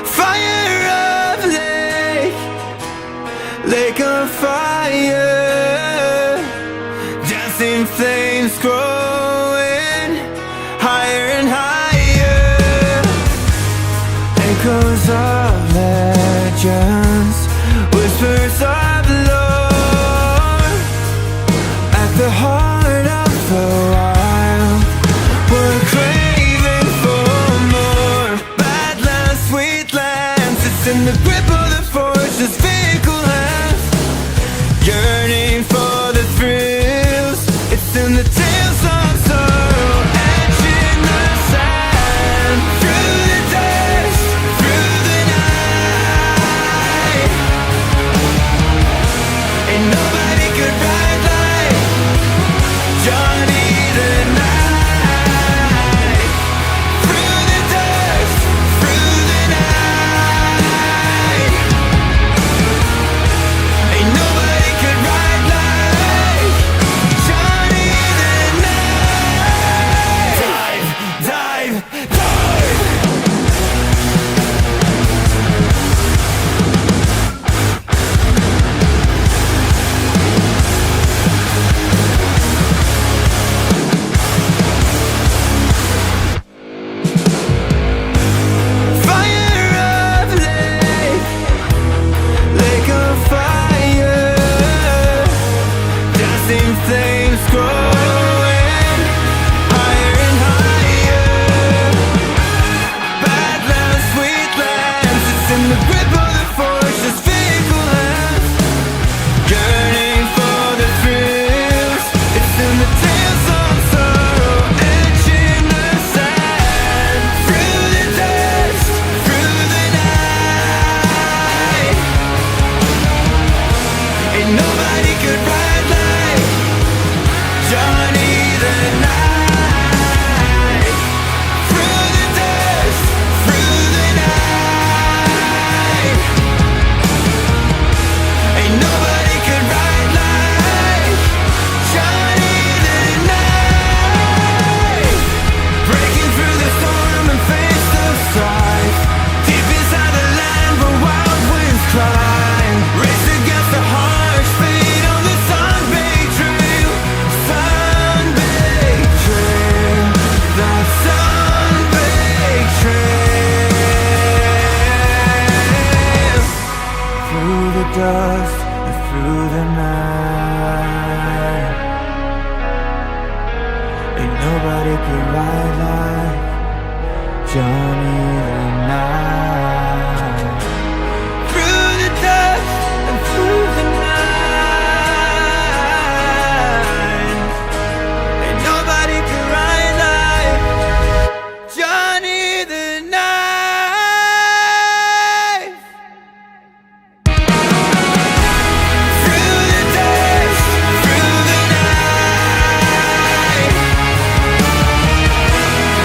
Fire of lake of fire, dancing flames growing higher and higher. Echoes of legends, whispers of lore, at the heart of the wild, we're craving for more. Badlands, sweetlands, it's in the grip of the force, this vehicle has yearning for the thrills. It's in the tales of sorrow, etching the sand, through the dust, through the night. Ain't nobody could ride like Johnny the Night. Through the dust, through the night. Ain't nobody could ride like Johnny the Night. Dive, dive, dive. Fire of lake of fire, dancing flames growing higher and higher. Badlands, sweetlands, it's in the grip of the force, this vehicle has yearning for the thrills. It's in the tales of sorrow, etching the sand, through the dust, through the night. Ain't nobody could ride like Johnny the Night. Through the dust, through the night. Ain't nobody could ride like Johnny the Night. Breaking through the storm and face the strife, deep inside the land where wild winds cry. Race against the harsh fate on the sun-baked trail, sun-baked trail, that sun-baked trail. Through the dust and through the night, ain't nobody could ride like Johnny the Night. Through the dust and through the night, ain't nobody could ride like Johnny the Night. Through the dust, through the night,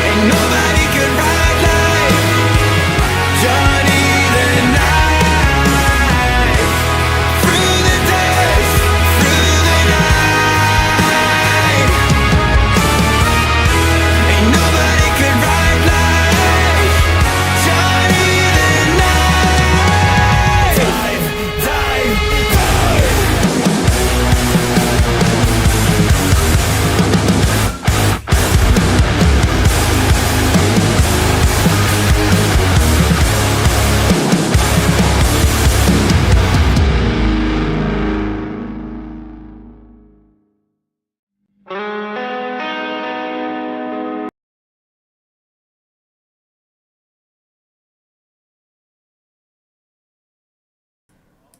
ain't nobody could ride like Johnny the Night. Through the dust, through the night, ain't nobody could ride like Johnny the Night. Dive, dive, dive.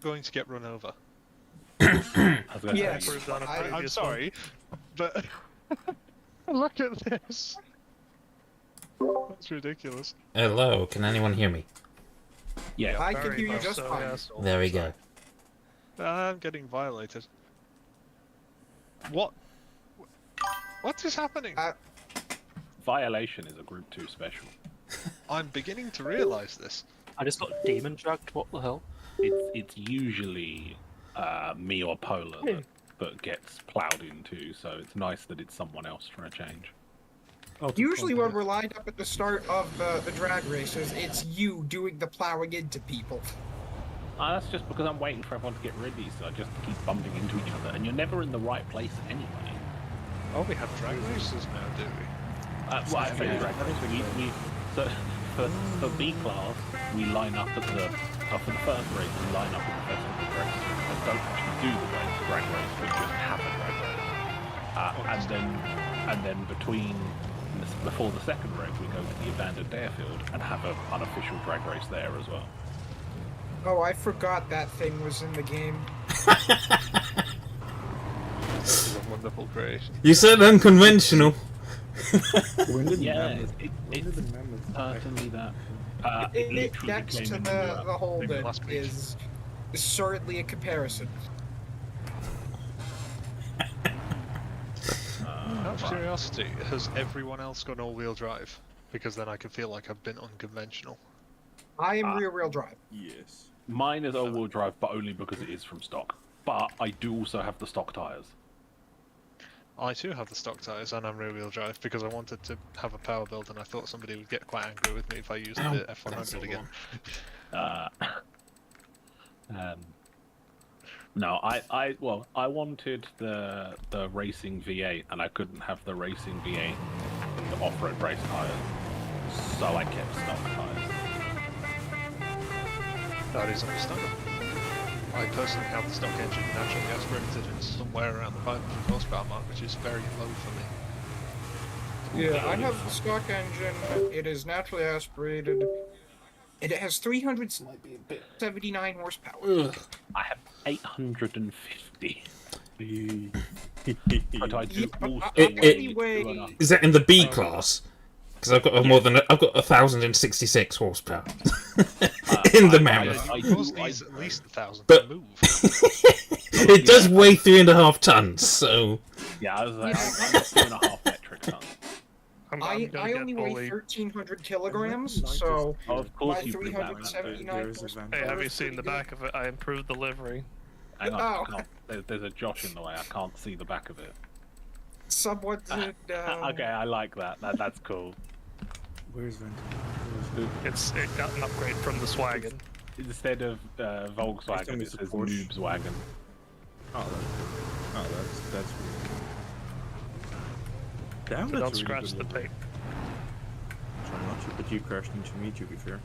Going to get run over. Yes, I'm sorry, but look at this. That's ridiculous. Hello, can anyone hear me? Yeah, I can Very hear you much just so, fine. yes. There we go. I'm getting violated. What? What is happening? Violation is a Group 2 special. I'm beginning to realise this. I just got demon drugged. What the hell? It's usually me or Polar that gets ploughed into, so it's nice that it's someone else for a change. Usually when we're lined up at the start of the drag races, it's you doing the plowing into people. That's just because I'm waiting for everyone to get ready, so I just keep bumping into each other, and you're never in the right place anyway. Oh, we have drag races now, do we? Well, I say drag race. So for B class, we line up at the for the first race. We line up at the festival race. We don't actually do the drag race. We just have a drag race. And then before the second race, we go to the abandoned airfield and have an unofficial drag race there as well. Oh, I forgot that thing was in the game. This is a wonderful creation. You said unconventional. Yeah, it's certainly that. It literally Next came to in the Holden last week. is certainly a comparison. Out of curiosity, has everyone else gone all-wheel drive? Because then I can feel like I've been unconventional. I am rear-wheel drive. Yes. Mine is all-wheel drive, but only because it is from stock. But I do also have the stock tires. I too have the stock tyres and I'm rear-wheel drive because I wanted to have a power build and I thought somebody would get quite angry with me if I used the F100 again. No, I wanted the racing V8 and I couldn't have the racing V8 in the off-road race tires, so I kept stock tires. That is understandable. I personally have the stock engine naturally aspirated and somewhere around the 500 horsepower mark, which is very low for me. Yeah, I have the stock engine. It is naturally aspirated. It has 379 horsepower. I have 850. But I do also Anyway, Is that in the B class? Because I've got I've got 1,066 horsepower in the Mammoth. It needs at least 1,000 But- to move. It does weigh 3.5 tons, so Yeah, I was like, I'm 2.5 metric tons. I only weigh 1,300 kilograms, so Oh, of course my you bring that up. 379 horsepower. Hey, have you seen the back of it? I improved the livery. Hang on, Oh. I can't. There's a Josh in the way. I can't see the back of it. Someone did. Okay, I like that. That's cool. Where's Vent? It got an upgrade from the Swagon. Instead of Volkswagen, it says Porsche. Noobswagon. That's weird. Damn, So that's don't really scratch good the look. tape. Try not to, but you crashed into me, to be fair.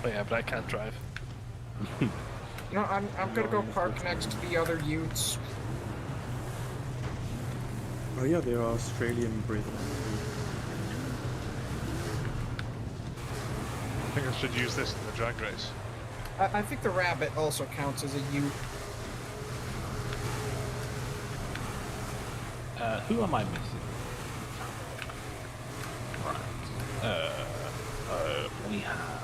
Oh yeah, but I can't drive. No, I'm gonna go park next to the other Utes. Oh yeah, they are Australian bred. I think I should use this in the drag race. I think the Rabbit also counts as a Ute. Who am I missing? Right. We have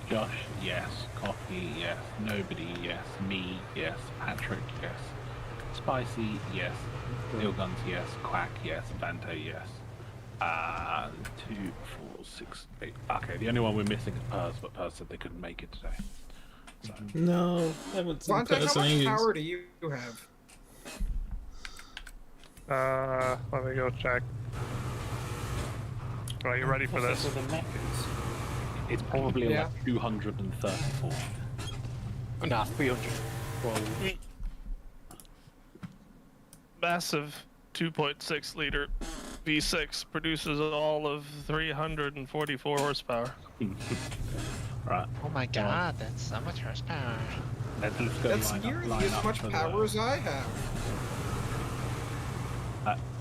Josh, yes. Coffee, yes. Nobody, yes. Me, yes. Patrick, yes. Spicy, yes. Guns, yes. Quack, yes. Vante, yes. 2, 4, 6, 8. Okay, the only one we're missing is Pers, but Pers said they couldn't make it today. So. no, I haven't seen Vontae, how person much ages. power do you have? Let me go check. Are you ready for this? It's probably Yeah. like 234. Nah, 300. Massive 2.6 liter V6 produces all of 344 horsepower. Right. Oh my god, that's so much horsepower. Let's go That's line nearly up as much for power as I have.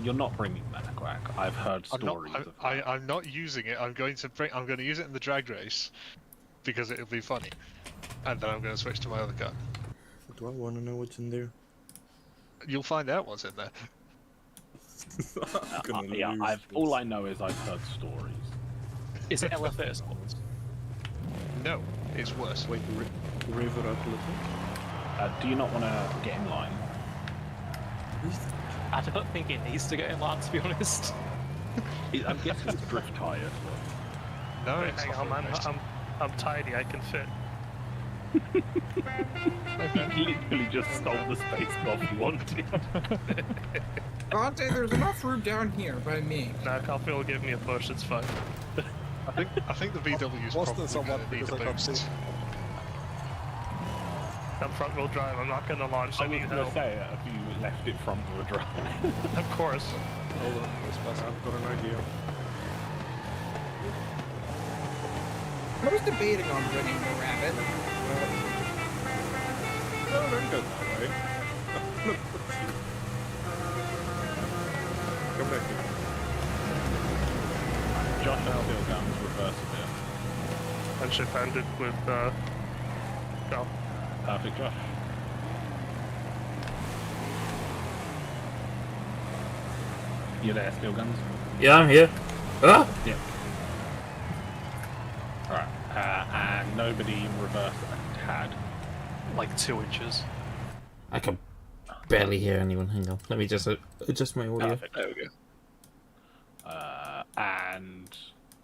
You're not bringing that, Quack. I've heard I'm stories not, of that. I'm not using it. I'm going to use it in the drag race because it'll be funny, and then I'm going to switch to my other car. Do I want to know what's in there? You'll find out what's in there. I'm gonna Yeah, lose all this. I know is I've heard stories. Is it LFS? No, it's worse. Wait, rev it up a little. Do you not want to get in line? I don't think it needs to get in line, to be honest. I'm guessing it's drift tired. No, Wait, it's hang not on, full race. I'm tidy, I can fit. He literally just stole the space buff he wanted. Dante, there's enough room down here by me. Nah, Coffee will give me a push, it's fine. I think the VW is probably going to need a boost. I'm front wheel drive, I'm not gonna launch, I I was need gonna help. say it if you left it front wheel drive. Of course. Hold on, I've got an idea. I was debating on winning the rabbit. No, don't go that way. Come back here. Josh and Still Guns reverse a bit. And ship ended with, no. Perfect, Josh. You there, Steel Guns? Yeah, I'm here. Ah! Yep. Alright, and nobody reverse a tad. Like 2 inches. I can barely hear anyone. Hang on. Let me just adjust my audio. Perfect, there we go. And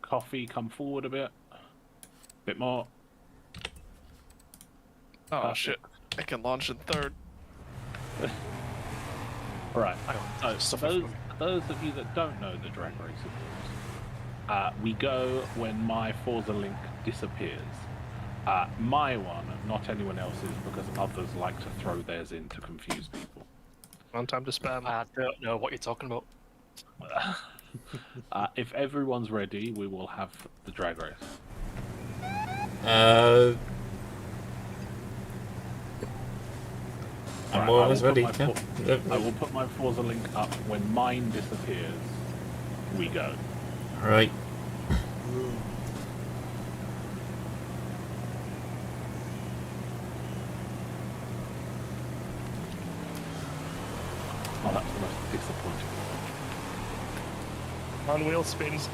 Coffee, come forward a bit. Bit more. Oh Perfect. shit, I can launch in 3rd. Right, so for those of you that don't know the drag racing rules, we go when my Forza link disappears. My one, not anyone else's, because others like to throw theirs in to confuse people. One time to spam. I don't know what you're talking about. If everyone's ready, we will have the drag race. I'm more or less ready. Yeah. I will put my Forza link up when mine disappears. We go. Alright. Oh, that's the most disappointing. On wheel spins.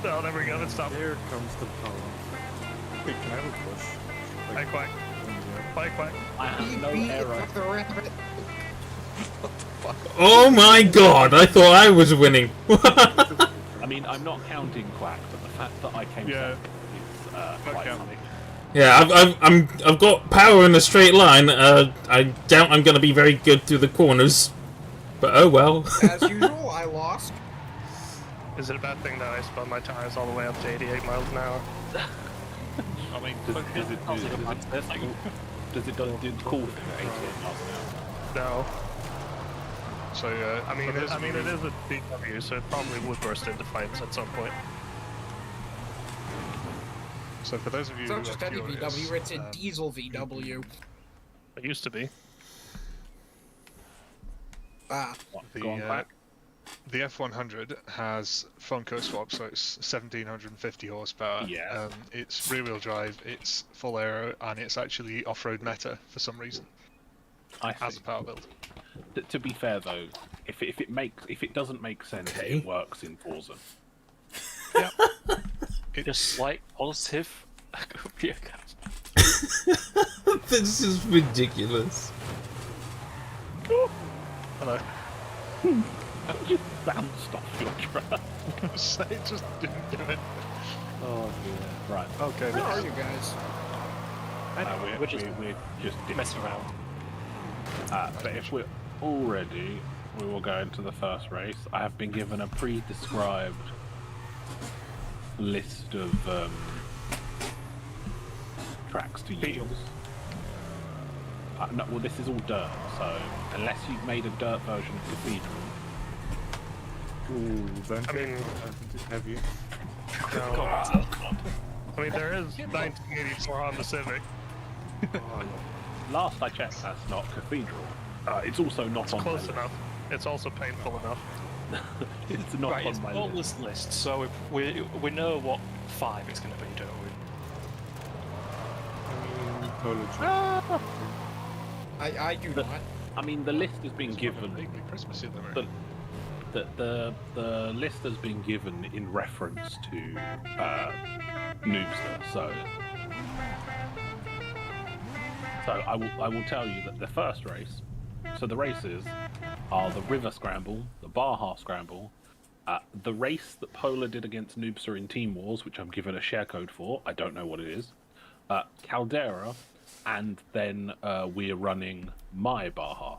Oh, there we go, it stopped. Here comes the power. Hey, can I have a push? Quack quack. Quack quack. I have Beep, no beep, error. it's the rabbit. Oh my god! I thought I was winning. I mean, I'm not counting Quack, but the fact that I came second is quite funny. Yeah, I've got power in a straight line. I doubt I'm gonna be very good through the corners. But oh well. As usual, I lost. Is it a bad thing that I spun my tires all the way up to 88 miles an hour? I mean, Does it do the cool thing at 88 miles an hour? No. so I mean, it is a VW, so it probably would burst into flames at some point. So for those of you It's who not just are any curious, VW, it's a diesel VW. It used to be. Ah. Go on, Quack. the F100 has Funko swap, so it's 1750 horsepower. Yes. It's rear-wheel drive, it's full aero, and it's actually off-road meta for some reason I as see. a power build. To be fair though, if it doesn't make sense, Okay. it works in Forza. Just slight positive. This is ridiculous. Hello. Just bounced off your truck. Say just didn't do it. Oh dear. Right. Okay. Where are you guys? We're just messing around. But if we're all ready, we will go into the first race. I have been given a pre-described list of tracks to use. No, well, this is all dirt, so unless you've made a dirt version of Cathedral, Ooh, then I mean, have you? no. I mean, there is 1984 Honda Civic. last I checked, that's not Cathedral. It's also not on Close my enough. It's also painful enough. list. It's not Right, it's on my on list. this list, so if we know what 5 it's going to be, don't we? I do not. I mean, the list has been given. Vaguely Christmassy though, right? The list has been given in reference to Noobster, so I will tell you that the first race. So the races are the River Scramble, the Baja Scramble, the race that Polar did against Noobster in Team Wars, which I'm given a share code for. I don't know what it is. Caldera, and then we're running my Baja.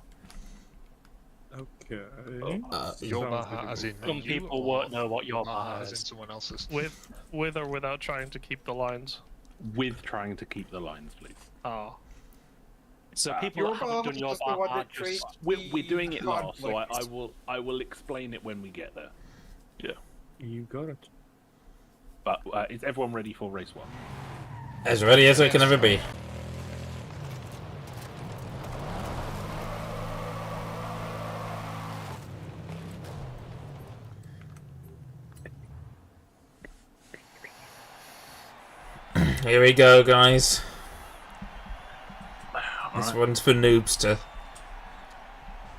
Okay. Your Sounds Baja, like a as good in plan. Some you, people or won't know what your Baja Baja as in is. someone else's. With or without trying to keep the lines. With trying to keep the lines, please. Oh. So Uh, people Your that haven't Baja done your is the one Baja that creates just... We're doing it last, so conflict. I will explain it when we get there. You got it. But is everyone ready for race 1? As ready as I can ever be. Here we go, guys. This one's for Noobster.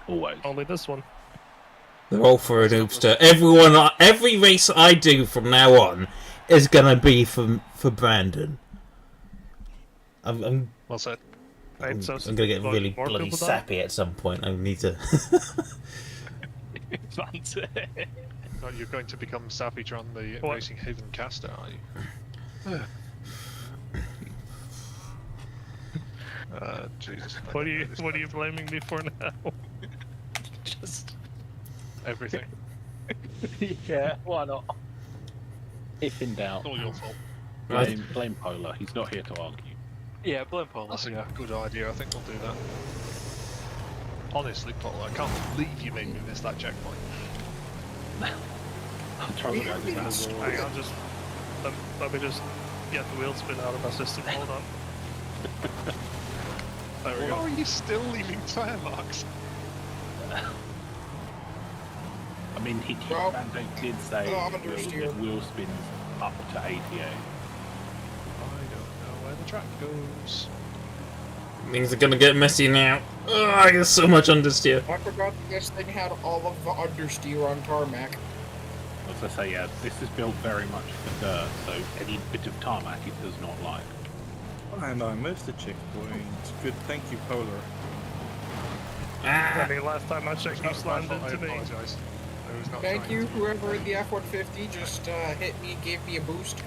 Always. Only this one. They're all for a Noobster. Every race I do from now on is gonna be for Brandon. I'm Well said. Right, so gonna get more really people bloody die? sappy at some point. I need to. Fancy. Oh, you're going to become Sappytron, the What? Racing Haven caster, are you? Jesus. What are you blaming me for now? Just... Everything. Yeah, why not? If in doubt, It's all your fault. blame Polar. He's not here to argue. Yeah, blame Paul. That's a good idea. I think we'll do that. Honestly, Paul, I can't believe you made me miss that checkpoint. I'm trying to go do that. Hang on, just let me just get the wheel spin out of my system. Hold on. There we go. Are you still leaving tire marks? I mean, Well, Bando did say I'm understeer. wheel spins up to 88. I don't know where the track goes. Things are gonna get messy now. Oh, I get so much understeer. I forgot this thing had all of the understeer on tarmac. As I say, yeah, this is built very much for dirt, so any bit of tarmac it does not like. And I missed the checkpoint. Good, thank you, Polar. I mean, last time I checked, you That's my slammed fault. I into me. apologise. I was not Thank trying you, to- whoever in the F-150 just hit me, gave me a boost.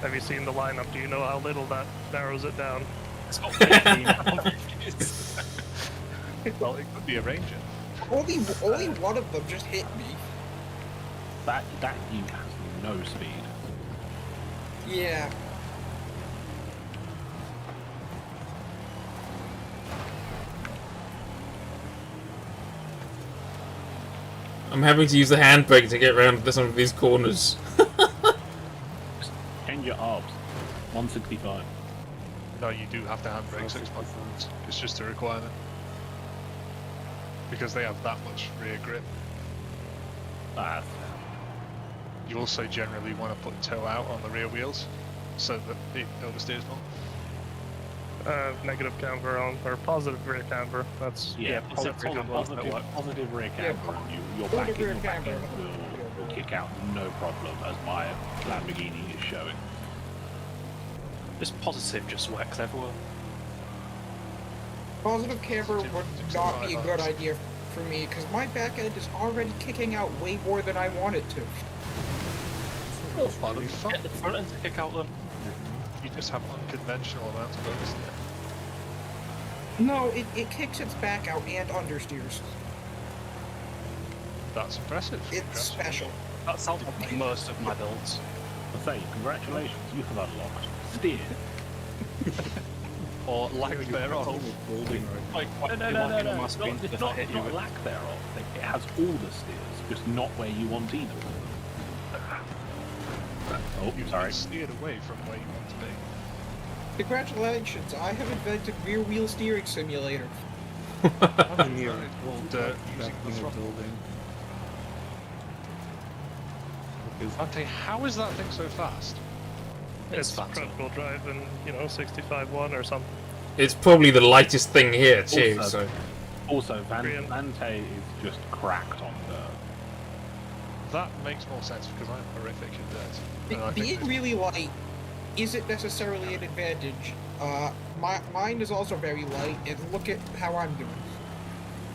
Have you seen the lineup? Do you know how little that narrows it down? It's got 15. Well, it could be a Ranger. Only one of them just hit me. That ute has no speed. Yeah. I'm having to use the handbrake to get around some of these corners. Just change your arbs. 165. No, you do have to handbrake 6.4. It's just a requirement. Because they have that much rear grip. Ah, You also generally want to put toe out on the rear wheels so that it oversteers more. Negative camber on, or positive rear camber. That's yeah, positive rear camber, that works. positive rear Yeah, camber, and your positive rear back camber. end will kick out no problem, as my Lamborghini is showing. This positive just works everywhere. Positive camber would not be a good idea for me, because my back end is already kicking out way more than I want it to. Well, part of the fun. Get the front end to kick out them. You just have unconventional amounts of oversteer. No, it kicks its back out and understeers. That's impressive. It's special. That sounds like most of my builds. I say, congratulations, you have unlocked steer. Or lack thereof. Building right. Like, No, my it's screen not, it's if not, I hit it's you not with... lack thereof. It has all the steers, just not where you want either. Oh, You sorry. steered away from where you want to be. Congratulations, I have invented rear wheel steering simulator. I'm here. Called using the Back in the throttle. building. Because Ante, how is that thing so fast? it's fancy. front wheel drive and 65-1 or something. It's probably the lightest thing here too. Also- So Also, Brilliant. Vante is just cracked on dirt. That makes more sense because I'm horrific at dirt. And I think Being this- really light isn't necessarily an advantage. Mine is also very light, and look at how I'm doing.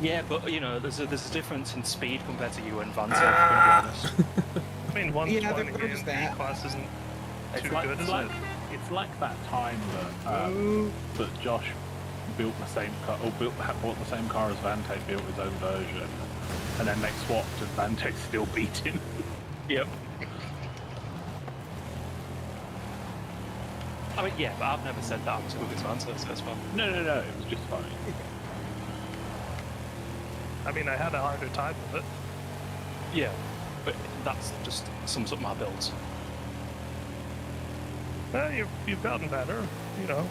Yeah, but there's a difference in speed compared to you and Vanta, if I'm gonna be honest. I mean, 120 there is in that. B class isn't It's too like, good, it's is like, it? It's like that time that Josh built the same car, or bought the same car as Vante, built his own version, and then they swapped, and Vante still beat him. Yep. I mean, yeah, but I've never said that I'm as good as Vante, so it's fine. No, it was just funny. I mean, I had a harder time with it. Yeah, but that's just sums up my builds. You've gotten better, you know.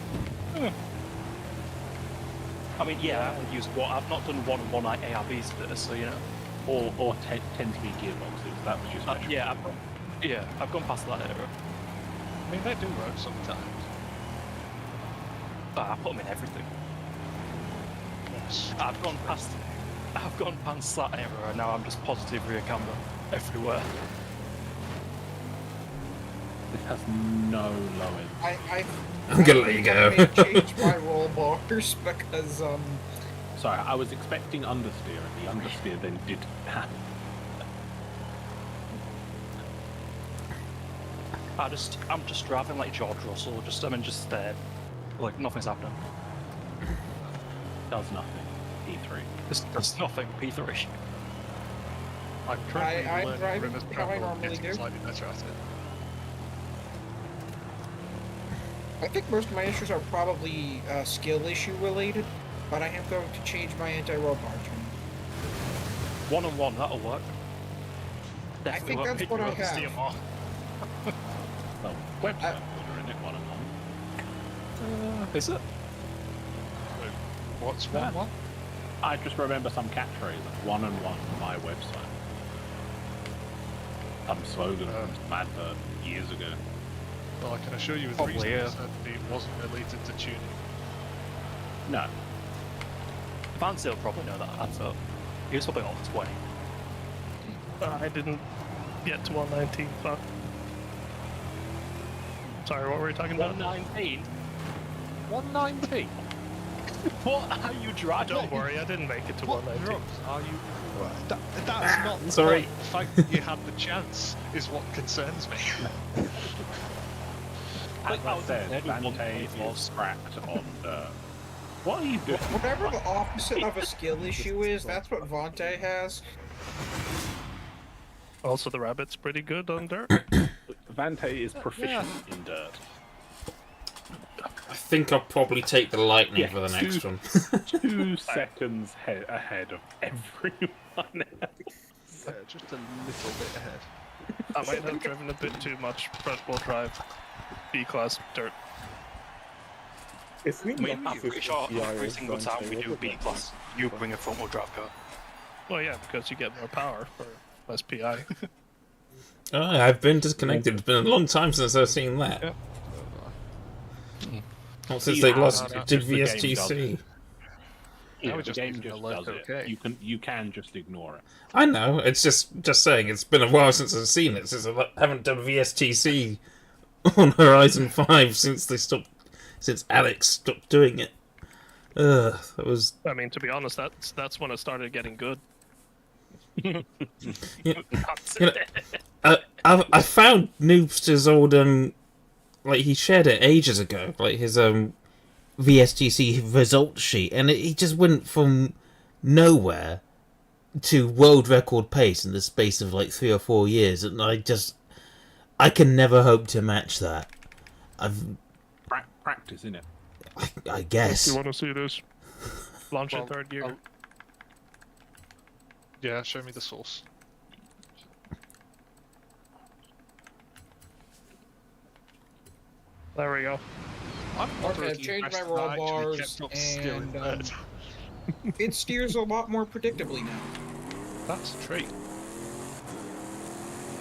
I mean, yeah, I've not done one-on-one ARBs for this, so you know. Or 10 speed gearboxes. That was just I've gone past that era. I mean, they do work sometimes. But I put them in everything. Yes. I've gone past that era, and now I'm just positive rear camera everywhere. This has no low end. I'm gonna let you go. I may change my roll bars because Sorry, I was expecting understeer, and the understeer then did happen. I'm just driving like George Russell, like nothing's happening. Does nothing. P3. Just does nothing. P3. I'm currently I'm learning driving Rimmer's how I Travel and normally getting do. slightly better at it. I think most of my issues are probably skill issue related, but I am going to change my anti-roll bar turn. One-on-one, that'll work. I think that's what I have. Well, website builder in it, one-on-one. Is it? What's one? I just remember some catchphrase, one-on-one on my website. Some slogan from some advert years ago. Well, I can assure you with Probably, reason yeah. that it wasn't related to tuning. No. Vance will probably know that advert. He was probably on 20. I didn't get to 119, fuck. Sorry, what were we talking about? 119? 119? What are you driving? Don't worry, I didn't make it to 119. Are you? That's not the Sorry. point. The fact that you had the chance is what concerns me. As I said, Vante is scrapped on what are you doing? Whatever the opposite of a skill issue is, that's what Vante has. Also, the rabbit's pretty good on dirt. Vante is proficient in dirt. I think I'll probably take the lightning for the next one. 2 seconds ahead of everyone else. Just a little bit ahead. I might have driven a bit too much front-wheel drive B-class dirt. If we I mean, knock I'm pretty 50 sure PI every off single Vante, time we what do would that B-class, you bring a front-wheel drive car. Well, yeah, because you get more power for less PI. Oh, I've been disconnected. It's been a long time since I've seen that. Yeah. Not since they lost it's to just the game does VSTC. it. Yeah, we the just game leave it just alert, does it. okay. You can just ignore it. I know. It's just saying. It's been a while since I've seen it. Since I haven't done VSTC on Horizon 5 since Alex stopped doing it. That was. I mean, to be honest, that's when it started getting good. You know, I found Noobster's old like he shared it ages ago, like his VSTC result sheet, and he just went from nowhere to world record pace in the space of like 3 or 4 years, and I can never hope to match that. Practice, innit? I guess. You want to see this? Launch in third gear. Yeah, show me the source. There we go. I'm Okay, I've moderately changed my impressed roll that I actually bars, kept up still in and third. it steers a lot more predictably now. That's a treat.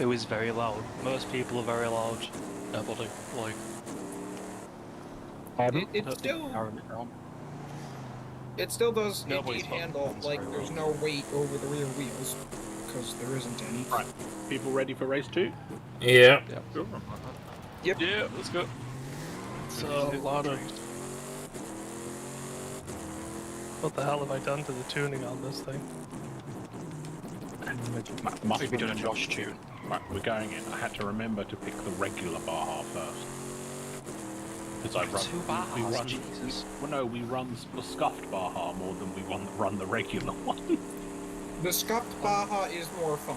It was very loud. Most people are very loud. Nobody, like... It still does Nobody's indeed handle, like, there's no weight over the rear wheels, because there isn't any. Right. People ready for race 2? Yeah. Yep. Yeah, let's go. It's a lot of... What the hell have I done to the tuning on this thing? Must Maybe doing a remember- Josh tune. Right, we're going in. I had to remember to pick the regular Baja first. because I run. Two We Bahas, run. Jesus. Well, no, we run the scuffed Baja more than we run the regular one. The scuffed Baja is more fun.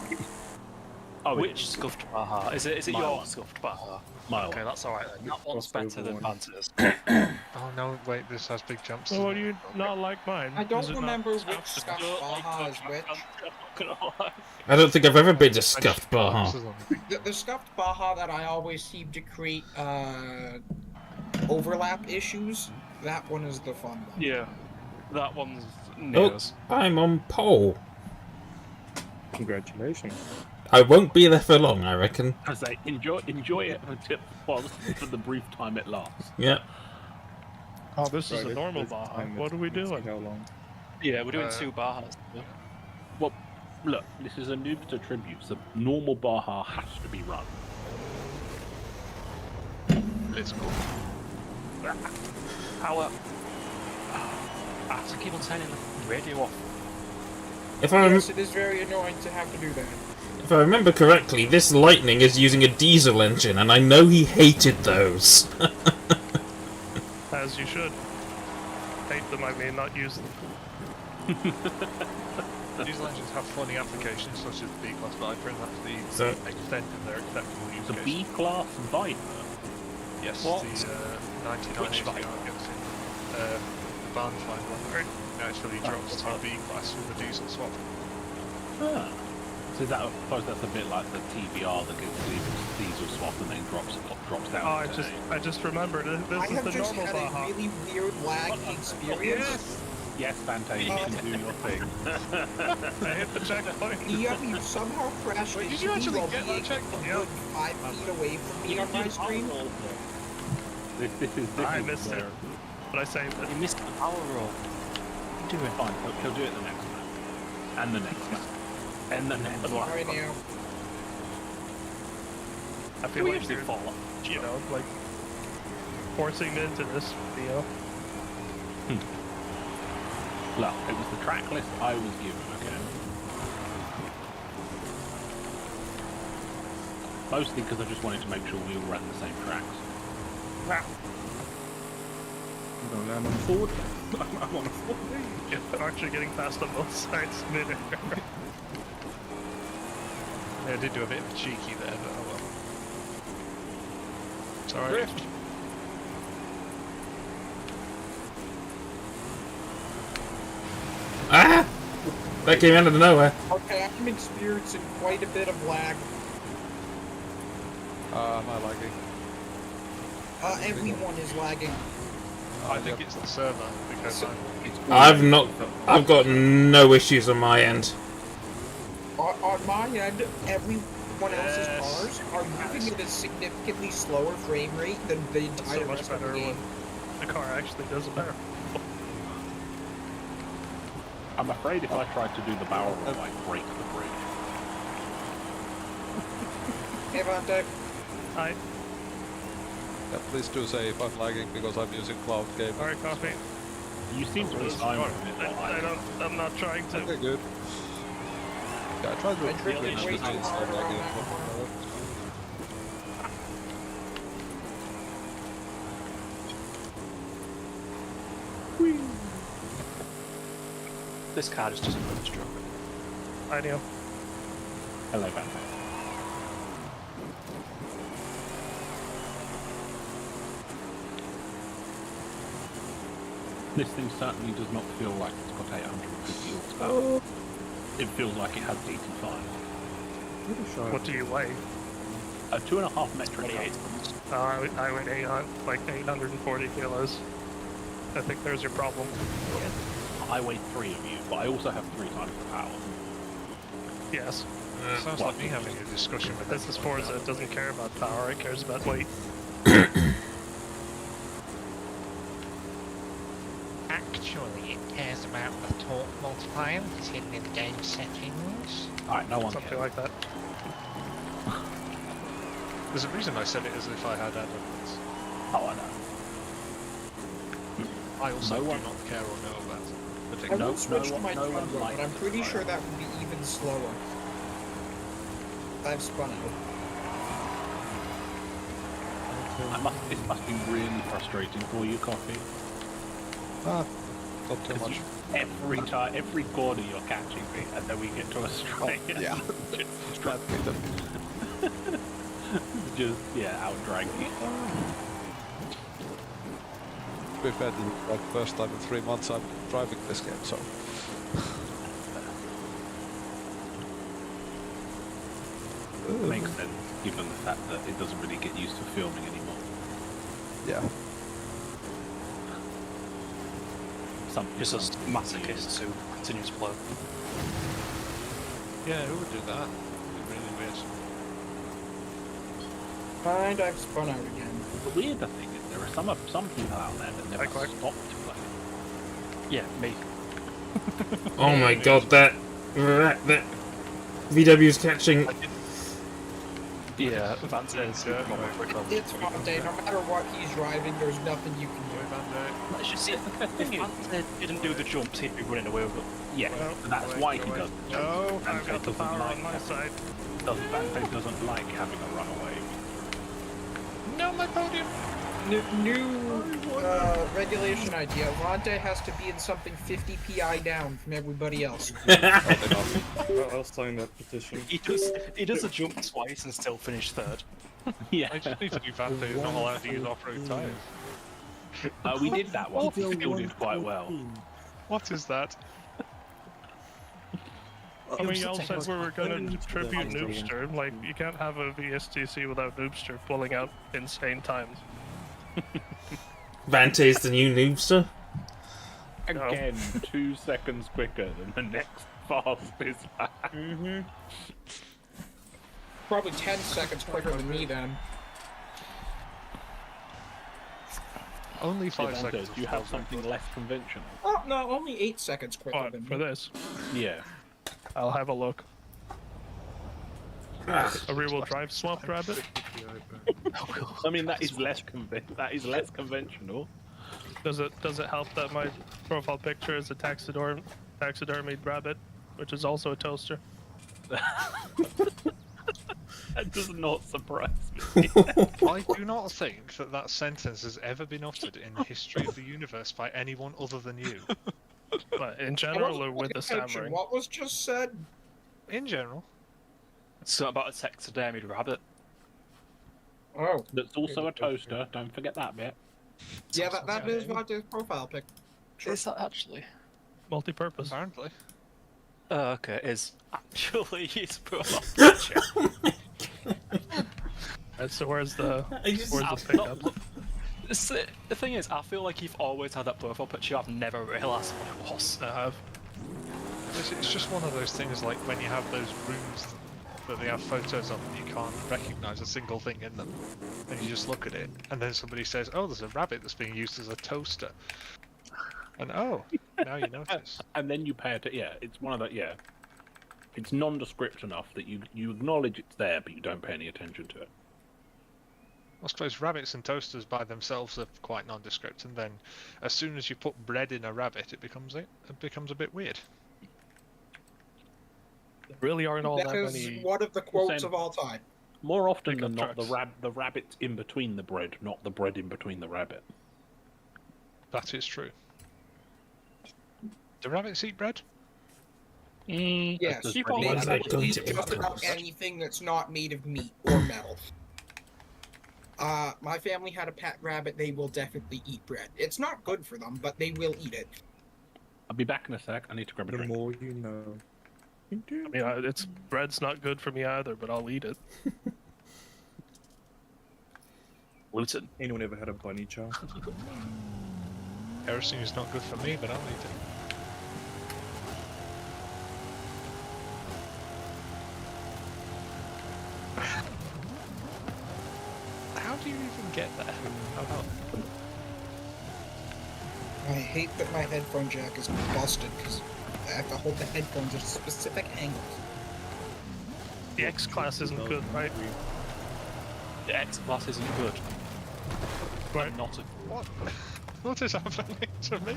Oh, Which scuffed Baja? Is it My your one. scuffed Baja? My Okay, one. that's alright then. That one's better than Panter's. Oh no, wait, this has big jumps. So doesn't what do it? you not like mine? I don't Is it not remember which scuffed scuffed enough? Baja is which. I'm not gonna lie. I don't think I've ever been to Scuffed Baja. This is on the big The jump. scuffed Baja that I always seem to create overlap issues, that one is the fun one. Yeah, that one's Oh, nears. I'm on pole. Congratulations. I won't be there for long, I reckon. I say enjoy it for the brief time it lasts. Yeah. Oh, this is Right, a normal this Baja. time What are we let's see doing? How long? Yeah, we're doing two Bahas. Well, look, this is a Noobster tribute, so normal Baja has to be run. It's cool. How I have to keep on turning the radio off. If I Yes, it is very annoying to have to do that. if I remember correctly, this Lightning is using a diesel engine, and I know he hated those. As you should. Hate them, I mean, not use them. These engines have funny applications such as the B-Class Viper, and that's the So- extent of their acceptable use The case. B-Class Viper. Yes, What? the 99 Which ACR Viper? gets in. The Barnfly one. Naturally drops to B-Class with the diesel swap. Ah. So that, I suppose that's a bit like the TBR that gets the diesel swap and then drops down. Oh, to I just remembered. This I is have the just normal had Baja. a really weird lag experience. Yes, Fante, you can do your thing. I hit the checkpoint. You somehow crashed Wait, did into you me actually while get that being checkpoint? a good 5 feet away from me on my screen. This is I missed it, where- but I saved it. You missed the power roll. What are you doing? Fine, he'll do it the next time. And the next time. And the next one. Right now. I feel We like usually you're, fall off. you know, like forcing me into this video. Look, it was the track list I was given, okay? Mostly because I just wanted to make sure we all ran the same tracks. I'm gonna land on the forward. I'm on a forward. Yeah, actually getting past on both sides mid-air. Yeah, I did do a bit of a cheeky there, but oh well. Sorry. Drift. Ah! That came out of nowhere. Okay, I'm experiencing quite a bit of lag. Am I lagging? Everyone is lagging. I think it's the server, because I've got no issues on my end. On my end, everyone else's cars are moving at a significantly slower frame rate than the entire So much rest of better the when game. the car actually does it better. I'm afraid if I tried to do the barrel roll, I'd break the bridge. Hey, Vante. Hi. Yeah, please do say if I'm lagging because I'm using cloud gaming. Alright, coffee. You seem to be fine with it. I'm not trying to. Okay, good. Yeah, I tried to I drifted really way too stop hard around lagging. that corner. This car just doesn't run strong. I know. Hello, Batman. This thing certainly does not feel like it's got 850 horsepower. It feels like it has 85. What do you weigh? A 2.5 metric 28 ton. I weigh like 840 kilos. I think there's your problem. I weigh 3 of you, but I also have 3 times the power. Yes. sounds like me having a discussion with This is Forza. It doesn't care about power. It cares about weight. Actually, it cares about the torque multiplier that's hidden in the game settings. Alright, no one Something cares. like that. There's a reason I said it as if I had evidence. Oh, I know. I also No do one- not care or know about I particular. will switch to one- my no one Tundra, likes but I'm the pretty fire. sure that would be even slower. I've spun out. It must be really frustrating for you, Coffee. Ah, not too much. Every corner you're catching me, and then we get to a straight. Yeah. Strap me them. Just, outdrag you. To be fair, this is like first time in 3 months I'm driving this game, so... Makes sense, given the fact that it doesn't really get used to filming anymore. Yeah. Some It's just masochists who continue to play. Yeah, who would do that? It'd be really weird. And I've spun out again. The weirder thing is there are some people out there that never Like- stop to play. Yeah, me. Oh my god, that VW's catching. Yeah, Vance is normal quickly. It's Monday. No matter what he's driving, there's nothing you can do. Let's just see if Vance didn't do the jumps, he'd be running away with it. Yeah, Well, that's why he does. No, I've got the doesn't power like on my side. Vante doesn't like having a runaway. No, my podium! New regulation idea. Vontae has to be in something 50 PI down from everybody else. I'll sign that petition. He does a jump twice and still finish third. Yeah, I just need to do Vante is not allowed to use off-road tyres. we did that one. We still did quite well. What is that? I mean, y'all said we were going to tribute Noobster. Like, you can't have a VSTC without Noobster pulling out insane times. Vante's the new Noobster. Again, 2 seconds quicker than the next fastest lap. Probably 10 seconds quicker than me then. Only 5 Vante, seconds. do you have something less conventional? Oh, no, only 8 seconds quicker But than for me. this, Yeah. I'll have a look. A rear-wheel drive swapped rabbit? I mean, that is less conventional. Does it help that my profile picture is a taxidermied rabbit, which is also a toaster? That does not surprise me. I do not think that that sentence has ever been uttered in the history of the universe by anyone other than you. But in I general, wasn't or with the paying attention. stammering? What was just said? In general. Something about a taxidermied rabbit. Oh. That's also a toaster. Don't forget that bit. Yeah, that is Vontae's profile pic. Is that actually? Multi-purpose. Apparently. Oh, okay, it is actually his profile picture. So where's the I've pickup? not- The thing is, I feel like you've always had that profile picture. I've never realised what it was. I have. It's just one of those things like when you have those rooms that they have photos of and you can't recognise a single thing in them. And you just look at it and then somebody says, oh, there's a rabbit that's being used as a toaster. And oh, now you notice. And then you pay it. Yeah, it's one of the It's nondescript enough that you acknowledge it's there, but you don't pay any attention to it. I suppose rabbits and toasters by themselves are quite nondescript, and then as soon as you put bread in a rabbit, it becomes a bit weird. There really aren't all That that is many. one of the quotes Same. of all time. More often Pickup than not, trucks. the rabbit's in between the bread, not the bread in between the rabbit. That is true. Do rabbits eat bread? Yes, does they bread mean that? eat Don't just eat about bread. anything that's not made of meat or metal. My family had a pet rabbit. They will definitely eat bread. It's not good for them, but they will eat it. I'll be back in a sec. I need to grab a The drink. more you know. I mean, it's bread's not good for me either, but I'll eat it. Gluten. Anyone ever had a bunny chow? Kerosene is not good for me, but I'll eat it. How do you even get there? How? I hate that my headphone jack is busted because I have to hold the headphones at specific angles. The X class isn't good, right? The X class isn't good. Right. Not a What? What is happening to me?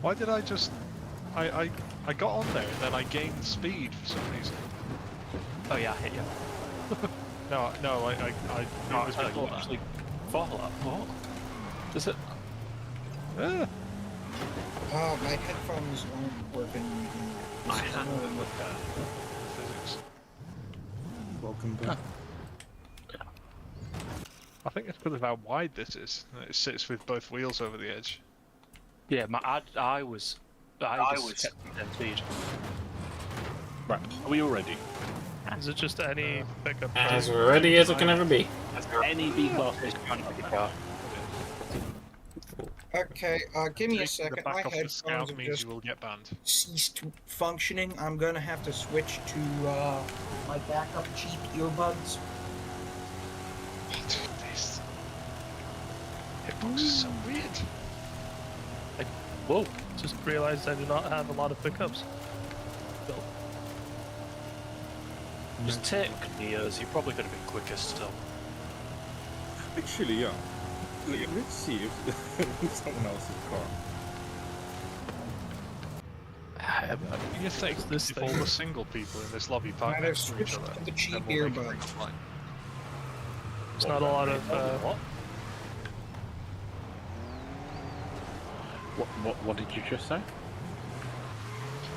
Why did I just... I got on there and then I gained speed for some reason. Oh yeah, I hit you. No, I No, it was I before thought that. actually follow that. What? Is it? Ah, Oh, my headphones aren't working. I had one with physics. Welcome back. I think it's because of how wide this is. It sits with both wheels over the edge. Yeah, I was kept at speed. Right, are we all ready? Is it just any pickup? As ready as it can ever be. Any B-class Okay, give me a Taking the second. back My off the headphones scout have means just you will get banned. ceased functioning. I'm gonna have to switch to my backup cheap earbuds. What is this? Hitbox is so weird. Whoa! Just realized I do not have a lot of pickups. Built. Just take yours. You're probably going to be quicker still. Actually, yeah. Let's see if someone else's car. You think this if all the single people in this lobby park Might have next to each switched other, to the cheap then we'll make a earbuds. pickup line. There's not a lot of. What did you just say?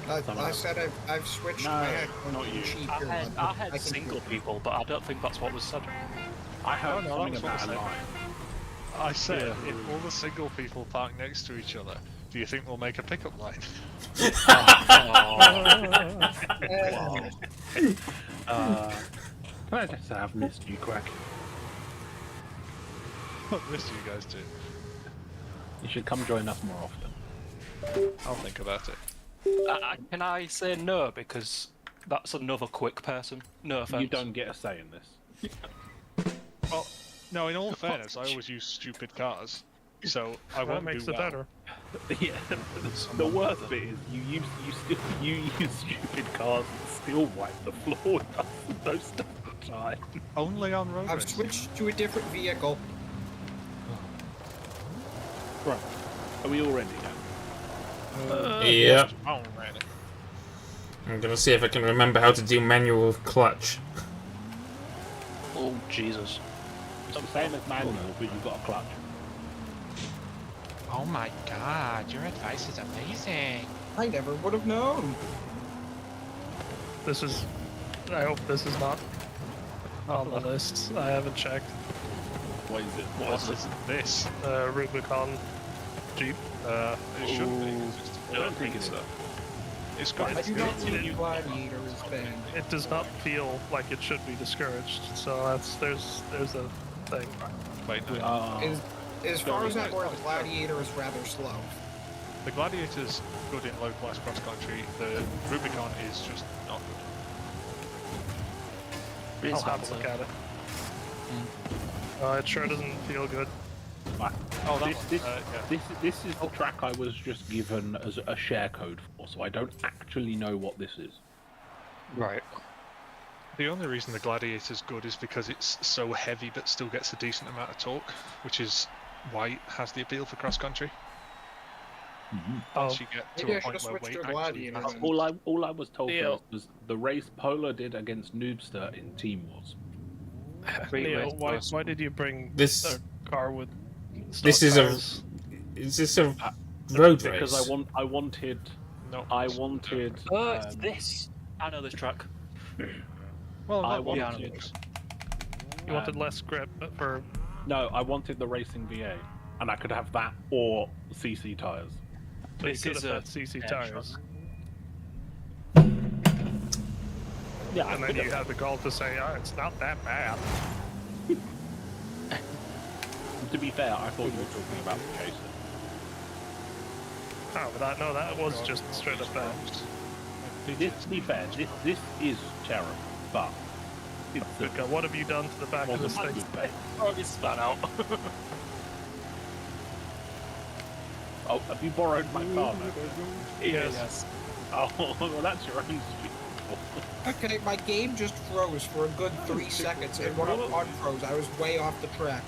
I said I've switched No, my headphones not to you. cheap I earbuds. had can single hear. people, but I don't think that's what was said. I heard no, something that's what about I a said. line. I said, if all the single people park next to each other, do you think we'll make a pickup line? Can I just say I've missed you, Crack? What missed you guys do? You should come join us more often. I'll think about it. Can I say no because that's another quick person? No offense. You don't get a say in this. Well, no, in all fairness, I always use stupid cars, so I That won't makes do it well. better. Yeah, the worst bit is you use stupid cars and still wipe the floor with us most of the time. Only on road I've races. switched to a different vehicle. Right, are we all ready now? Yeah. Oh, man. I'm gonna see if I can remember how to do manual clutch. Oh Jesus! It's the same as manual, but you've got a clutch. Oh my god, your advice is amazing. I never would have known. This is. I hope this is not on the list. I haven't checked. What is it? What is this? Rubicon Jeep. It should be. I don't think it's that. It's got I do not see a gladiator as banned. It does not feel like it should be discouraged. So there's a thing. Wait, no. As far as I'm aware, the gladiator is rather slow. The Gladiator's good in low-class cross-country. The Rubicon is just not good. I'll have a look at it. It sure doesn't feel good. Oh, that This one. this is the track I was just given as a share code for, so I don't actually know what this is. Right. The only reason the Gladiator's good is because it's so heavy but still gets a decent amount of torque, which is why it has the appeal for cross-country. Once you get to Maybe I a point should where have switched weight to a actually gladiator. matters. All I was told Neo. was the race Polar did against Noobster in Team Wars. Leo, why did you bring This- a car with? This stock is a tires? is this a road Because race? I wanted No, It's this. I know this track. Well, I that one wanted- is. You wanted less grip for. No, I wanted the racing VA, and I could have that or CC tires. So you This could is have a had CC air tires, Yeah, and then you had the gall to say, "Oh, it's not that bad." To be fair, I thought you were talking about the Chaser. Oh, but that was just straight up bad. To be fair, this is terrible, but it's Good God, what have you done to the back of this wasn't thing? good bait. Oh, it's span out. Oh, have you borrowed my car now? Yes. Oh, well, that's your own stupid. Okay, my game just froze for a good 3 seconds, and when it unfroze, I was way off the track.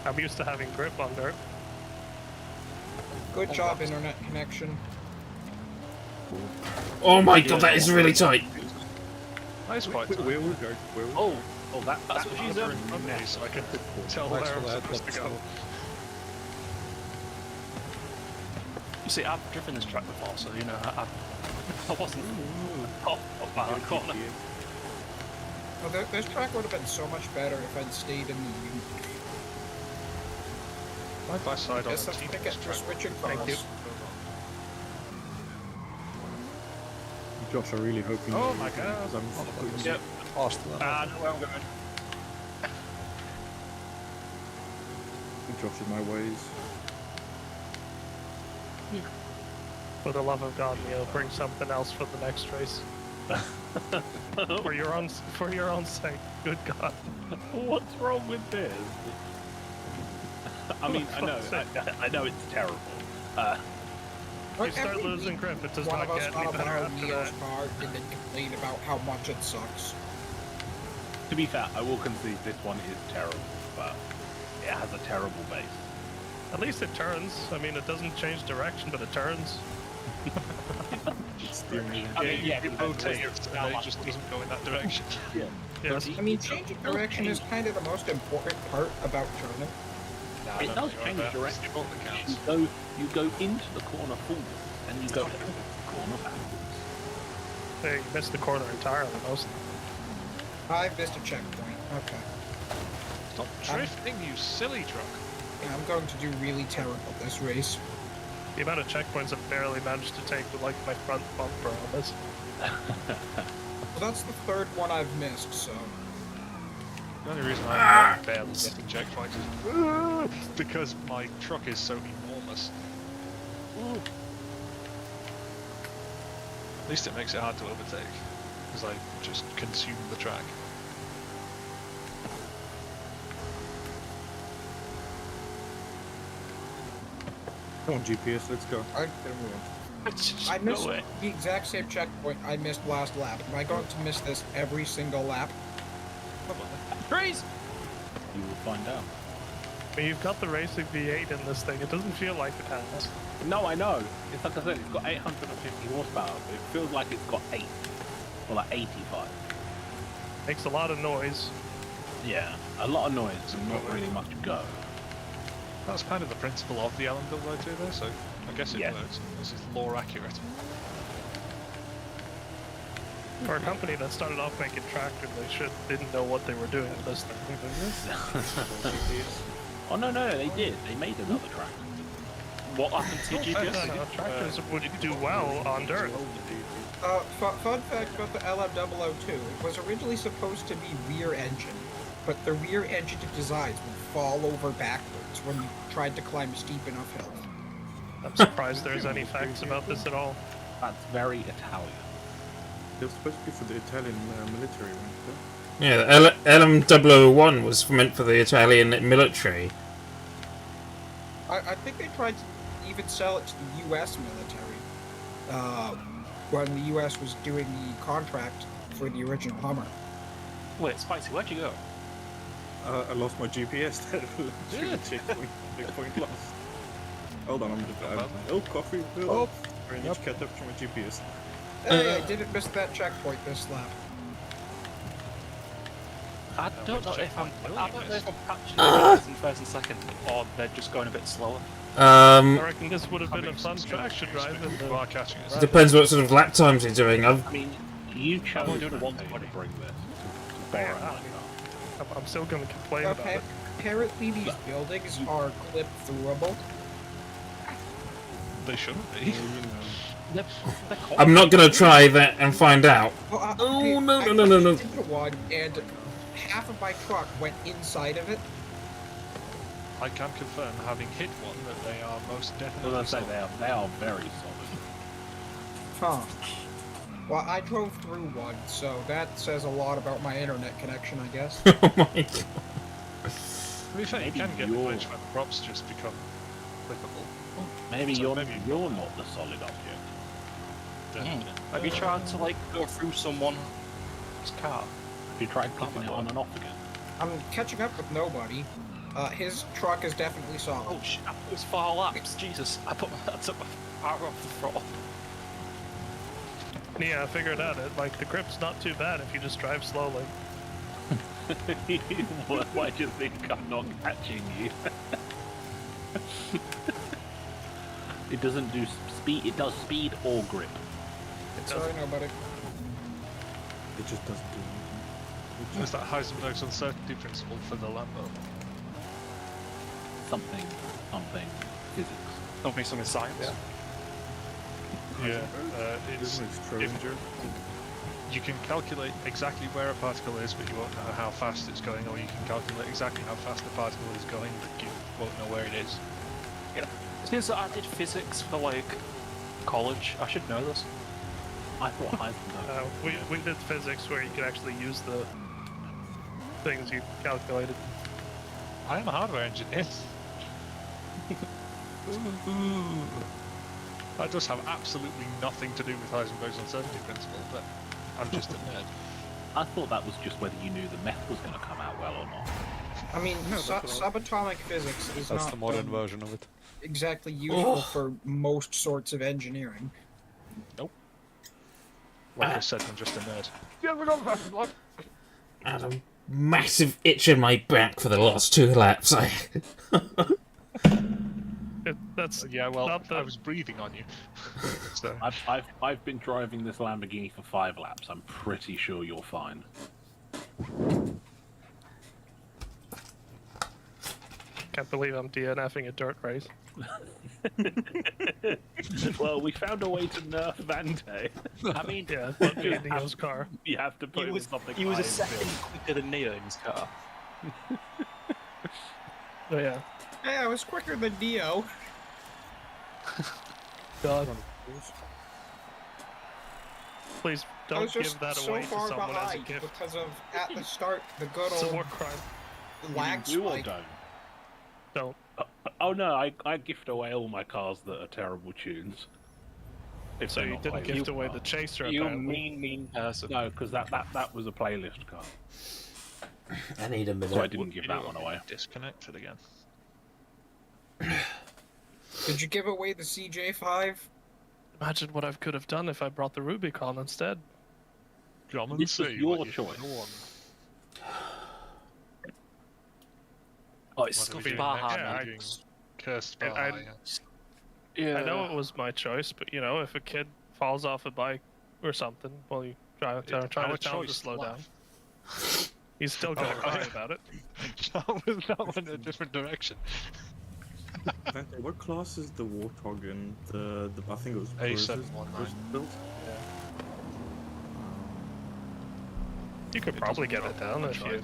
I'm used to having grip on dirt. Good job, internet connection. Oh my god, that is really tight. That is quite tight. Where we go? Where we Oh, that's That's what she's Over in. in front of me, so I can tell Thanks where for I'm that, supposed to go. You see, I've driven this track before, so you know I wasn't off by the corner. Well, this track would have been so much better if I'd stayed in the U. Side by side on Guess the that's team gonna get track. switching Thank you. cars. Josh, I really hope you Oh know my everything, God. 'cause I'm fucking Yep. Faster than I know where I'm going. Josh in my ways. For the love of God, Neil, bring something else for the next race. For your own sake. Good God. What's wrong with this? I mean, I know it's terrible. If you start Every losing week, grip, it does one not of us get any gotta better borrow after Neil's that. car and then complain about how much it sucks. To be fair, I will concede this one is terrible, but it has a terrible base. At least it turns. I mean, it doesn't change direction, but it turns. It's steering wheel. I mean, yeah, it rotates and it just doesn't go in that direction. Yes. I mean, changing direction is kind of the most important part about turning. It does change direction. You go into the corner forward, and you go into the corner backwards. Hey, you missed the corner entirely, mostly. I missed a checkpoint. Okay. Stop drifting, you silly truck. Yeah, I'm going to do really terrible this race. The amount of checkpoints I've barely managed to take with like my front bumper on this. Well, that's the third one I've missed, so... The only reason I'm barely getting checkpoints is because my truck is so enormous. At least it makes it hard to overtake, because I just consume the track. Come on, GPS, let's go. I missed the exact same checkpoint I missed last lap. Am I going to miss this every single lap? Freeze! You will find out. I mean, you've got the racing V8 in this thing. It doesn't feel like it has. No, I know. It's like I said, it's got 850 horsepower, but it feels like it's got 8. Or like 85. Makes a lot of noise. Yeah, a lot of noise and not really much go. That's kind of the principle of the LMW2 though, so I guess it works. This is lore accurate. For a company that started off making tractors, they didn't know what they were doing with this thing. Oh no, they did. They made another track. What happened to your GPS? No, tractors would do well on dirt. Fun fact about the LMW2, it was originally supposed to be rear engine, but the rear engine designs would fall over backwards when you tried to climb a steep enough hill. I'm surprised there's any facts about this at all. That's very Italian. They're supposed to be for the Italian military, weren't they? Yeah, the LM001 was meant for the Italian military. I think they tried to even sell it to the US military, when the US was doing the contract for the original Hummer. Wait, Spicy, where'd you go? I lost my GPS. Checkpoint lost. Hold on, oh, coffee. Oh, I need to catch up to my GPS. Hey, I didn't miss that checkpoint this lap. I don't know if I'm catching this in first and second, or they're just going a bit slower. I reckon this would have been a fun track to drive in. You are catching us. Depends what sort of lap times you're doing. I mean, you chose only doing to one bring this. Oh, wow. I'm still going to complain about it. Apparently these buildings are clip-throughable. They shouldn't be. I'm not gonna try that and find out. Well, no. I did one, and half of my truck went inside of it. I can confirm, having hit one, that they are most definitely Well, I say solid. they are very solid. Huh. Well, I drove through one, so that says a lot about my internet connection, I guess. Oh my god. To be fair, you can get the glitch where the props just become clippable. Maybe So you're maybe- not the solid object. Have you tried to like go through someone's car? Have you tried clicking it on and off again? I'm catching up with nobody. His truck is definitely solid. Oh shit, it was 4 laps. Jesus, I took my power off the throttle. Yeah, I figured out it. Like, the grip's not too bad if you just drive slowly. Why do you think I'm not catching you? It doesn't do speed. It does speed or grip. Sorry, nobody. It just doesn't do anything. Is that Heisenberg's uncertainty principle for the Lambo? Something physics. Something science. Yeah. It's Isn't it Schrodinger? you can calculate exactly where a particle is, but you won't know how fast it's going, or you can calculate exactly how fast the particle is going, but you won't know where it is. Yeah. Since I did physics for like college, I should know this. I thought Heisenberg. We did physics where you could actually use the things you calculated. I am a hardware engineer. That does have absolutely nothing to do with Heisenberg's uncertainty principle, but I'm just a nerd. I thought that was just whether you knew the meth was going to come out well or not. I mean, subatomic physics is That's not the modern version of it. exactly useful for most sorts of engineering. Nope. Like I said, I'm just a nerd. I had a massive itch in my back for the last 2 laps. That's Yeah, well, not the... I was breathing on you. So. I've been driving this Lamborghini for 5 laps. I'm pretty sure you're fine. Can't believe I'm DNFing a dirt race. Well, we found a way to nerf Vante. I mean, Yeah, but me in Neo's car. You have to put him in something. he was a high second still. quicker than Neo in his car. Oh yeah. Hey, I was quicker than Neo. God. Please I don't was just give that so away to far someone as a behind gift. because of, at the start, the good It's a old war crime. lag Do or spike. don't? Don't. Oh no, I gift away all my cars that are terrible tunes. If So they're you not didn't playlist gift away cars. the Chaser, You apparently. mean person. No, because that was a playlist car, I need a minute. so I didn't give that one away. Disconnected again. Did you give away the CJ5? Imagine what I could have done if I brought the Rubicon instead. Come and This was see your what you choice. can want. Oh, it's What are we doing far next? hard. We're doing Cursed And Bar, I- yeah. Yeah. I know it was my choice, but you know, if a kid falls off a bike or something while you try to Our tell him to choice, slow down, laugh. he's still gonna cry about it. that went in a different direction. What class is the Warthog in the I think it was A719. built? You could probably get it down if you.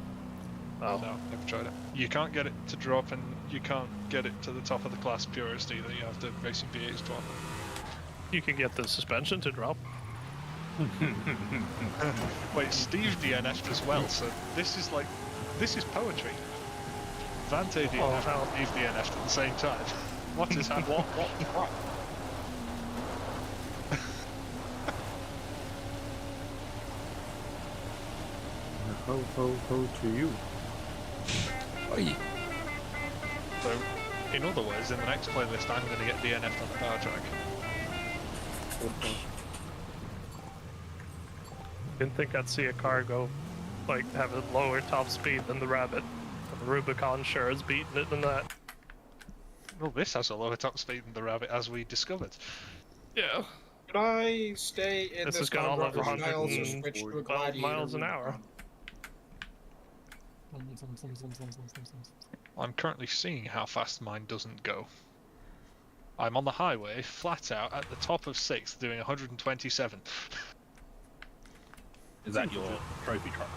Oh, No, never tried it. You can't get it to drop, and you can't get it to the top of the class purest either. You have to racing V8s to you can get the suspension to drop. Wait, Steve DNF'd as well, so this is poetry. Vante DNF'd and Steve DNF'd at the same time. What is happening? What? Ho ho ho to you. So, in other words, in the next playlist, I'm going to get DNF'd on the power track. Didn't think I'd see a car go, like, have a lower top speed than the Rabbit. But the Rubicon sure is beating it than that. Well, this has a lower top speed than the Rabbit, as we discovered. Yeah. Could I stay in This this has got all over conversation? I also 100 switched to a 12 Gladiator miles an hour. Rubicon. I'm currently seeing how fast mine doesn't go. I'm on the highway, flat out, at the top of 6th, doing 127. Is that your trophy truck?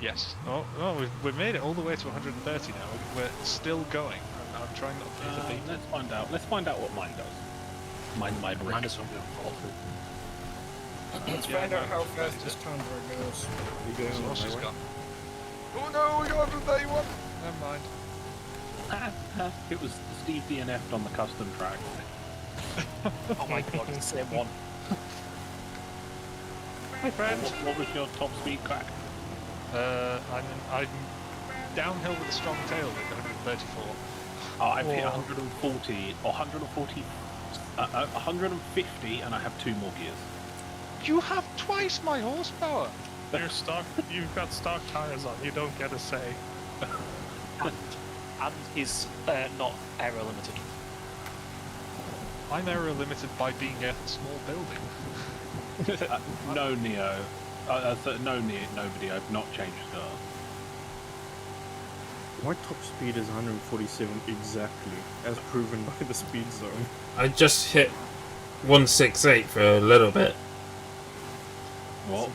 Yes. Oh, we've made it all the way to 130 now. We're still going. I'm trying not to hit a beat. Let's find out. Let's find out what mine does. My brick. Mine is something awful. Let's find out how fast this Tundra goes. You going on What's the she's highway? got? Oh no, we got 131! Never mind. It was Steve DNF'd on the custom track. Oh my god, it's the same one. Hi, friend. What was your top speed crack? I'm downhill with a strong tail with 134. Oh, I've hit 140 or 140, 150, and I have 2 more gears. You have twice my horsepower. You're stock. You've got stock tires on. You don't get a say. And he's not aero limited. I'm aero limited by being a small building. No, Neo. No, Neo, nobody. I've not changed cars. My top speed is 147 exactly, as proven by the speed zone. I just hit 168 for a little bit. What?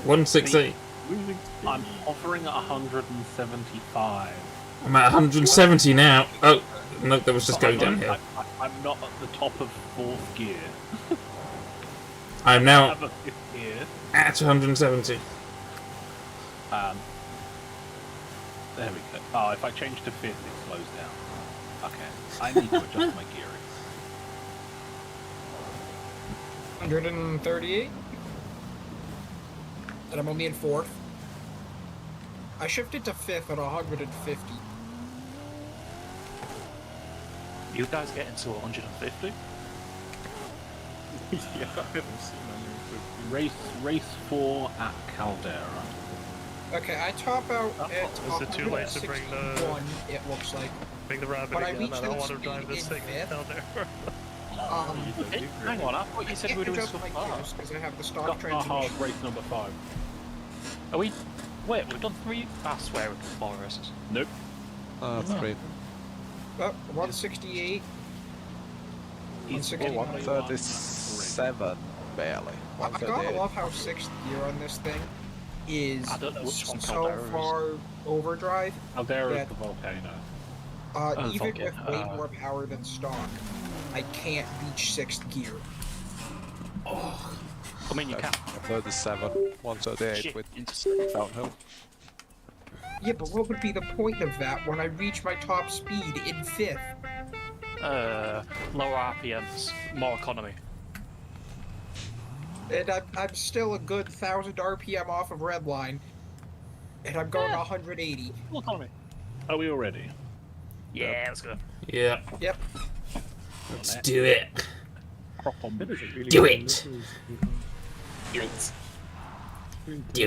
168. I'm hovering at 175. I'm at 170 now. Oh, no, that was just going downhill. I'm not at the top of 4th gear. I'm now I'm at 5th gear. at 170. There we go. Oh, if I change to 5th, it slows down. Okay, I need to adjust my gearing. 138. And I'm only in 4th. I shifted to 5th at 150. You guys get into 150? Yeah, I haven't seen 150. Race 4 at Caldera. Okay, I top out at Is it too late to bring the 161, it looks like. bring the rabbit But I again? reached I don't that want to speed drive this in thing fifth. down there. Hang on, I thought you said we were doing adjust so my far. gears because I have the stock Got hard transmission. race number 5. Are we? Wait, we've done 3. I swear we've done 4 races. Nope. 3. Oh, 168. He's 169. 137, barely. I gotta 138. love how 6th gear on this thing is I don't know which one so Caldera is. far overdrive. Caldera Yeah. is the volcano. Even Vulcan, with way more power than stock, I can't reach 6th gear. I mean, you can. 37, 138 Shit, with into downhill. Yeah, but what would be the point of that when I reach my top speed in 5th? lower RPMs, more economy. And I'm still a good 1,000 RPM off of Redline, and I'm going 180. More economy. Are we all ready? Yeah, let's go. Yeah, Yep. let's do it. Crop on. That is a really Do good it. little- Do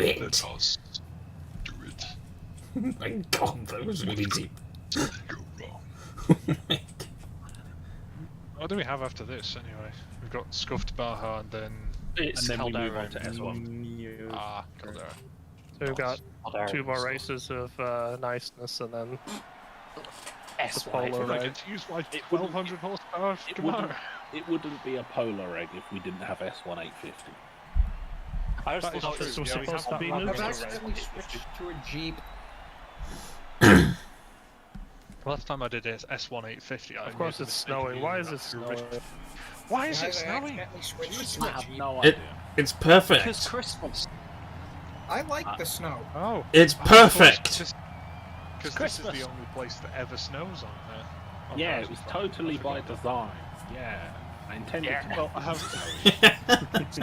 Let it. us do it. My God, that was really deep. Go wrong. What do we have after this, anyway? We've got Scuffed Baja and then... It's And then we move Caldera. on to S1. Yeah. Ah, Caldera. So we've got Caldera. 2 more races of niceness, and then S1. Polo I ride. get to use my It wouldn't- 1200 horsepower It tomorrow. wouldn't be a polar egg if we didn't have S1 850. I just That is thought true. This was Yeah, we supposed have to be that I've Noobster. accidentally switched to a Jeep. Last time I did it, S1 850. Of course it's snowing. Why is it snowing? Why is I it snowing? accidentally switched I to a have Jeep. No It- idea. It's perfect. Because Christmas. I like the snow. Oh. It's perfect. Because this is Christmas. the only place that ever snows on there. On Yeah, Rise it was of the- totally I by forgot design. Yeah, I intended Yeah. to make Well, I it have- snowy.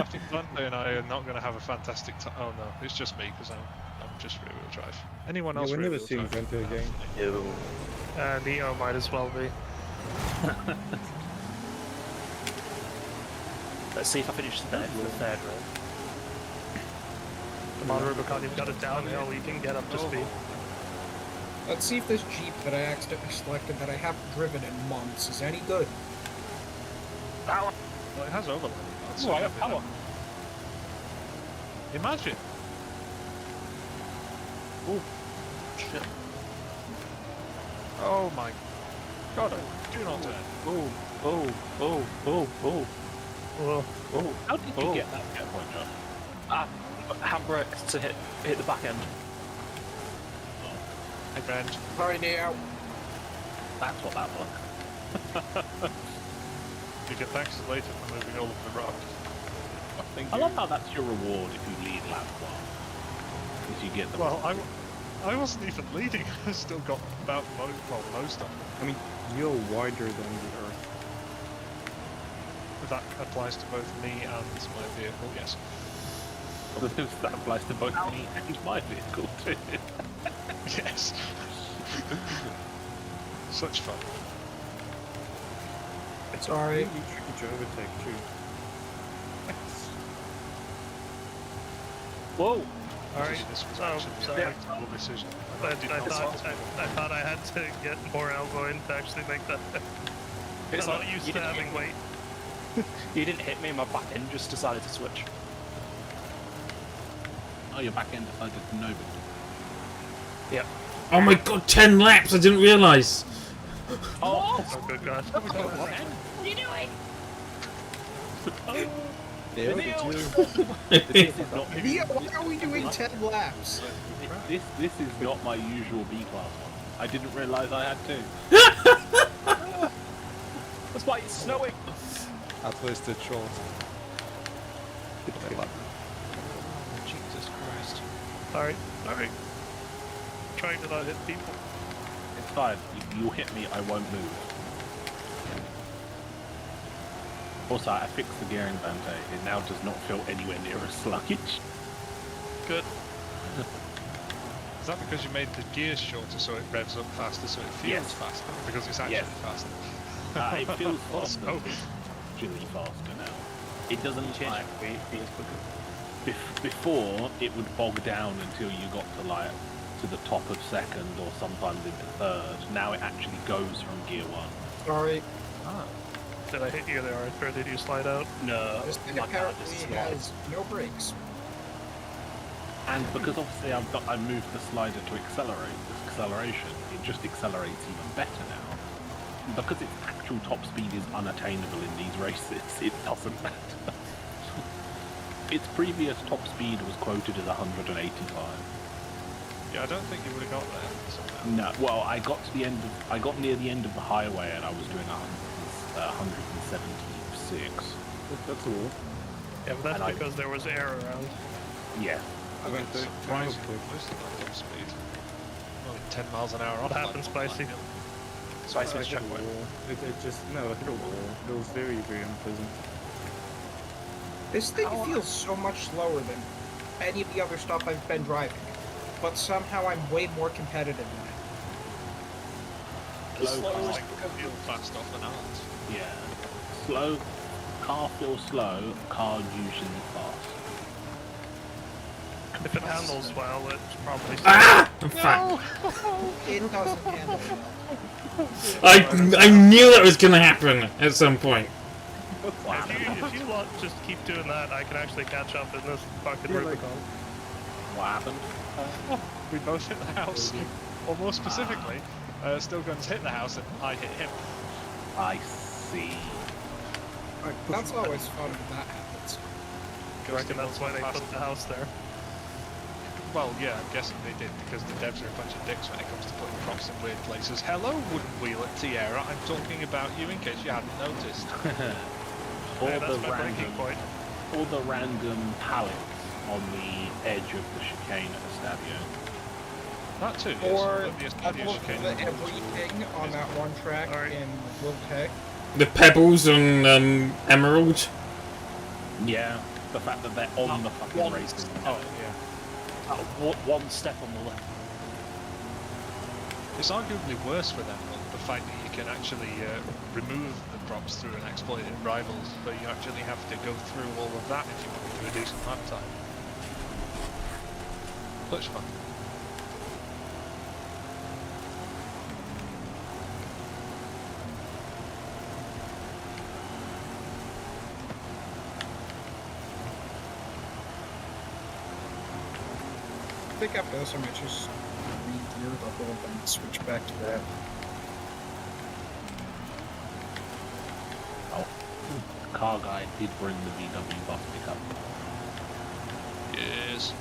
I think Monday and I are not going to have a fantastic time. Oh no, it's just me because I'm just rear wheel drive. Anyone Yeah, else? we're rear never wheel seeing drive? Vento again. Neo might as well be. Let's see if I finish the 3rd row. Come on, Rubicon, you've got a downhill, you can get up to speed. Let's see if this Jeep that I accidentally selected that I haven't driven in months is any good. Well, it has overload. That's Oh, I what have power. Imagine. Oh, shit. Oh my god! Do not turn. Oh, oh, oh, oh, oh. Well, Oh, how did you get that checkpoint, Josh? Handbrake to hit the back end. Hey, friend. Sorry, Neo. That's what that was. You get thanks later for moving all of the rock. I love how that's your reward if you lead lap 1. Because you get the Well, I wasn't even leading. I still got about most of it. I mean, you're wider than the Earth. That applies to both me and my vehicle. Yes. that applies to both me and my vehicle too. Yes. Such fun. Sorry. You tricky to overtake too. Whoa! Alright, This was oh, actually sorry. a terrible decision. But did I not thought, stop. I thought I had to get more elbow in to actually make that. It's I'm like not used you to didn't having hit- weight. You didn't hit me, and my back end just decided to switch. Oh, your back end decided to nobody. Yep. Oh my god, 10 laps! I didn't realise. Oh, Oh, good god. what are you doing? Neil, did you? This is not Neo, why are we doing 10 laps? this is not my usual B class one. I didn't realise I had to. That's why it's snowing. At least it's short. Jesus Christ. Alright, alright. Trying to not hit people. It's fine. If you hit me, I won't move. Also, I fixed the gearing bante. It now does not feel anywhere near as sluggish. Good. Is that because you made the gears shorter so it revs up faster so it feels Yes. faster? Because it's actually Yes. faster. It feels faster. Oh. Actually faster now. It doesn't Change like it quicker. before. It would bog down until you got to like to the top of second or sometimes into third. Now it actually goes from gear 1. Sorry, Did I hit you there, Arthur? Did you slide out? No, this thing my car apparently just has no brakes. And because obviously I moved the slider to accelerate this acceleration, it just accelerates even better now. Because its actual top speed is unattainable in these races, it doesn't matter. Its previous top speed was quoted as 185. Yeah, I don't think you would have got there. somehow. No, well, I got near the end of the highway and I was doing 176. That's all. Yeah, but that's And I- because there was air around. Yeah. I went to Surprisingly close to that top speed. Only 10 miles an hour off. What that happened, top Spicy? line. Spicy I was hit a checkpoint. wall. It just no, I hit a wall. It was very, very unpleasant. This thing feels so much slower than any of the other stuff I've been driving, but somehow I'm way more competitive in it. Slow I car. like feel fast off and out. Yeah. Slow. Car feels slow. Car usually fast. If it handles well, it's probably. Ah! I'm fat. It doesn't handle well. I knew that was gonna happen at some point. If you lot just keep doing that, I can actually catch up in this fucking Rubicon. What happened? We both hit the house. Or more specifically, Stillguns hit the house and I hit him. I see. That's always fun when that happens. I reckon that's why they put the house there. Well, yeah, I'm guessing they did, because the devs are a bunch of dicks when it comes to putting props in weird places. Hello, Wooden Wheel at Tierra, I'm talking about you in case you hadn't noticed. All Yeah, that's the my breaking random, point. all the random pallets on the edge of the chicane at Estabio. That too, yes. Or But the I Estadio love chicane the was- everything on that one track Alright. in Will Tech. The pebbles on Emerald. Yeah, the fact that they're on the fucking One, race. Oh, yeah. one step on the left. It's arguably worse for them, the fact that you can actually remove the props through an exploit in Rivals, but you actually have to go through all of that if you want to do a decent lap time. But it's fun. I think after this I might just re-gear the whole thing and switch back to that. Oh, car guy did bring the VW bus pickup. Yes.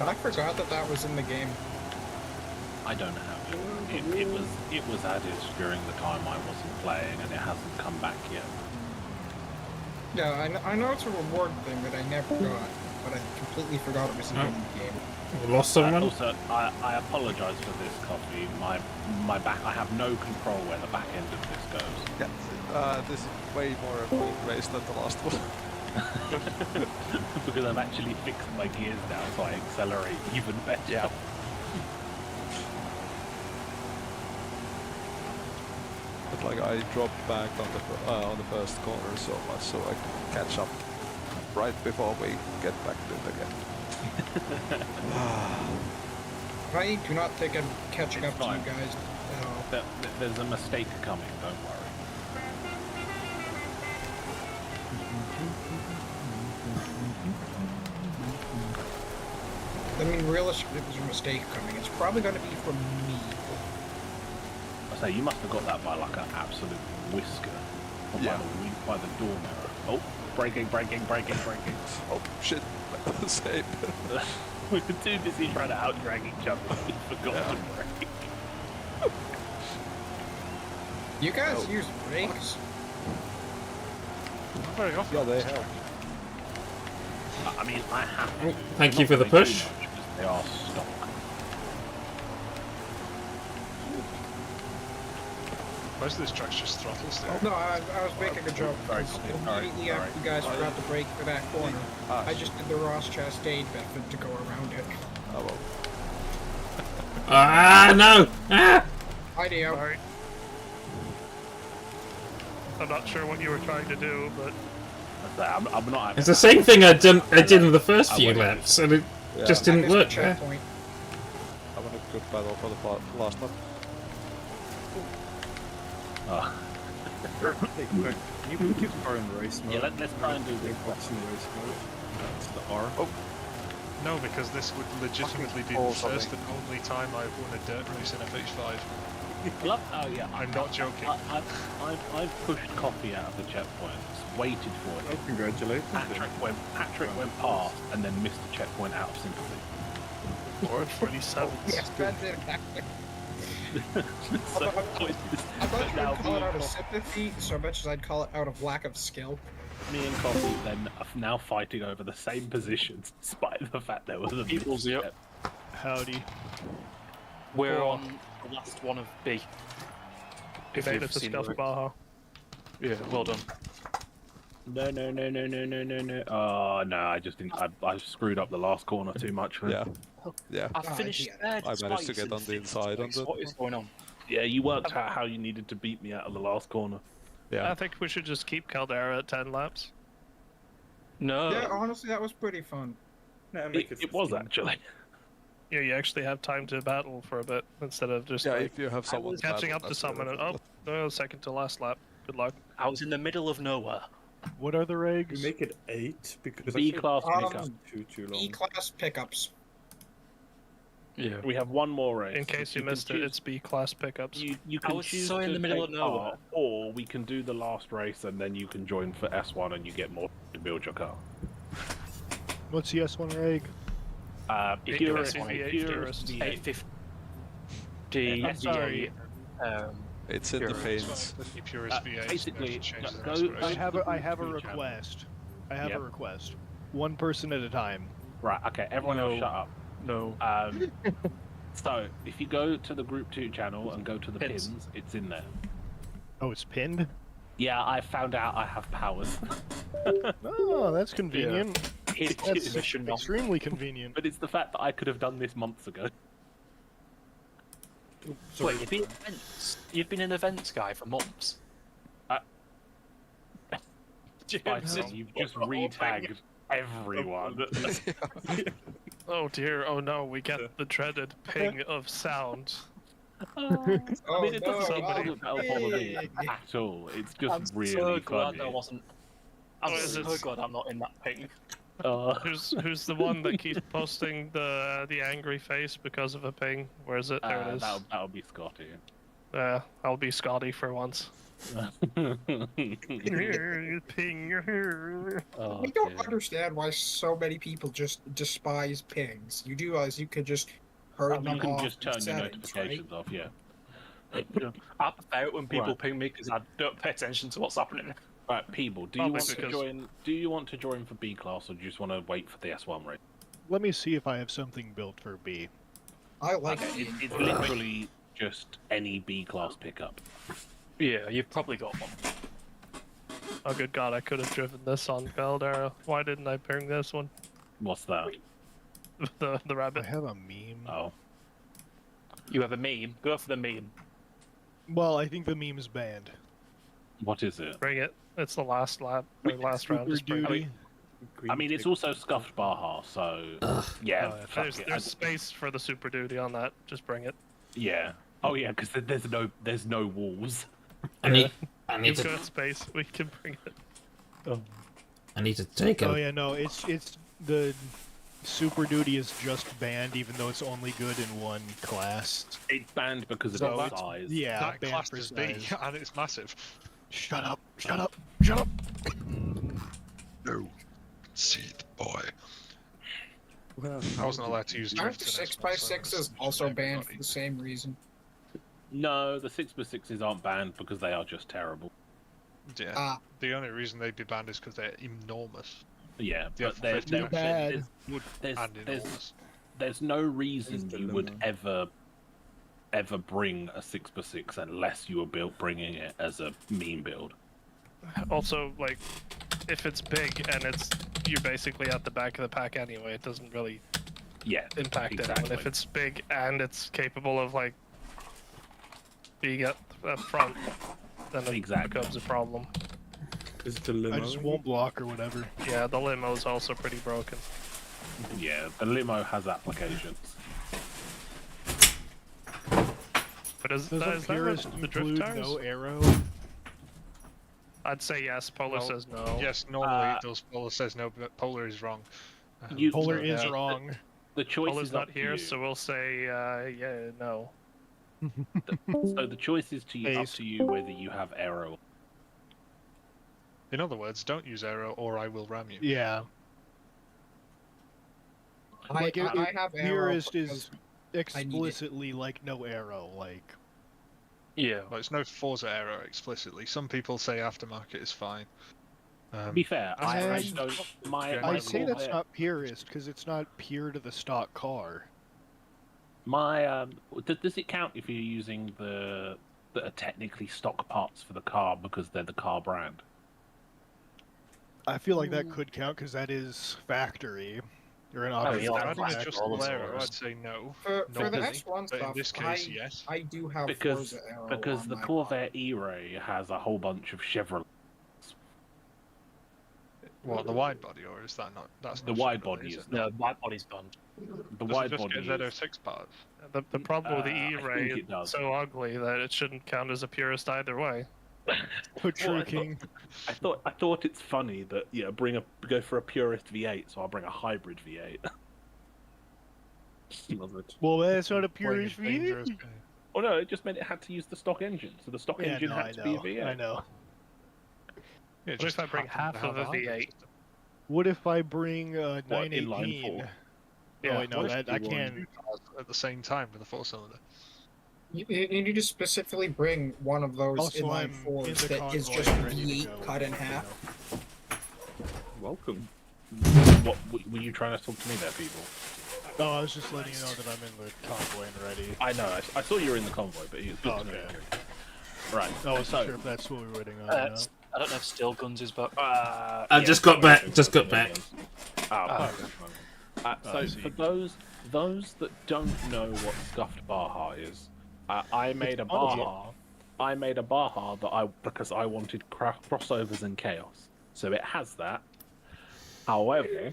I forgot that that was in the game. I don't have it. It was added during the time I wasn't playing, and it hasn't come back yet. Yeah, I know it's a reward thing that I never got, but I completely forgot it was in the game. We lost someone. Also, I apologise for this, Coffee. My back. I have no control where the back end of this goes. Yeah, this is way more of a race than the last one. Because I've actually fixed my gears now, so I accelerate even better. Yeah. But like I dropped back on the first corner so much, so I could catch up. right before we get back to the game. I do not think I'm catching It's up to you fine. guys at all. There's a mistake coming, don't worry. I mean, realistically, if there's a mistake coming, it's probably going to be from me. I say, you must have got that by like an absolute whisker. Or Yeah. by the door mirror. Oh, braking. Oh shit, same. We were too busy trying to out-drag each other. We forgot to brake. You guys use brakes? Not very often. Yeah, they help. I mean, I have to. Thank you Not for the that they do push. much, because they are stock. Most of this track's just throttle steer. No, I was making a joke. Sorry, because sorry, Immediately sorry. after you guys forgot to brake for that corner, Ah, I just did the Ross Chastain method to go around it. Oh well. Ah, no! Ah! Hi, Dio. Sorry. I'm not sure what you were trying to do, but I'm not. It's the same thing I did in the first few went- laps, and it Yeah. just I didn't missed the work there. checkpoint. I want a good battle for the last one. Hey, quick, can you put your car in race mode? Yeah, let's try and do this. What's in race mode? That's the R. Oh. No, because this would legitimately be the balls on first me. and only time I've won a dirt race in a H5. Oh yeah, I'm not joking. I've pushed coffee out of the checkpoints, waited for Oh, it. congratulations. Patrick went past and then missed the checkpoint out of sympathy. or 27. Yes, that did happen. So, I'm not sure I'd call it out of sympathy so much as I'd call it out of lack of skill. me and Coffee then are now fighting over the same positions, despite the fact there was a People's, yep. Howdy. We're Oh. on the last one of B. You If made you've it to seen Scuff the- Baja. Yeah, well done. No. Oh no, I just didn't. I screwed up the last corner too much. Yeah. Yeah. I finished yeah. third. I managed to twice get in on the fifth inside on place. the- What is going on? Yeah, you worked out how you needed to beat me out of the last corner. Yeah. I think we should just keep Caldera at 10 laps. No. Yeah, honestly, that was pretty fun. Nah, make It was 15. actually. Yeah, you actually have time to battle for a bit instead of just Yeah, like if you have someone catching battle, up to that's someone and really oh, no, second to last lap. Good luck. I was in the middle of nowhere. What are the We regs? make it 8 because B class pickup. too long. E-class pickups. Yeah. We have one more race. In case you can missed it, choose- it's B class pickups. You I can was choose so in to the middle take of nowhere. part, or we can do the last race and then you can join for S1 and you get more to build your car. What's the S1 reg? If Eight you're Purist a V8 Purist Purist. V8, 850. sorry. It's in the Purist. pains. The purest V8 basically, changes the go- respiration. I have a Two channel. request. I have Yep. a request. One person at a time. right, okay, everyone else shut up. No. So, if you go to the Group 2 channel and go to the Pins. pins, it's in there. Oh, it's pinned? Yeah, I found out I have powers. Oh, that's convenient. His That's position not. extremely convenient. But it's the fact that I could have done this months ago. Wait, you've been in events? You've been an events guy for months. Spicy, you've just re-tagged everyone. Oh dear, oh no, we get the dreaded ping of sound. Oh, I mean, it doesn't no, bother me pig. at all. It's just I'm really so glad funny. I wasn't. I'm Oh, is so it- glad I'm not in that ping. Who's the one that keeps posting the angry face because of a ping? Where is it? There it is. That'll be Scotty. I'll be Scotty for once. Ping. Oh, We don't dear. understand why so many people just despise pings. You do realize you could just turn You them can off just in turn your settings, right? notifications off, yeah. I prefer it when people Right. ping me because I don't pay attention to what's happening. Right, people, do you Probably want to because- join? Do you want to join for B class, or do you just want to wait for the S1 race? Let me see if I have something built for B. I like Okay, it. it's literally just any B class pickup. Yeah, you've probably got one. Oh good god, I could have driven this on Caldera. Why didn't I ping this one? What's that? The rabbit. I have a meme. Oh, You have a meme. Go for the meme. Well, I think the meme's banned. what is it? Bring it. It's the last lap or last round. Just bring it. I mean, it's also scuffed Baja, so yeah. fuck it. There's space for the Super Duty on that. Just bring it. Yeah. Oh yeah, because there's no walls. I need You've to. got space. We can bring it. I need to take Oh a. yeah, no, it's the Super Duty is just banned, even though it's only good in one class. It's banned because of So its it's- size. Yeah, that banned class for is big size. and it's massive. Shut up! Shut up! Shut up! No. Seed boy. Well, I wasn't allowed to use Aren't drift. in the Xbox, so 6x6s it's also just banned for everybody. the same reason? No, the 6x6s aren't banned because they are just terrible. Yeah. Ah, The only reason they'd be banned is because they're enormous. Yeah, Yeah, but there's too bad. there's And enormous. there's no reason the you would limo. ever bring a 6x6 unless you were bringing it as a meme build. Also, like, if it's big and you're basically at the back of the pack anyway, it doesn't really Yeah, impact exactly. anyone. If it's big and it's capable of like being at front, then it Exactly. becomes a problem. Is it the limo? I just won't block or whatever. Yeah, the limo's also pretty broken. Yeah, the limo has applications. But is Doesn't that Purist what the drift include tires? no arrow? I'd say yes. Polar Well, says no. Yes, normally it does. Polar says no, but Polar is wrong. You- Polar So, is yeah. wrong. The choice Polar's is not up to here, you. so we'll say yeah, no. So the choice is up Base. to you whether you have arrow. In other words, don't use arrow or I will ram you. Yeah. Like, I have arrow Purist is because I need it. explicitly like no arrow. Like, Yeah. Well, it's no Forza arrow explicitly. Some people say aftermarket is fine. To be fair, I And- don't. My Yeah, I my say that's Corvette- not purist because it's not pure to the stock car. My does it count if you're using that are technically stock parts for the car because they're the car brand? I feel like that could count because that is factory. You're an yeah, option. If like I think it's Black just Rolls arrow, or- I'd say no. For the really, S1 But in stuff, this case, yes. I do have Because Forza arrow because on the my Corvair E-Ray has a whole bunch of Chevrolet. What, the wide body, or is that not? That's The not wide Chevrolet, body is is it? No, my body's gone. The Does wide it just body get is, Z06 parts? The problem with the I E-Ray think it is does. so ugly that it shouldn't count as a purist either way. True Well, King. I thought it's funny that go for a purist V8, so I'll bring a hybrid V8. Love it. Well, that's not a Playing purist a dangerous V8. game. Oh no, it just meant it had to use the stock engine, so the stock Yeah, engine no, had I to be a know. V8. I know. Yeah, What just if I bring happened half to of have a hybrid V8? system. What if I bring What, inline 918? four? Oh, Yeah, wait, no, what if that I you can. At the same time with a 4-cylinder. You need to specifically bring one of those Also, I'm inline in fours the that is convoy just and ready to V8 go. cut in half. Welcome. What were you trying to talk to me there, people? Oh, I was just letting you know that I'm in the convoy and ready. I know. I saw you were in the convoy, but it's good Oh, to know okay. you're here. Right. I wasn't so, sure if that's what we were waiting on. I don't know if Still Guns is, but I yeah, just got back. sorry, Just got back. Oh, I so see. for those that don't know what scuffed Baja is, I made a Baja. I made a Baja because I wanted crossovers and chaos. So it has that. However,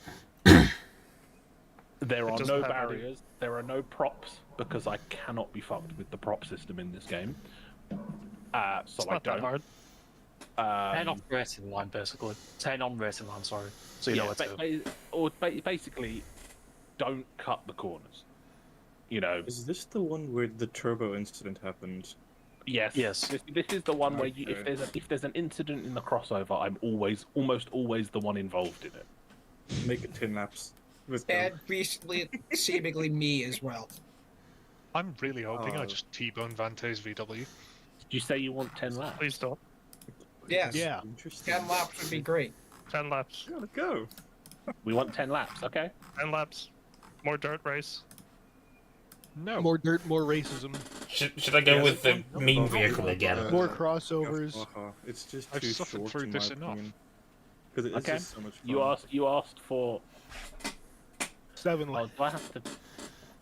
there are doesn't no have any. barriers. There are no props because I cannot be fucked with the prop system in this game. So It's I not that don't. hard. 10 off racing line, basically. 10 on racing line, sorry. So you know what to. Basically, don't cut the corners. You know. Is this the one where the turbo incident happened? Yes. Yes. This is the one where Okay. if there's an incident in the crossover, I'm almost always the one involved in it. Make it 10 laps. With them. And recently, seemingly me as well. I'm really hoping I Oh. just T-bone Vante's VW. Did you say you want 10 laps? Please don't. Yes. Yeah. Interesting. 10 laps would be great. 10 laps. Gotta go. We want 10 laps, okay? 10 laps. More dirt race. No. More dirt, more racism, Should I go Yeah, with the that's one- meme no, vehicle no, again? more Scuffed crossovers. Baja. It's just I've too suffered short through in this my enough. opinion. Because it's Okay. just so much fun. You asked for. 7 Oh, laps. do I have to?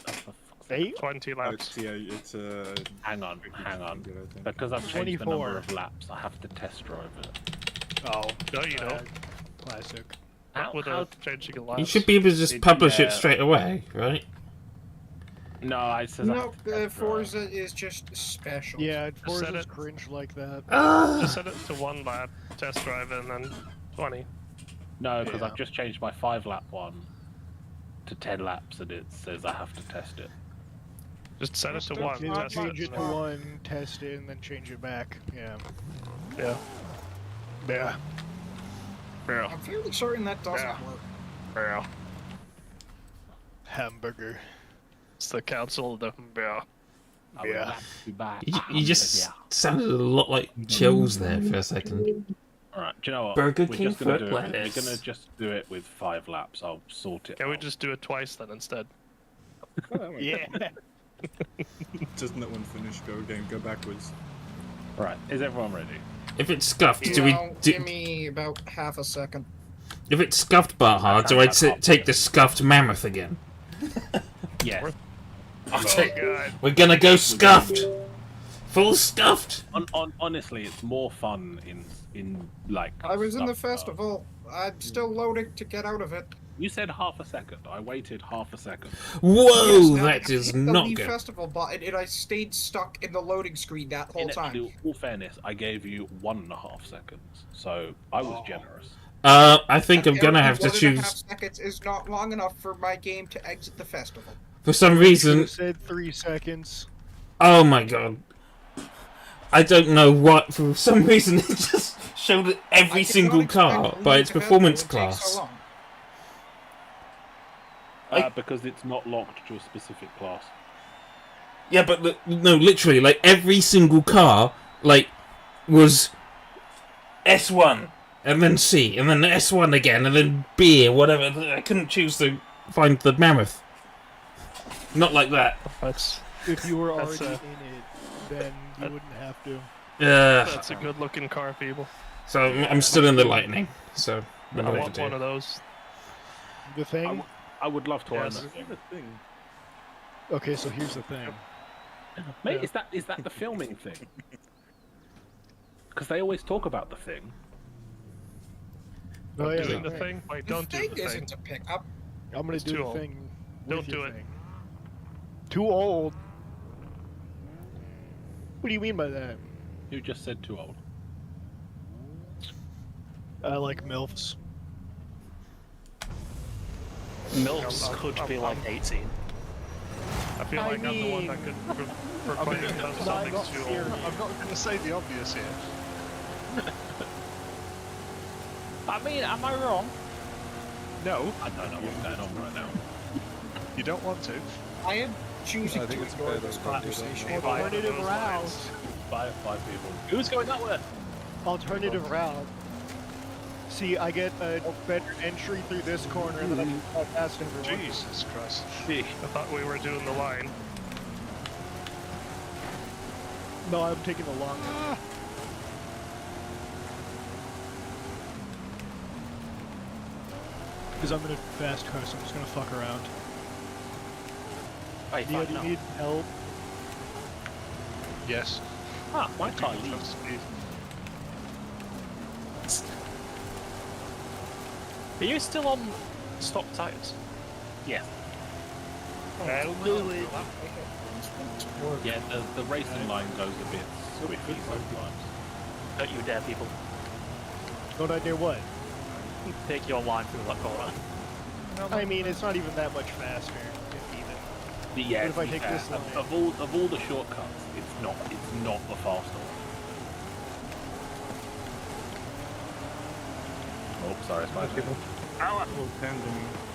Oh, for fuck's sake. 8? 20 Oh, laps. it's Hang on. good, I think. Because I've changed the 24. number of laps, I have to test drive it. Oh, No, you don't. Classic. Without changing a lot. You should be able to just publish it straight away, right? No, it says I No, have to test drive. Forza is just special. Yeah, set Forza's it- cringe like that. Just set it to 1 lap, test drive, and then 20. No, because Yeah. I've just changed my 5-lap one to 10 laps, and it says I have to test it. Just set it to 1, Yeah, test change it it. to 1, test it, and then change it back. Yeah. Yeah. Yeah. Yeah. I'm fairly certain that doesn't Yeah. work. Yeah. Hamburger. It's the council of the bear. I would like to buy You just sounded a lot like Chills there for a second. Alright, do you know what? Burger We're King just gonna for do it. lettuce. We're gonna just do it with 5 laps. I'll sort it Can we out. just do it twice then instead? Yeah. Doesn't that one finish? Go again, go backwards. Right, is everyone ready? If it's scuffed, You do we? know, give me about half a second. If it's scuffed Baha, do I take the scuffed mammoth again? Yes. God. We're gonna go scuffed. Full scuffed. Honestly, it's more fun in like. I was in the stuff, festival. I'm still loading to get out of it. You said half a second. I waited half a second. Whoa, Yes, that I is hit the not Leave good. festival button and I stayed stuck in the loading screen that whole time. In all fairness, I gave you 1.5 seconds, so I was generous. I think I'm gonna have to 1.5 choose. seconds is not long enough for my game to exit the festival. For some You reason, said 3 seconds. oh my god. I don't know what, for some reason it just showed every I single cannot expect car Leave by its to performance festival to take class. so long. Because it's not locked to a specific class. Yeah, but no, literally, like every single car, like, was S1, and then C, and then S1 again, and then B, or whatever. I couldn't choose to find the mammoth. Not like that. That's If you were That's, already in it, then you wouldn't have to. that's a good looking car, people. So I'm still in the lightning. So I what do I have want to one do? of those. The thing? I would love to own Yes. that thing. Okay, so here's the thing. Mate, is that the filming thing? Because they always talk about the thing. Oh, yeah, Doing the the thing. thing? Wait, The don't do thing the thing. isn't a pickup. I'm gonna It's do too the old. thing. Don't with do your it. thing. Too old? What do you mean by that? You just said too old. I like MILFs. MILFs could be like 18. I feel like I'm the one that could proclaim that something's too old. I'm not going to say the obvious here. I mean, am I wrong? No, I don't know what's going on right now. you don't want to. I am choosing I think to it's ignore better this than conversation. Alternative those route. lines. Five people. Who's going that way? Alternative route. See, I get a better entry through this corner, and then I can fly past everyone. Jesus Christ. I thought we were doing the line. No, I'm taking the long one. Because I'm in a fast car, so I'm just gonna fuck around. Wait, Yeah, fuck, do you no. need help? Yes. Ah, my car Have leaves. speed. Are you still on stock tires? Yes. I'll do it. Yeah, the racing line goes a bit squiffy sometimes. Don't you dare, people. Don't I do what? Take your line through that corner. I mean, it's not even that much faster, if even. Yeah, What if to I be take fair, this line? of all the shortcuts, it's not the faster one. Oh, sorry, Spice people.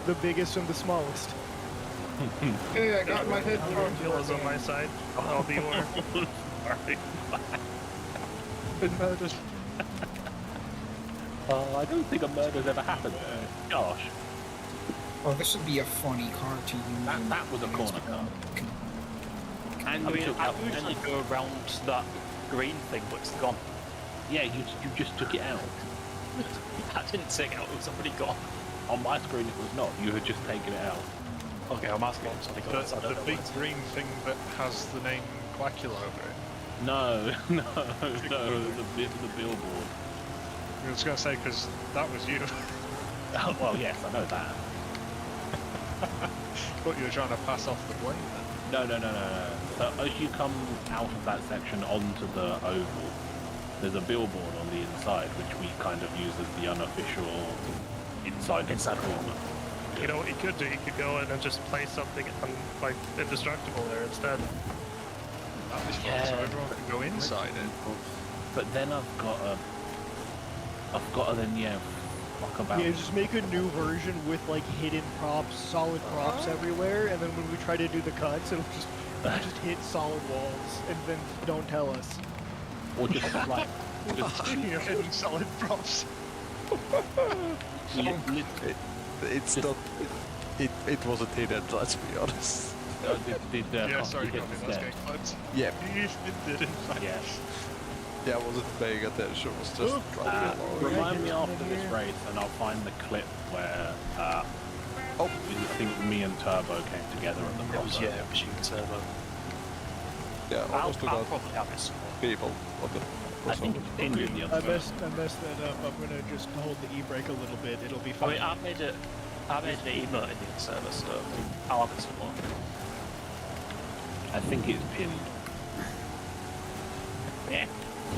The biggest and the smallest. Hey, I got my head Killa's on my side. I'll be more. Sorry. Been murdered. I don't think a murder's ever happened there. Gosh, Oh, this would be a funny car to use. that was a corner car. And I you mean, took I out, usually go around that green thing, but it's gone. yeah, you just took it out. I didn't take it out, it was already gone. On my screen, it was not. You had just taken it out. Okay, I'm asking him something else. I The don't know big what it is. green thing that has the name Quackula over it. No, the billboard. I was going to say, because that was you. Oh, well, yes, I know that. Thought you were trying to pass off the blame then. No. So as you come out of that section onto the oval, there's a billboard on the inside, which we kind of use as the unofficial inside corner. You know what you could do? You could go in and just place something like indestructible there instead. That was fun, so everyone can go inside it. But then I've got to then, fuck about. Yeah, just make a new version with like hidden props, solid props everywhere, and then when we try to do the cuts, it'll just hit solid walls, and then don't tell us. Or just like, You're hitting solid props. It's not. It wasn't hidden. Let's be honest. Yeah, sorry, Colin, that's getting clipped. Yeah. It did, in fact. yes. Yeah, I wasn't paying attention. I was just driving along. Remind me after this race, and I'll find the clip where I think me and Turbo came together at the crossover. It was you and Turbo. Yeah, I'll almost without probably have it somewhere. people on the I think it's in the I other messed that up. I'm gonna just hold the e-brake a little bit. It'll be I fine. mean, I made an emote in the server, so I'll have it somewhere. I think it's pinned. Yeah.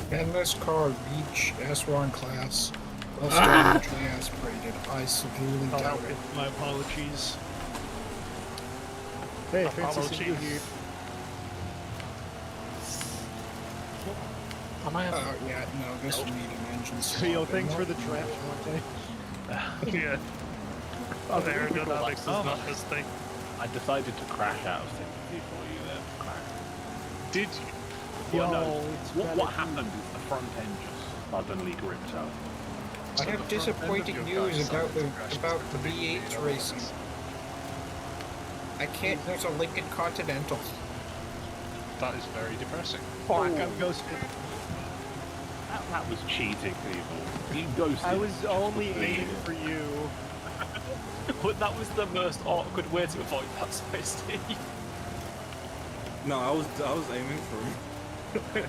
Can this car reach S1 class? Well, still mutually aspirated. I severely doubt it. My apologies. Hey, fancy seeing you here. Oh, yeah, no, this will need an engine swap. Yo, thanks for the draft, Monte. Yeah. Oh, the aerodynamics is not this thing. I decided to crash out of sympathy for you there, Crack. Did you? Well, no. it's What happened is the front end just suddenly gripped out. I have disappointing news about the V8's racing. I can't use a Lincoln Continental. That is very depressing. Fuck, I'm ghosted. That was cheating, people. You ghosted. I was only aiming for you. But that was the most awkward way to avoid that space. No, I was aiming for him.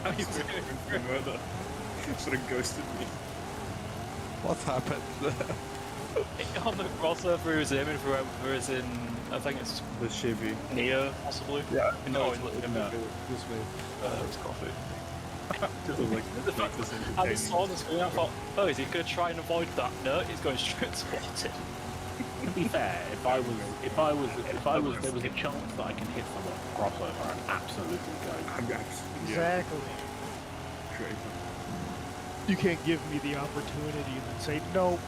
I was aiming for murder. Sort of ghosted me. What happened? On the crossover, he was aiming for whoever is in, I think it's The Chevy. Neo, possibly. Yeah. No, in the This way. it's coffee. Just like The fact I just saw the screen, I thought, oh, is he going to try and avoid that? No, he's going straight towards it. To be fair, if there was a chance that I can hit someone with a crossover, I'd absolutely go. Exactly. Crazy. You can't give me the opportunity and then say no.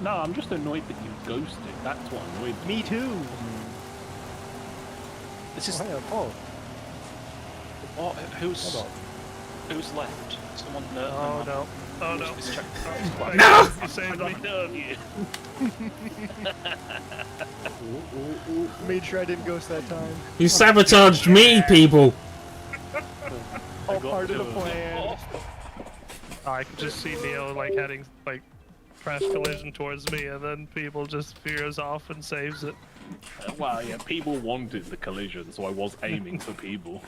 No, I'm just annoyed that you ghosted. That's what annoyed me. Me too. This is Oh, who's left? Someone. Oh no. Oh no. Let's check. No! You saved me. made sure I didn't ghost that time. You sabotaged me, people! All part of the plan. I could just see Neo like heading like crash collision towards me, and then people just veers off and saves it. Well, yeah, people wanted the collision, so I was aiming for people.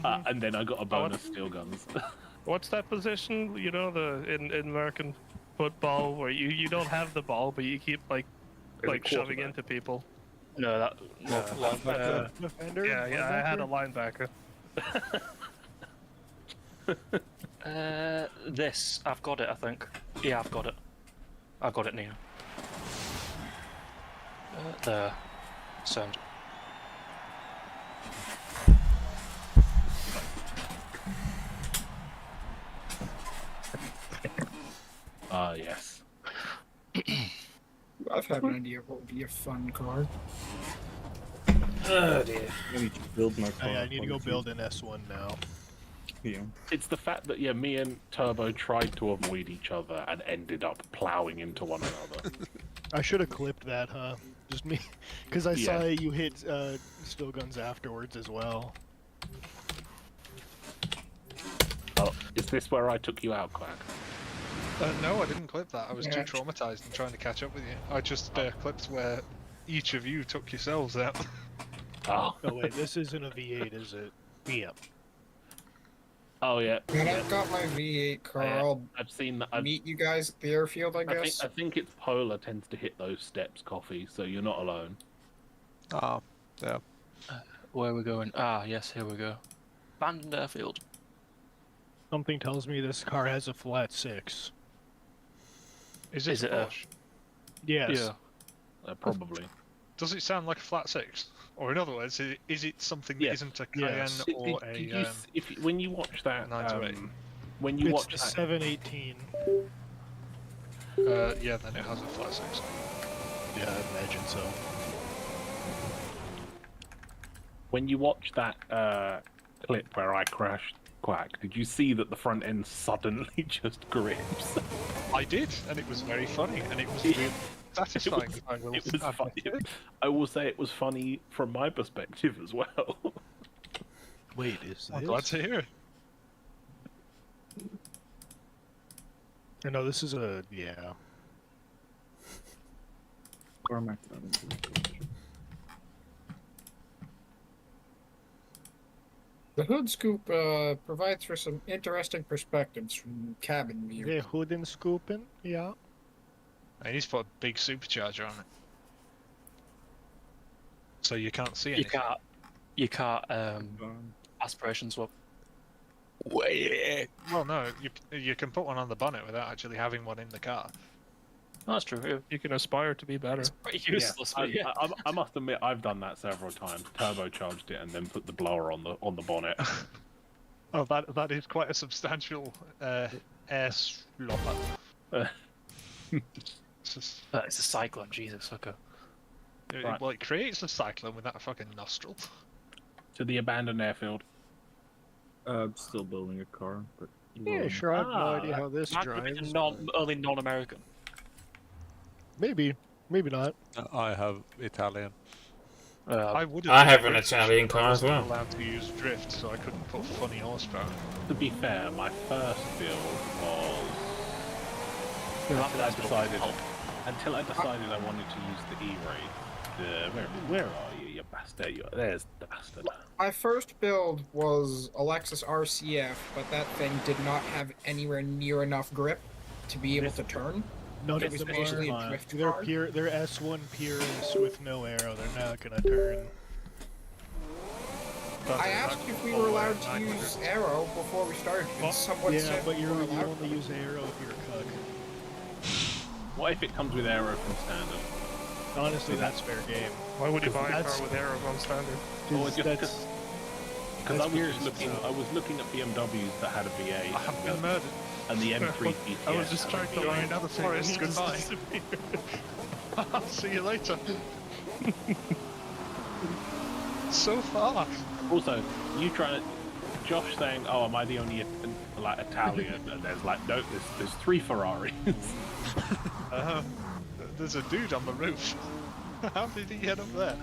And then I got a bonus steel guns. What's that position? You know, in American football where you don't have the ball, but you keep like shoving into people. No, Defender? Yeah, I had a linebacker. this, I've got it, I think. Yeah, I've got it. I've got it, Neo. There. Sound. Yes. I've had an idea of what would be a fun car. Oh dear. I need to build my car. I need to go build an S1 now. Yeah. It's the fact that, yeah, me and Turbo tried to avoid each other and ended up ploughing into one another. I should have clipped that, huh? Just me, because I saw you hit steel guns afterwards as well. Oh, is this where I took you out, Quack? No, I didn't clip that. I was too traumatized and trying to catch up with you. I just clipped where each of you took yourselves out. Oh. Oh wait, this isn't a V8, is it? Yeah. Oh yeah. When I've got my V8 car, I'll I've seen that. meet you guys at the airfield, I guess. I think it's Polar tends to hit those steps, Coffee. So you're not alone. Ah, yeah. Where are we going? Ah, yes, here we go. Abandoned airfield. Something tells me this car has a flat 6. Is it a Porsche? Yes. Yeah. Probably. Does it sound like a flat 6? Or in other words, is it something that isn't a Cayenne or when you watch that, 928? when you It's watch the that, 718. Yeah, then it has a flat 6. Yeah, I imagine so. when you watch that clip where I crashed Quack, did you see that the front end suddenly just grips? I did, and it was very funny, and it was really satisfying. It was funny. I will say it was funny from my perspective as well. Wait, is I'm this? glad to hear it. No, this is a yeah. The hood scoop provides for some interesting perspectives from cabin view. The hood and scooping, yeah. I need to put a big supercharger on it, so you can't see anything. You can't aspiration swap. Well, no, you can put one on the bonnet without actually having one in the car. No, that's true. You can aspire to be better. It's pretty useless. But yeah. I must admit, I've done that several times. Turbocharged it and then put the blower on the bonnet. Oh, that is quite a substantial air slopper. It's a cyclone, Jesus, okay. Right. Well, it creates a cyclone with that fucking nostril. To the abandoned airfield. I'm still building a car, but Yeah, sure. I have no idea how this Might be drives. only non-American. Maybe, maybe not. I have Italian. I have an Italian car as well. Allowed to use drift, so I couldn't put funny horsepower. To be fair, my first build was until I decided I wanted to use the E-Ray. Where are you, you bastard? There's the bastard. My first build was a Lexus RCF, but that thing did not have anywhere near enough grip to be able to turn. None It of was them basically a are. drift They're car. they're S1 purists with no arrow. They're not gonna turn. I asked if we were allowed to use arrow before we started, and someone Yeah, said but we you were allowed. only use arrow if you're a cuck. What if it comes with arrow from standard? Honestly, that's fair game. Why would you buy a That's- car with arrow on standard? Because I was Pierce, just looking. so- I was looking at BMWs that had a V8. I have been murdered. And the M3 GTS. I was just trying to Going find another thing forest, and he just goodbye. disappeared. I'll see you later. So far. Also, you trying to. Josh saying, "Oh, am I the only Italian?" And there's no, there's 3 Ferraris. There's a dude on the roof. How did he get up there?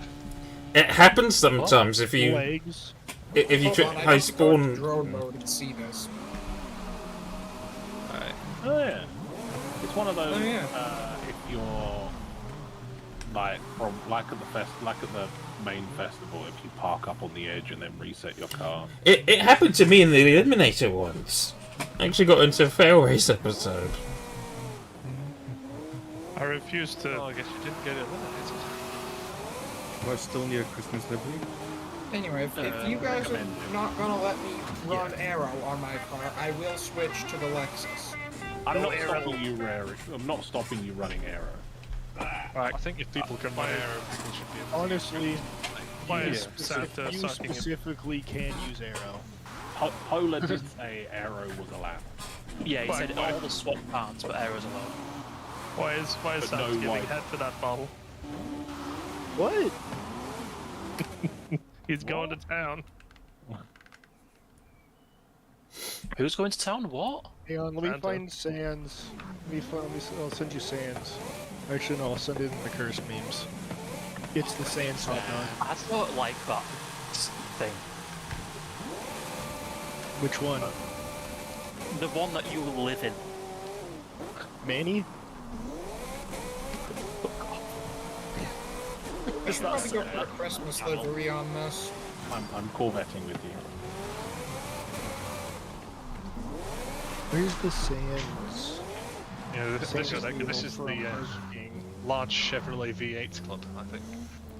It happens sometimes if you Legs. if you Hold on, I high have to go into spawn. drone mode to see this. Oh yeah, it's one of those. Oh, yeah. If you're like at the main festival, if you park up on the edge and then reset your car. It happened to me in the Eliminator once. I actually got into a fail race episode. I refuse to. Oh, I guess you didn't get eliminated. we're still near Christmas livery. Anyway, if you guys are not gonna let me run arrow on my car, I will switch to the Lexus. I'm not stopping you, I'm not stopping you running arrow. I think if people can run arrow, people should be able to. Honestly, Why you, is Santa you sucking it? specifically can use arrow. Polar did say arrow was allowed. Yeah, he Why- said why- all the swap parts, but arrows allowed. Why is But Santa no giving white. head to that bottle? What? He's going to town. Who's going to town? What? Hang on, let me Santa. find Sans. I'll send you Sans. Actually, no, I'll send it in the cursed memes. It's the Sans not done. I don't like that thing. Which one? The one that you live in. Manny? I should probably go for a Christmas livery on this. I'm Corvetting with you. Where's the sands? Yeah, this is Sands the parking. large Chevrolet V8 club, I think.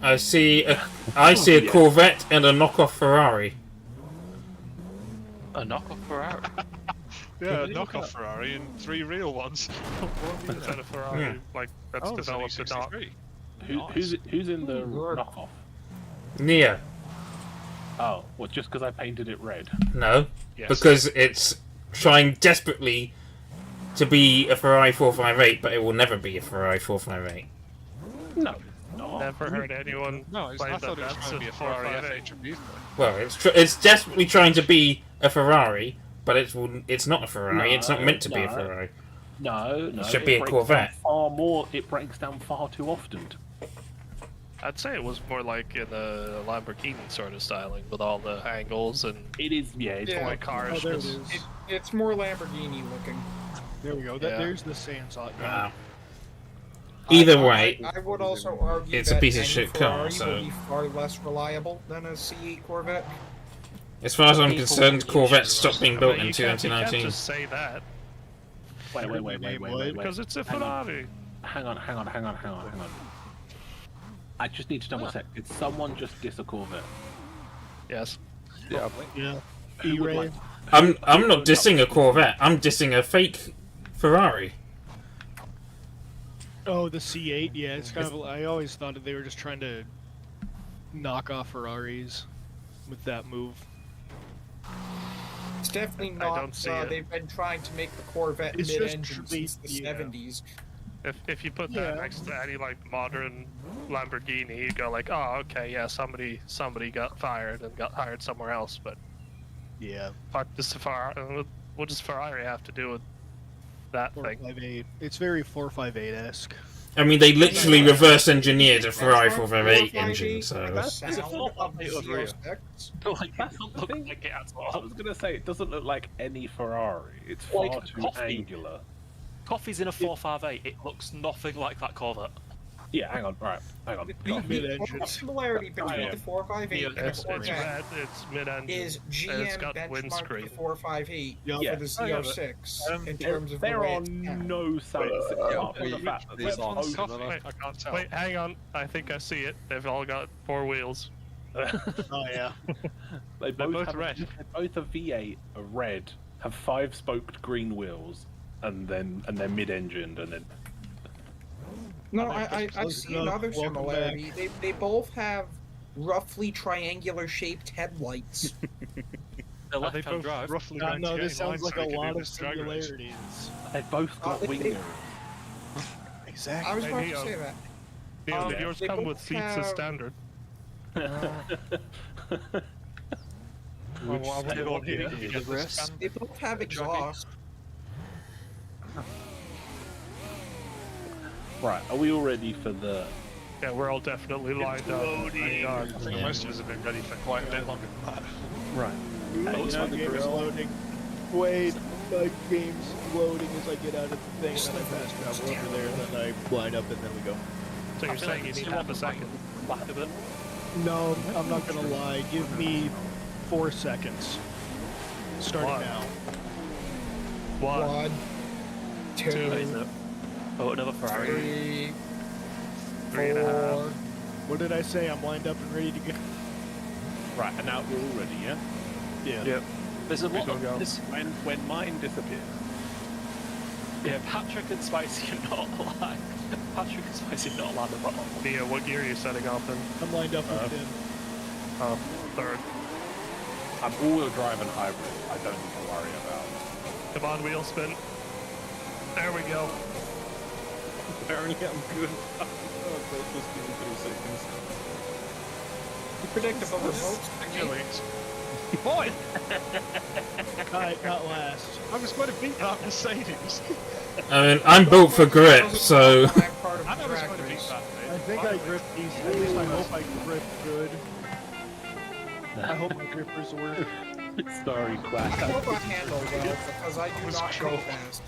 I see a Corvette and a knockoff Ferrari. A knockoff Ferrari. Yeah, a knockoff Ferrari and 3 real ones. What is that a Ferrari? Yeah. Like that's Oh, developed a knock. Who's in the knockoff? Nia. Oh, well, just because I painted it red. No. Yes. Because it's trying desperately to be a Ferrari 458, but it will never be a Ferrari 458. No. Never heard anyone No, I claim thought that it was that's trying to be a Ferrari 458. F8 Tribute. Well, it's desperately trying to be a Ferrari, but it's not a Ferrari. It's not meant to be a Ferrari. No. It should be a breaks Corvette. down far more. It breaks down far too often. I'd say it was more like in a Lamborghini sort of styling with all the angles and It is, yeah. It's Yeah. toy cars. Oh, there it is. It's more Lamborghini looking. There we go. Yeah. There's the sands on. Wow. Either way, I would also argue it's a that piece of any shit car, Ferrari so- would be far less reliable than a C8 Corvette. as far as I'm People concerned, use Corvettes it, stopped being I built mean, in you can't 2019. just say that Wait. because it's a Ferrari. Hang on. I just need to double check. Did someone just diss a Corvette? Yes. Yeah, Yeah. Who would E-Ray. like- I'm not dissing a Corvette. I'm dissing a fake Ferrari. Oh, the C8. Yeah, it's kind of. I always thought that they were just trying to knock off Ferraris with that move. It's definitely I not. don't see it. They've been trying to make the Corvette It's just mid-engine since the yeah. 70s. If you put that Yeah. next to any like modern Lamborghini, you go like, oh, okay, yeah, somebody got fired and got hired somewhere else. But Yeah. what does Ferrari have to do with that thing? 458. It's very 458-esque. I mean, they literally reverse engineered a Ferrari 458 engine, so... The sound of the over Z06. Like, that doesn't look like it at I all. was gonna say it doesn't look like any Ferrari. It's Like far too coffee. angular. Coffee's in a 458. It looks nothing like that Corvette. Yeah, hang on. The Mid-engine. only similarity between Yeah. the 458 and the It's Corvette red, it's mid-engine. is and it's GM got benchmarked windscreen. the 458 Yeah. for the Z06 in There, terms of the there way are it's powered. no signs apart from the we- fact that these they're aren't both- similar. I can't tell. Wait, hang on. I think I see it. They've all got 4 wheels. Oh yeah. They They're both have red. They're both a V8, a red, have 5-spoked green wheels, and they're mid-engined, and then No, I see another Welcome similarity. They both have roughly triangular shaped headlights. The Are they left-hand both drive. roughly No, 98 this sounds lines like so a we can do lot of this drag race? similarities. they've both got they- wing they- mirrors. Exactly. I was Hey, about to Neo. say that. Neil, Yeah. yours They come both with seats as have- standard. Well, I wonder what here? you The get rest? this They both have exhaust. Right, are we all ready for the? Yeah, we're all definitely lined up. Thank God. I think most of us have been ready for quite a bit longer than that. Right. Oh, you know the game is drill. loading. Wait, my game's loading as I get out of the thing, and then I fast travel over there, and then I line up, and then we go. So you're saying you need half a second? Back of it. No, I'm not gonna lie. Give me 4 seconds. Starting One. now. One, 1, What is 2, it? Oh, another Ferrari. 3, 3.5. 4. What did I say? I'm lined up and ready to go. Right, and now we're all ready, yeah? Yeah. Yep. There's a lot go, of go. this. When mine disappears. Yeah, Patrick and Spicy are not alive. Patrick and Spicy are not allowed to bottom. Nia, what gear are you setting off in? I'm lined up with him. Oh, third. I'm all-wheel drive and hybrid. I don't need to worry about. Come on, wheel spin. There we go. Apparently I'm good. Oh, that just give me 3 seconds. The predictable results. Achilles. Boy! Not last. I was going to beat that Mercedes. I mean, I'm built for grip, so... I'm part of I the know I was drag going to beat race. that. I think I gripped these. At least I hope I gripped good. I hope my grippers work. Sorry, I Quack. hope I handle well because I do was not go cool. fast.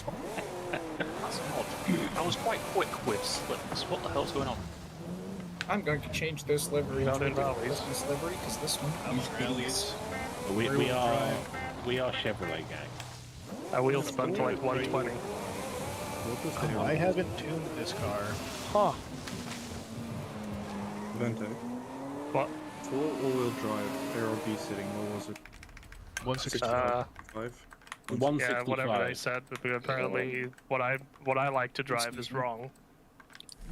That's odd. I was quite quick with slips. What the hell's going on? I'm going to change this livery Not to a in different rallies. Christmas livery because this one I'm is rallies. We are Chevrolet gang. I wheel spun to like 120. Oh, I haven't tuned this car. Huh. Vente. What? For all-wheel drive, ARB setting, what was it? 165. 5? 165. Yeah, whatever they said, but apparently what I like to drive is wrong.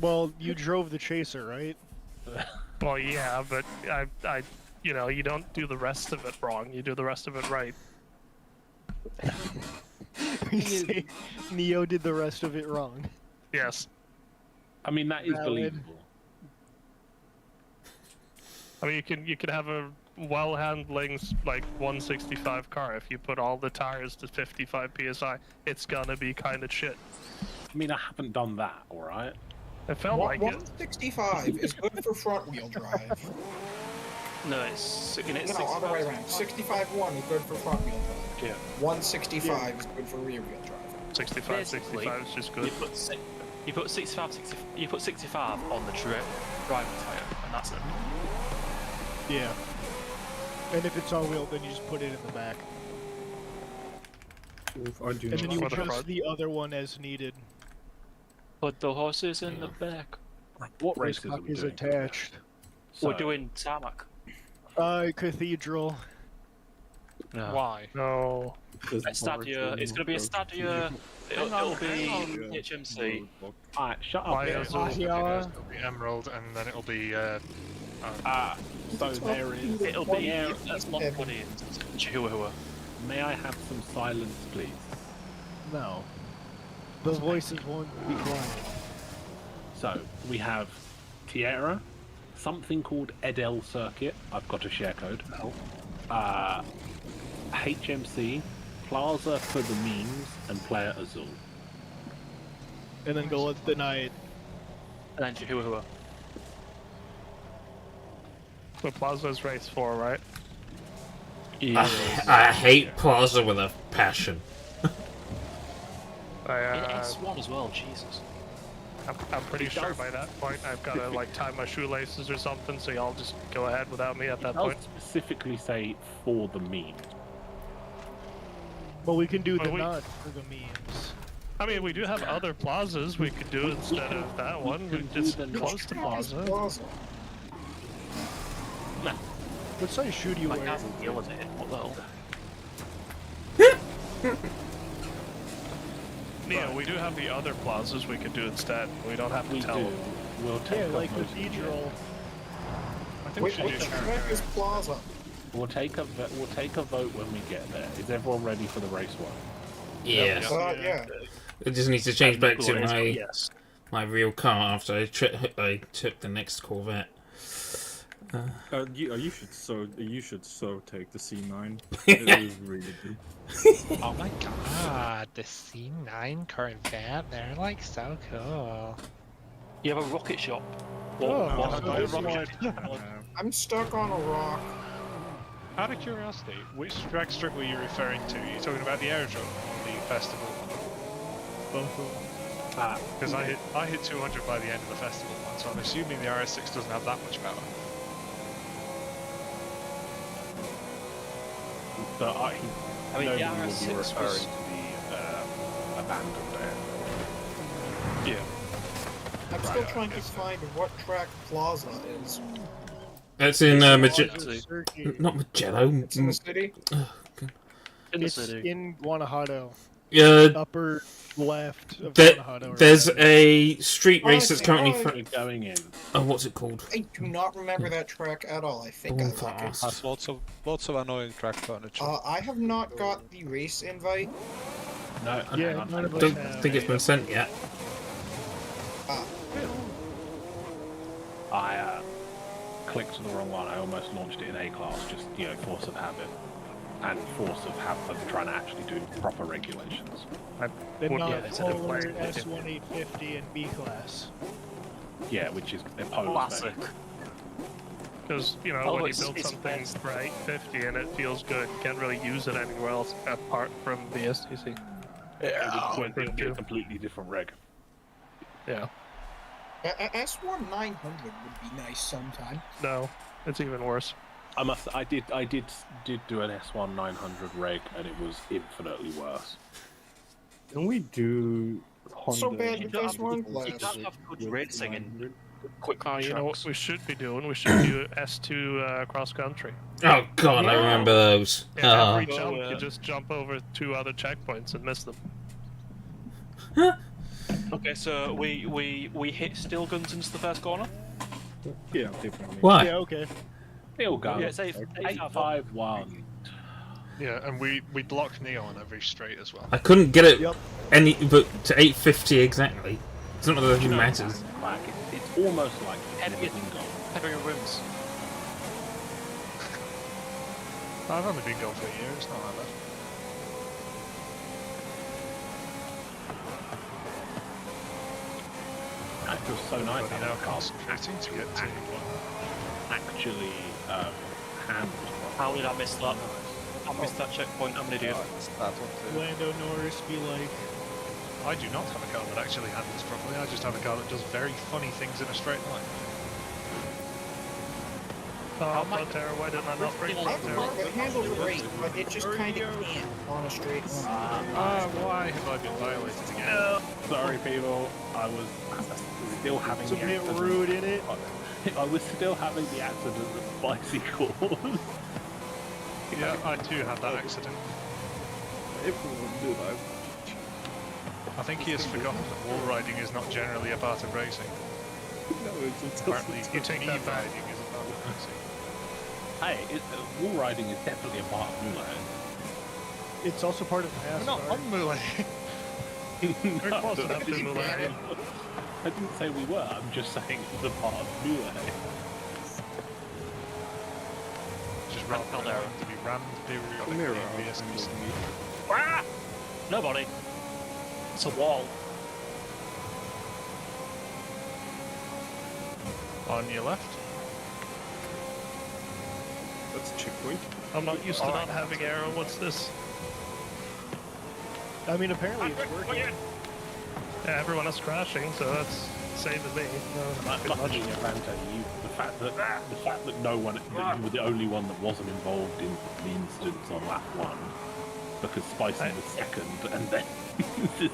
Well, you drove the Chaser, right? Well, yeah, but I, you know, you don't do the rest of it wrong. You do the rest of it right. You say Neo did the rest of it wrong. Yes. I mean, that is Valid. believable. I mean, you can have a well-handling like 165 car. If you put all the tires to 55 psi, it's gonna be kind of shit. I mean, I haven't done that, alright? It felt like it. 165 is good for front-wheel drive. No, it's No, other way around. 65-1 is good for front-wheel drive. Yeah. 165 is good for rear-wheel drive. 65 Basically, is just good. You put 65 on the driving tire, and that's it. Yeah. And if it's all-wheel, then you just put it in the back. Oof, I do And then you For the adjust front. the other one as needed. Put the horses in the back. What This races are cock we is doing? attached. So, We're doing tarmac. Cathedral. No. Why? No. Stadia. It's gonna be a Stadia. It'll be HMC. Alright, shut up. Why there. is It'll be Emerald, and then it'll be So there is. It'll be that's not what it is. Chihuahua. May I have some silence, please? No. The voices won't be quiet. So, we have Tierra, something called Edel Circuit. I've got a share code. HMC, Plaza for the Memes, and Player Azul. And then go with the night. And then Chihuahua. The Plaza's race 4, right? I hate Plaza with a passion. S1 as well, Jesus. I'm pretty sure by that point I've got to like tie my shoelaces or something, so y'all just go ahead without me at that It does point. specifically say for the meme. But we can do Well, the we- nut for the memes. I mean, we do have other plazas we could do instead of that one. can We're do just the close to plaza. Plaza. What size shoe do you I wear? can't deal with it. What the hell? Yeah, we do have the other plazas we could do instead. We don't have to We tell do. them. We'll take Yeah, a like vote. Cathedral. I think we Wait, should what do the Sharon heck is Plaza? We'll take a vote when we get there. Is everyone ready for the race one? Yes. Yeah. It just needs to change back to my Yes. my real car after I took the next Corvette. You should so take the C9. It is really good. Oh my god, the C9 Corvette, they're like so cool. You have a rocket shop. Oh, nice one. I'm stuck on a rock. Out of curiosity, which drag strip were you referring to? Are you talking about the airdrome or the festival one? Both of them. Because I hit 200 by the end of the festival one, so I'm assuming the RS6 doesn't have that much power. But I mean, know the you will be RS6 referring was- to the abandoned area. Yeah. I'm still trying to find what track Plaza is. That's in Circuit. not Magello. It's in the city. In the It's city. in Guanajuato. Yeah, Upper left of there, Guanajuato. or there's whatever. a street race that's Okay, currently. alright. We're going in. Oh, what's it called? I do not remember that track at all. I think I like it. Has Bonfast. lots of annoying track furniture. I have not got the race invite. No, Yeah, hang on. none of us Don't have. think it's been sent yet. I clicked to the wrong one. I almost launched it in A-class, just, force of habit. And force of trying to actually do proper regulations. Then Well, not yeah, it's in a Polar place. S1850 and B class. Yeah, which is opposed. Classic. Because, when you build something for 850 and it feels good, you can't really use it anywhere else apart from the STC. It would be a completely different reg. Yeah. S1900 would be nice sometime. No, it's even worse. I did do an S1 900 reg, and it was infinitely worse. Can we do Honda? So bad that these weren't You can't have good racing in quick You know what tracks. we should be doing? We should do S2 cross country. Oh god, I remember those. Yeah, every jump you just jump over 2 other checkpoints and miss them. Okay, so we hit steel guns into the first corner. Yeah, definitely. Why? Yeah, okay. Still go. Yeah, it's 851. Yeah, and we blocked Neo on every straight as well. I couldn't get it Yep. any but to 850 exactly. It's not that it matters. Like, it's almost like Heavy bingo. heavy rims. I've only been going for a year, it's not that bad. That feels so nice. Everybody now concentrating to get to Actually, handles. How did I miss that? I missed that checkpoint. I'm an idiot. That one too. Lando Norris be like, I do not have a car that actually handles properly, I just have a car that does very funny things in a straight line. Oh, Proterra, why didn't I not bring I have a car Proterra? that handles great, but it just kind of can't on a straight line. Why have I been violated again? Sorry, people. I was still having it's a the bit accident. rude in it. I was still having the accident that Spicy caused. Yeah, I too had that accident. Everyone do that. I think he has forgotten that wall riding is not generally a part of racing. No, it's Apparently, e-riding is a part of racing. Hey, wall riding is definitely a part of Mulan. It's also part of We're not NASCAR. on Moulin. We're close enough to Mulan. I didn't say we were, I'm just saying it's a part of Mulan. Just rammed Fell there down. to be rammed periodically Mirror in VSPC. Ah! Nobody. It's a wall. On your left. That's a checkpoint. I'm not used to not having arrow. What's this? I mean, apparently it's working. Yeah, everyone is crashing, so that's same as me. Luckily, Atlanta, the fact that no one, that you were the only one that wasn't involved in the instance on lap 1, because Spicy was second, and then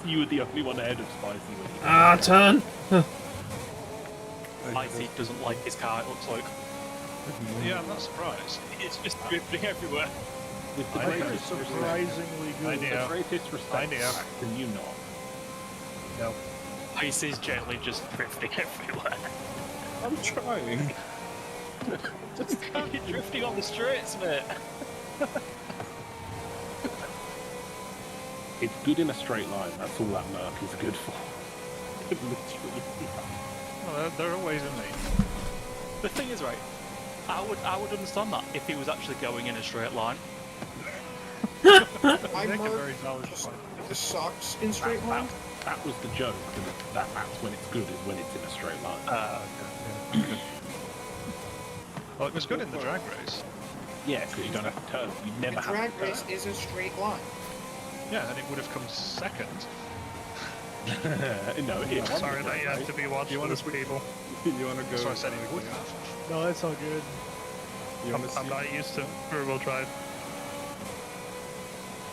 you were the only one ahead of Spicy when he Turn! Spicy doesn't like his car, it looks like. Yeah, I'm not surprised. It's just drifting everywhere. with the I think greatest it's respect, Surprisingly I good. know. the greatest respect, know. can you not? No. Ice is generally just drifting everywhere. I'm trying. Just keep drifting on the straights, mate. It's good in a straight line, that's all that Merc is good for. Literally. Well, there are ways in me. The thing is, right, I would understand that if he was actually going in a straight line. I Make a very merged valid just point. the socks in straight line. That was the joke, that's when it's good, is when it's in a straight line. Well, it was good in the drag race. Yeah, because you don't have to turn, you The never have drag to turn. race is a straight line. Yeah, and it would have come second. No, it Sorry that you have to be watching this, people. You wanna go? So I said it would have. No, that's all good. You wanna I'm see? not used to rear-wheel drive.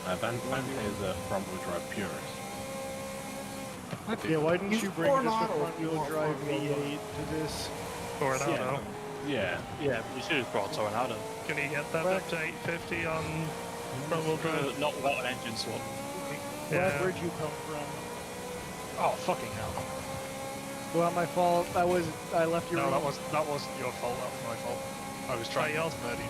Vante is a front-wheel drive purist. Yeah, why didn't He's you bring born just a auto. front-wheel drive V8 to this? Or an auto. Yeah. Yeah, you should have brought Tornado. Can you get that up to 850 on front-wheel drive? Not without an engine swap. Brad, where'd you come from? Oh, fucking hell. Well, my fault. I left your No, room. that wasn't your fault, that was my fault. I was trying Hey, not to murder you.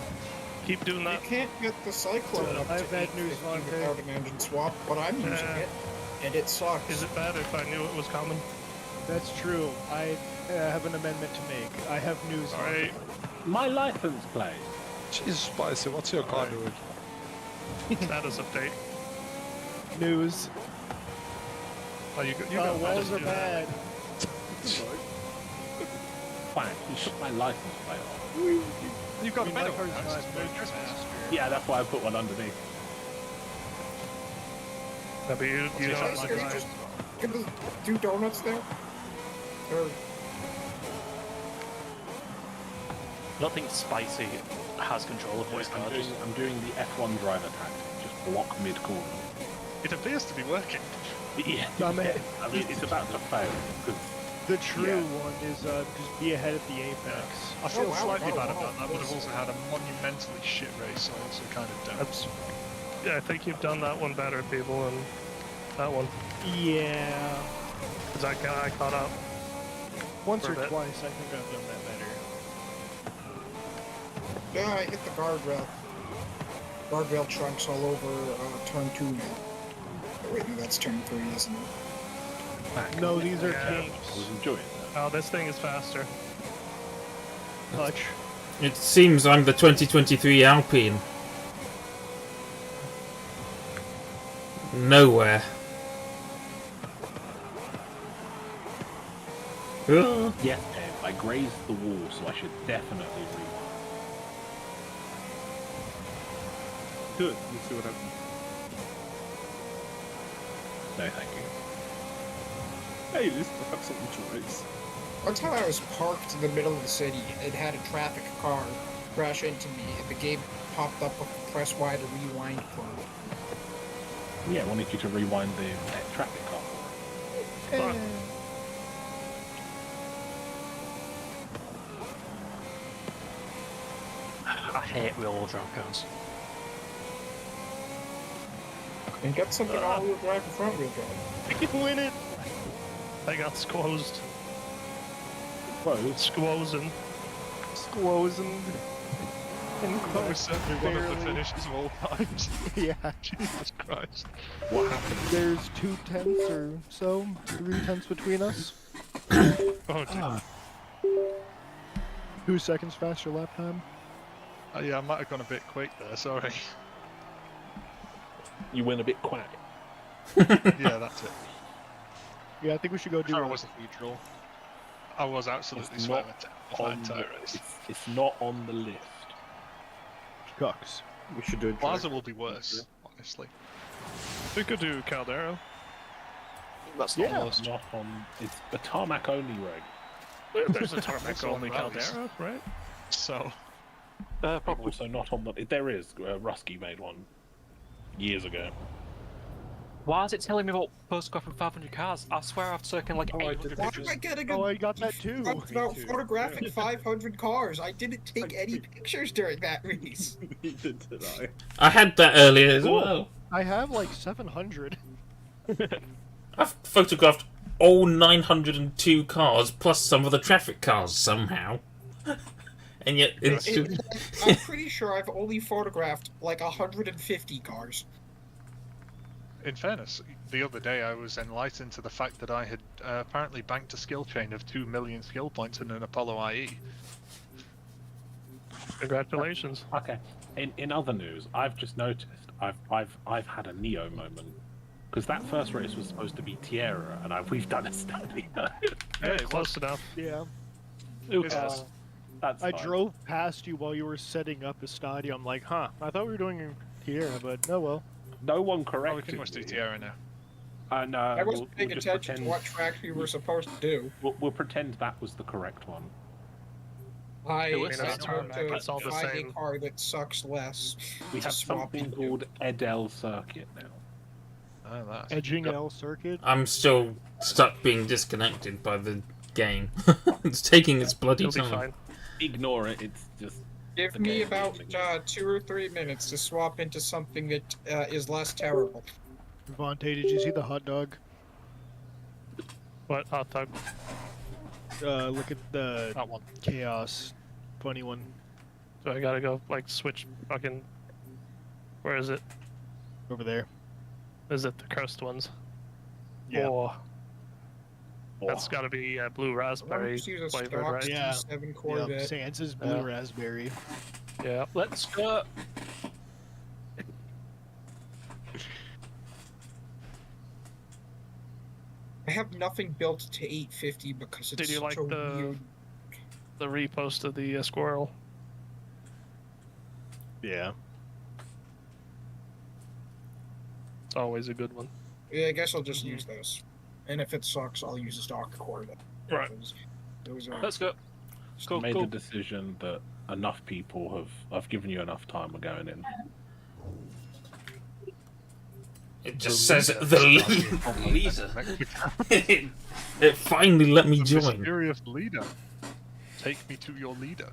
Keep doing You that. can't get the Cyclone up I to have bad news, 850 Vontae. without an engine swap, but I'm using it, and it sucks. Is it bad if I knew it was coming? That's true. I have an amendment to make. I have news. Alright. My license plate. Jesus, Spicy, what's your car doing? Status update. News. Oh, you go. Walls are do that. bad. Fine, you took my license plate off. You've got a My medal. car's Nice. not Merry Christmas. Yeah, that's why I put one underneath. No, but you Are don't you like just gonna do donuts there? Or I don't think Spicy has control of voice cards. I'm doing the F1 driver tactic, just block mid-corner. It appears to be working. Yeah, I mean, I mean, it's about to fail. the true one is just be ahead at the apex. I feel wow, slightly wow, bad wow. about that, but I've also had a monumentally shit race, so I also kind of don't. Yeah, I think you've done that one better, people, and that one. Yeah. Because I caught up. Once For or a bit. twice, I think I've done that better. Yeah, I hit the guardrail. Guardrail trunks all over turn 2 now. Oh, wait, no, that's turn 3, isn't it? No, these are Yeah. kinks. I was enjoying that. Oh, this thing is faster. Touch. It seems I'm the 2023 Alpine. Nowhere. Ugh. Yes, Dave, I grazed the wall, so I should definitely read. Good, we'll see what happens. No, thank you. Hey, at least I have something to race. One time I was parked in the middle of the city and had a traffic car crash into me, and the game popped up with the press Y to rewind prompt. Yeah, I wanted you to rewind the traffic car. Fuck. I hate wheel drive cars. And get something all-wheel drive and front-wheel drive. You win it! I got squozed. Close. Squozen. Squozen. That was certainly one of the finishes of all times. Yeah. Jesus Christ. What happened? There's 2 tenths or so, 3 tenths between us. Oh dear. 2 seconds faster lap time. Yeah, I might have gone a bit quick there, sorry. You went a bit quack. Yeah, that's it. Yeah, I think we should go do Sure, a I was a neutral. I was absolutely It's sweating not that on entire the, race. it's not on the list. Cucks. We should do a Plaza will be worse, honestly. We could do Caldero. That's Yeah. not lost. Not on. It's a tarmac only road. There's a tarmac Also on only rallies. Caldero, right? So, Probably. Also not on the. There is. Rusky made one years ago. Why is it telling me about photographing 500 cars? I swear I've taken like Oh, I 800 did Why pictures. am I getting a Oh, I got that too. about too. photographing 500 cars? I didn't take any pictures during that race. Neither did I. I had that earlier as well. I have like 700. I've photographed all 902 cars plus some of the traffic cars somehow. And yet it's just... I'm pretty sure I've only photographed like 150 cars. in fairness, the other day I was enlightened to the fact that I had apparently banked a skill chain of 2 million skill points in an Apollo IE. Congratulations. Okay. In other news, I've just noticed I've had a Neo moment because that first race was supposed to be Tierra, and we've done a study. Yeah, close enough. Yeah. That's I fine. drove past you while you were setting up a stadium. I'm like, huh, I thought we were doing Tierra, but no well. No one Oh, we corrected can almost do me. Tierra now. And I wasn't paying just attention to pretend, what track we were supposed to do. We'll pretend that was the correct one. I mean, it's tried tarmac, to it's all the find same. a car that sucks less. We to have swap something into. called Edel Circuit now. Oh, that's Edging L circuit. I'm still stuck being disconnected by the game. It's taking its bloody You'll be time. fine. Ignore it. It's just Give the me game about is doing 2 or 3 minutes to swap into something that is less terrible. Vontae, did you see the hot dog? What hot dog? Look at the that one. chaos. Funny one. So I gotta go like switch fucking. Where is it? Over there. Is it the cursed ones? Yeah. Oh, that's gotta be blue Why don't raspberry you just use a flavored, stock right? Yeah. T7 Yeah, Corvette? Sans' blue Yeah. raspberry. Yeah. Let's go. I have nothing built to 850 because it's Did you such like a the weird... repost of the squirrel? Yeah. It's always a good one. Yeah, I guess I'll just use those. And if it sucks, I'll use a stock Corvette. Right. Those are Let's go. Just Go, made go. the decision that enough people have given you enough time of going in. It just says the leader. It finally let me The join. mysterious leader. Take me to your leader.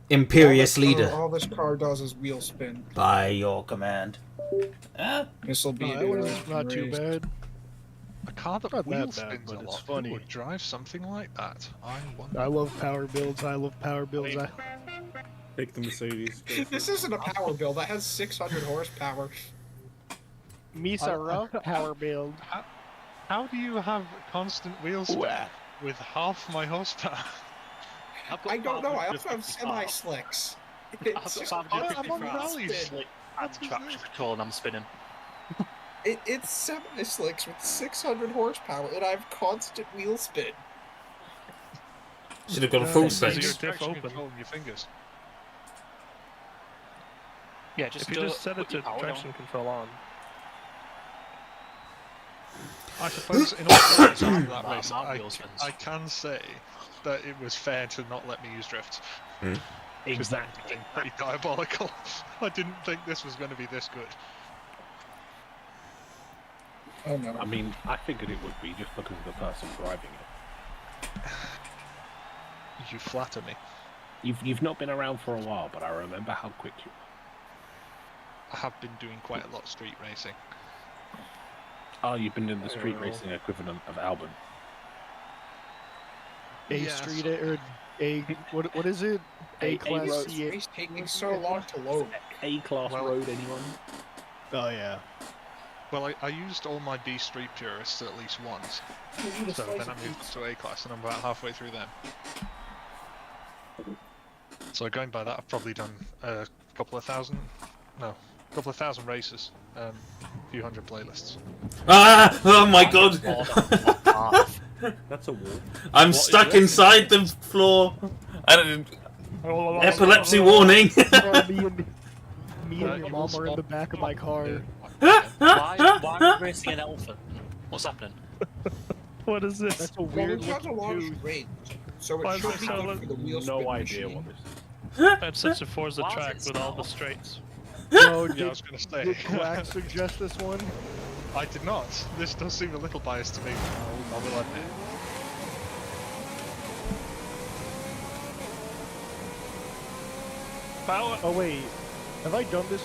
Imperious leader. All this car does is wheel spin. By your command. This will be that one's not too bad. A car that Not wheel that bad, spins but a it's lot funny. would drive something like that. I wonder. I love power builds. I love power builds. Take the Mercedes. Go for This it. isn't a power build. That has 600 horsepower. Misa power build. How do you have constant wheel spin with half my horsepower? I don't know. I also have semi-slicks. It's just I'm on rally. And traction control, and I'm spinning. It's semi-slicks with 600 horsepower, and I have constant wheel spin. Should have got a full Is your six. traction control in your fingers? Yeah, just If you just set it to traction control on. I suppose in all fairness, after that My race, wheel spins. I can say that it was fair to not let me use drift. Because that would have been pretty diabolical. I didn't think this was going to be this good. Oh no. I mean, I figured it would be just because of the person driving it. You flatter me. You've not been around for a while, but I remember how quick you were. I have been doing quite a lot of street racing. Oh, you've been in the street racing equivalent of Albon. Street or A. What is it? A class. road. It's taking so long to load. A-class road, anyone? Oh yeah. Well, I used all my B Street purists at least once. So then I moved to A class and I'm about halfway through them. So going by that, I've probably done a couple of thousand races, a few hundred playlists. Ah! Oh my god! That's a wall. I'm stuck inside the floor. Epilepsy warning! Me and your mom are in the back of my car. Why are we racing an elephant? What's happening? What is this? That's a Well, weird it has a large tooth. range, so Why it is should it be so good long? for the wheel spin No idea machine. what this is. That's such a Forza Why is track it with all the small? straights. No, Yeah, I was going to say. did Quack suggest this one? I did not. This does seem a little biased to me. I will admit. Power. Oh wait, have I done this?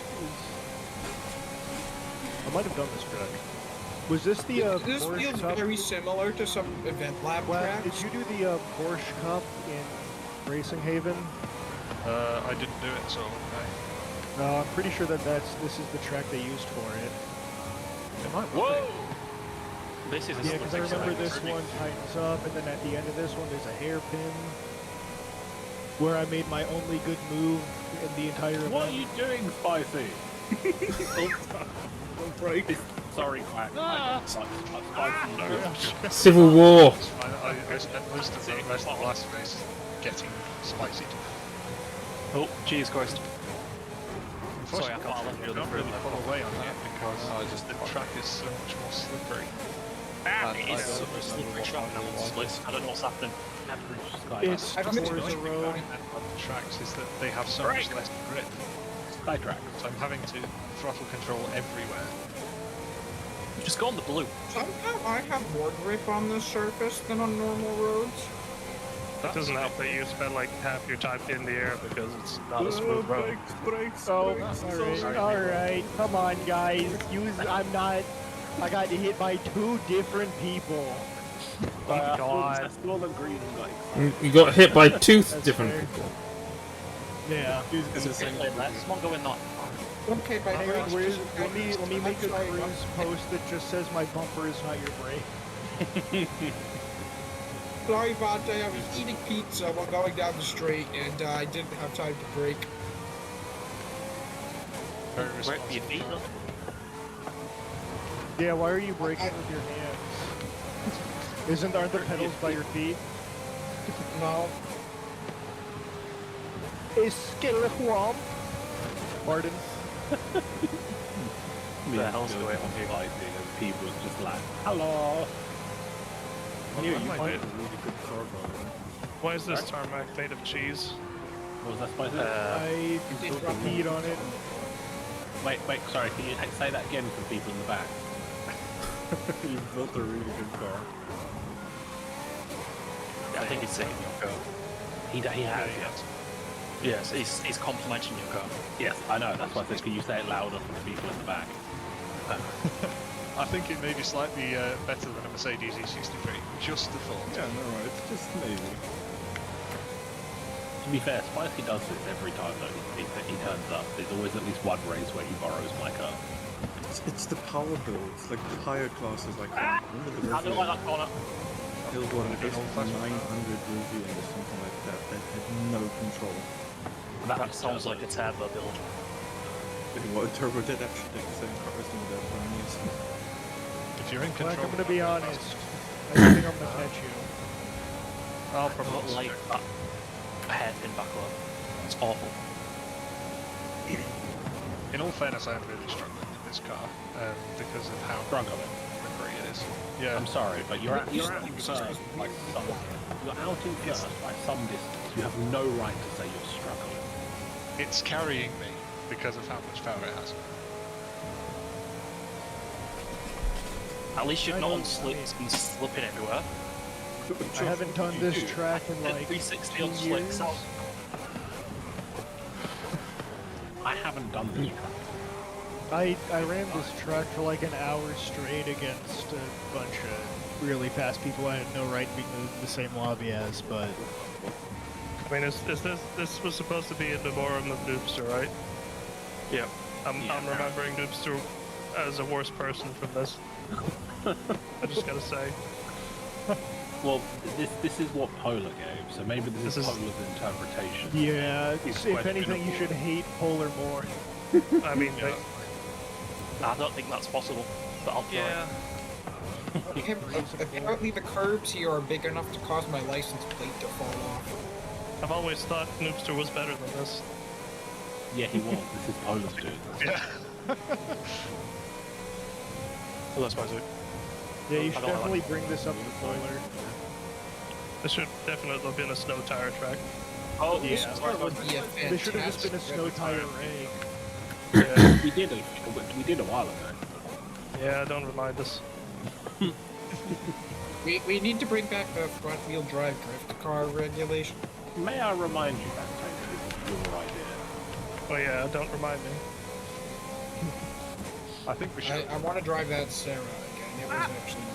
I might have done this track. Was this the This Porsche feels Cup? very similar to some event lab Quack, tracks. did you do the Porsche Cup in Racing Haven? I didn't do it, so okay. No, I'm pretty sure that this is the track they used for it. It might Whoa! This is a Yeah, because I remember exciting. this one tightens up, and then at the end of this one there's a hairpin where I made my only good move in the entire event. What are you doing, Spicy? Don't break. Sorry, Quack. Civil War. I spent most of the rest of the last race getting spicy. Oh, Jesus Christ. Sorry, I Unfortunately, can't let you you can't really pull away on that because the track is so much more slippery. It is so slippery track and I'm split. I don't know what's happening. It's I've missed Forza it. Road. On the tracks is that they have so much less grip. Skytrack. So I'm having to throttle control everywhere. Just go on the blue. Somehow I have more grip on this surface than on normal roads. That doesn't help that you spend like half your time in the air because it's not a smooth road. Brakes. Oh, Brakes. alright, come on guys, I got hit by two different people. Oh my god. That's all the green lights. You got hit by two That's different fair. people. Yeah. Let's not go in that. Okay, but Hang on, let me make a cruise post that just says my bumper is not your brake. Sorry, Vontae, I was eating pizza while going down the street, and I didn't have time to brake. Very Where responsible. your feet up? Yeah, why are you braking with your hands? Aren't the pedals by your feet? No. Skeleton. Pardon? The hell's going on here? And people just like, hello. Yeah, you might might. be. Why is this tarmac made of cheese? What was that, Spicy? I peed on it. Wait, sorry, can you say that again for people in the back? You built a really good car. Yeah, I think he's saying your car. He has, yes. Yes, he's complimenting your car. Yes, I know, that's why I said, can you say it louder for the people in the back? I think it may be slightly better than a Mercedes E63. Just the thought. Yeah, no, it's just maybe. To be fair, Spicy does this every time though he turns up. There's always at least one race where he borrows my car. It's the power build. It's like the higher classes like that. Remember the I don't like that corner. build one with 900 Ruby or something like that had no control. That sounds like a turbo build. Well, Turbo did actually take the same cars in that one, yes. If you're in Like, control, I'm gonna be honest. I don't think I'm gonna catch you. I'll Not probably like that hairpin backward. It's awful. In all fairness, I am really struggling with this car because of how Struggling. great it is. Yeah. I'm sorry, but you're out in first by some. You're out in first by some distance. You have no right to say you're struggling. It's carrying me because of how much power it has. At least you're not on slicks and slipping everywhere. I haven't done this track in like 360 2 on slicks. years. I haven't done this track. I ran this track for like an hour straight against a bunch of really fast people I had no right to be in the same lobby as, but I mean, is this was supposed to be in memoriam of Noobster, right? Yeah. I'm remembering Noobster as a worse person from this. I just gotta say. Well, this is what Polar gave, so maybe this is Polar's interpretation. yeah, It's if anything, you should hate Polar more. I mean, I don't think that's possible, but I'll try. Apparently the curbs here are big enough to cause my license plate to fall off. I've always thought Noobster was better than this. Yeah, he was. This is Polar's dude. Yeah. Well, I suppose it. Yeah, you I should don't definitely like- bring this up to Polar. This should definitely have been a snow tire track. Oh, This yeah. car would be a This should have just been a fantastic snow tire rig. rig. we did a while ago. Yeah, don't remind us. We need to bring back the front wheel drive drift car regulation. May I remind you that this is your idea? Oh yeah, don't remind me. I think we should. I want to drive that Sarah again. It was actually good.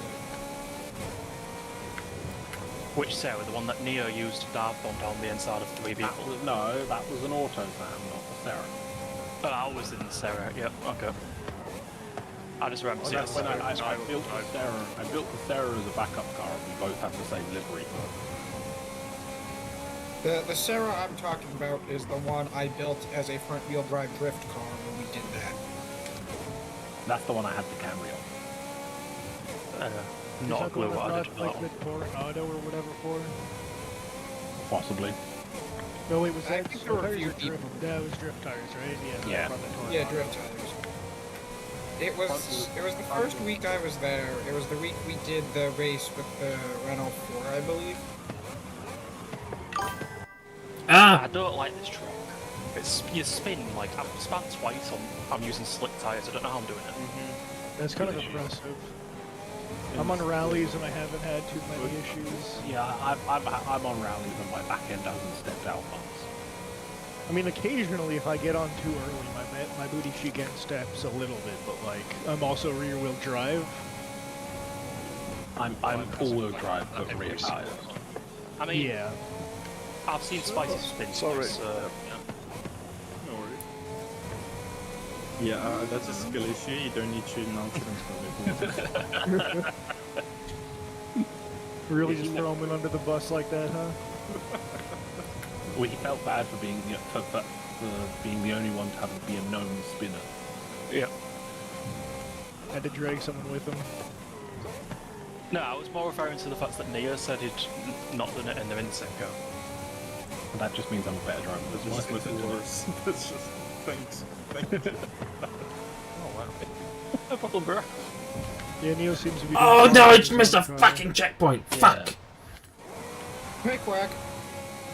Which Sarah? The one that Neo used to dive bomb down the inside of 3 people? That was an auto Sam, not a Sarah. Oh, I was in Sarah. Yep. Okay. I just remember Well, seeing that's when I Sarah. built the Sarah. I built the Sarah as a backup car, and we both have the same livery. The Sarah I'm talking about is the one I built as a front wheel drive drift car when we did that. That's the one I had the Camry on. Not a Is that the clue one what I I did brought, with that like one. the Coronado or whatever for? Possibly. No, wait, was I that think there were a tires few or drift? people. That was drift tires, right? Yeah. Yeah. From the Coronado. Yeah, drift tires. It was the first week I was there. It was the week we did the race with the Renault 4, I believe. Ah! I don't like this track. It's you spin like I've spun twice on. I'm using slick tires. I don't know how I'm doing it. That's kind of impressive. I'm on rallies and I haven't had too many issues. Yeah, I'm on rallies and my back end hasn't stepped out once. I mean, occasionally if I get on too early, my booty cheek end steps a little bit, but like, I'm also rear wheel drive. I'm all-wheel drive but rear tires. I mean, Yeah. I've seen Spicy spin Sorry. twice. No worries. Yeah, that's a skill issue. You don't need to announce them. Really just throw them under the bus like that, huh? We felt bad for being for being the only one to have to be a known spinner. Yeah. Had to drag someone with him. No, I was more referring to the fact that Neo said he'd not done it in the Insenko. And that just means I'm a better driver. That's just little worse. That's just thanks. Thank you. Oh wow. No problem, bro. Yeah, Neo seems to be. Oh doing no, I fine. just missed a fucking checkpoint. Yeah. Fuck. Hey, Quack.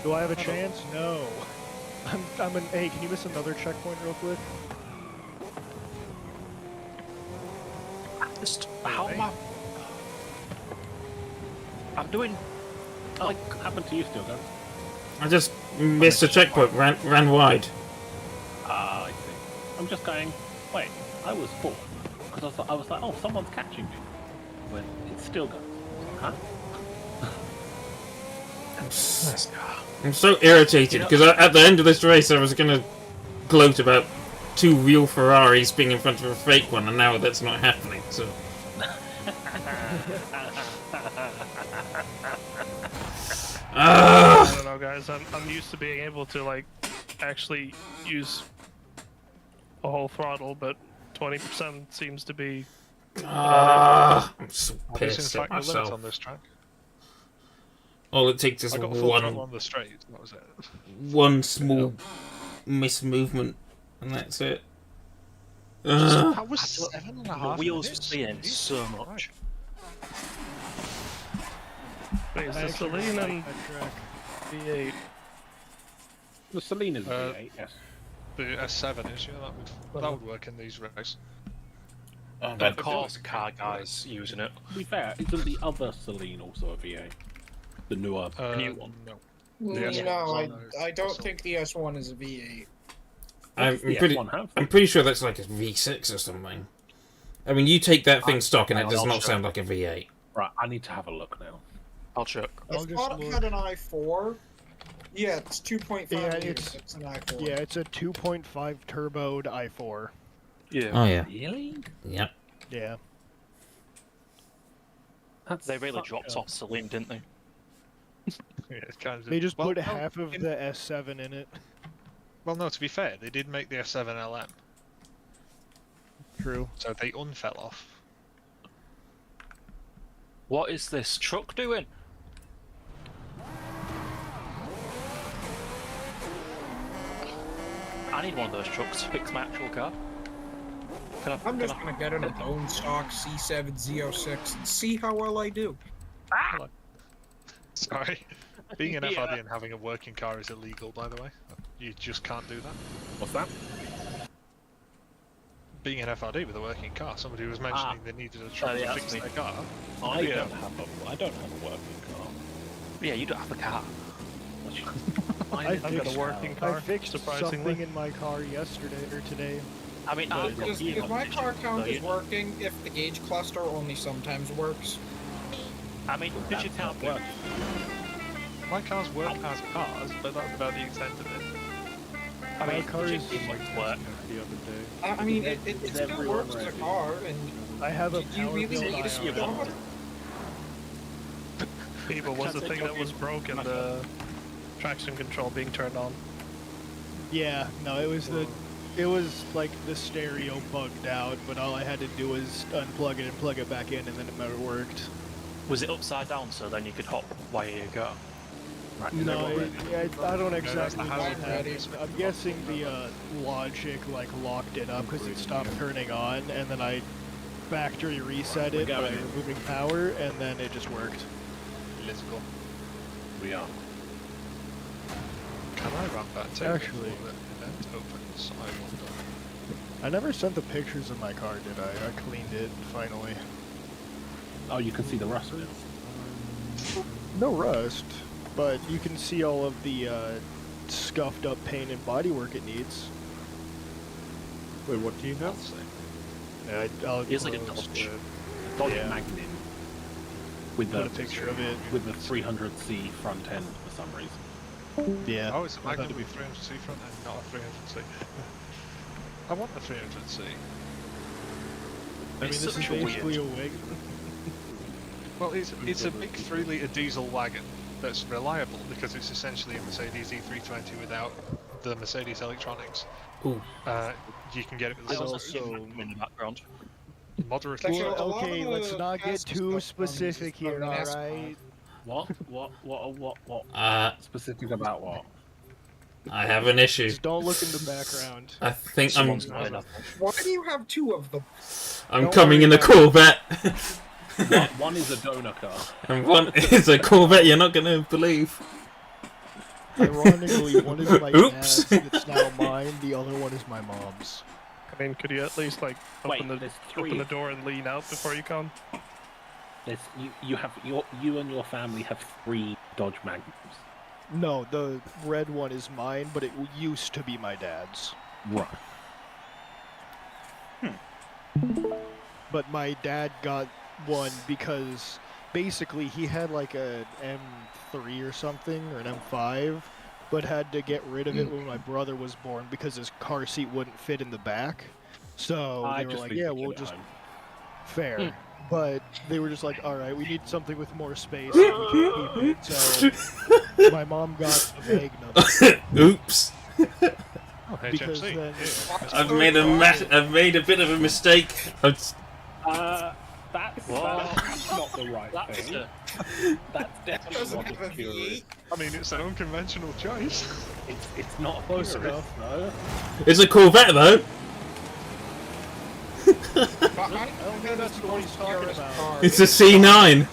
Do I have a chance? No. Hey, can you miss another checkpoint real quick? Just how am I? I'm doing. Like, happened to you still, guys? I just missed a checkpoint, ran wide. Ah, I see. I'm just going, wait, I was 4. Because I was like, oh, someone's catching me. When it still goes, huh? I'm so irritated because at the end of this race I was gonna gloat about 2 real Ferraris being in front of a fake one, and now that's not happening. So. I don't know, guys. I'm used to being able to like actually use a whole throttle, but 20% seems to be. I'm so There's pissed in at fact no limit myself. on this track. All it takes is I got full throttle on the straight. That was it. one small mismovement, and that's it. That was 7.5 The wheels minutes. fleeing so much. Wait, is the Celine and V8? The Selena's V8, yes. The S7 is, yeah, that would work in these races. Of course, car guys using it. To be fair, isn't the other Celine also a V8? The newer, new one? No. No, I don't think the S1 is a V8. I'm The pretty. S1 have? I'm pretty sure that's like a V6 or something. I mean, you take that thing stock, and it does I'll not check. sound like a V8. Right, I need to have a look now. I'll check. I thought it had an i4. Yeah, it's 2.5 Yeah, liters. It's an i4. Yeah, it's a 2.5 turboed i4. Yeah. Oh yeah. Really? Yep. Yeah. They really dropped off Celine, didn't they? Yeah, it's kind of, They just well, put no, half of the S7 in it. Well, no, to be fair, they did make the S7 LM, True. so they unfell off. What is this truck doing? I need one of those trucks to fix my actual car. I'm just gonna get in a bone stock C7 Z06 and see how well I do. Sorry. Being an Yeah. FRD and having a working car is illegal, by the way. You just can't do that. What's that? Being an FRD with a working car, somebody was mentioning they needed a truck yeah, to fix that's me. their car. I Yeah. don't have a working car. Yeah, you don't have a car. I I've got a working car. I fixed surprisingly. something in my car yesterday or today. I mean, I've got If my car count is you know. working, if the gauge cluster only sometimes works. I mean, did you count work? My cars work as cars, but that's about the extent of it. I mean, My car did is you work? The other day. I mean, it still everyone works as a ready? car, and I have a do you power really bill need a eye speed on bump? People was the thing that was broken, the traction control being turned on. Yeah, no, it was like the stereo bugged out, but all I had to do was unplug it and plug it back in, and then it worked. Was it upside down so then you could hop while you go? Right, No, I don't that's exactly the know what hazard ready. happened. I'm guessing the logic like locked it up because it stopped turning on, and then I factory reset it by removing power, and then it just worked. Let's go. We are. Can I run that too? Actually- before the event opens? I wonder. I never sent the pictures of my car, did I? I cleaned it finally. Oh, you can see the rust now. No rust, but you can see all of the scuffed up paint and bodywork it needs. Wait, what do you have? Yeah, I'll It's like a post, Dodge. Dodge Yeah. Magnin. With put the a picture of it. with the 300C front end for some reason. Yeah. Oh, it's a I Magna thought- to be 300C front end, not a 300C. I want the 300C. I mean, It's this is such a weird- basically a wig. Well, it's a big 3-litre diesel wagon that's reliable because it's essentially a Mercedes E320 without the Mercedes electronics. Ooh. You can get it with I the also sensors. in the background. Moderate. Actually, Well, a lot okay, of let's the not get cast too stuff from specific here, the NASCAR. alright? What? Specific about what? I have an issue. Just don't look in the background. I think I'm Why do you have two of them? I'm coming in a Corvette, One is a donor car. and one is a Corvette you're not gonna believe. Ironically, one is my Oops. dad's, it's now mine. The other one is my mom's. I mean, could you at least like open Wait, there's three. open the door and lean out before you come? You and your family have 3 Dodge Magnums. No, the red one is mine, but it used to be my dad's. Right. But my dad got one because basically he had like a M3 or something, or an M5, but had to get rid of it when my brother was born because his car seat wouldn't fit in the back. So they were like, yeah, we'll just... Fair. But they were just like, alright, we need something with more space. So we can keep it. So my mom got the Magnum. Oops. Oh, Because HMC. then... I've made a bit of a mistake. That's not the right thing. That's definitely not a Purus. I mean, it's an unconventional choice. It's not Close Purus, enough. though. It's a Corvette though. I don't think that's the one he's talking about. It's a C9.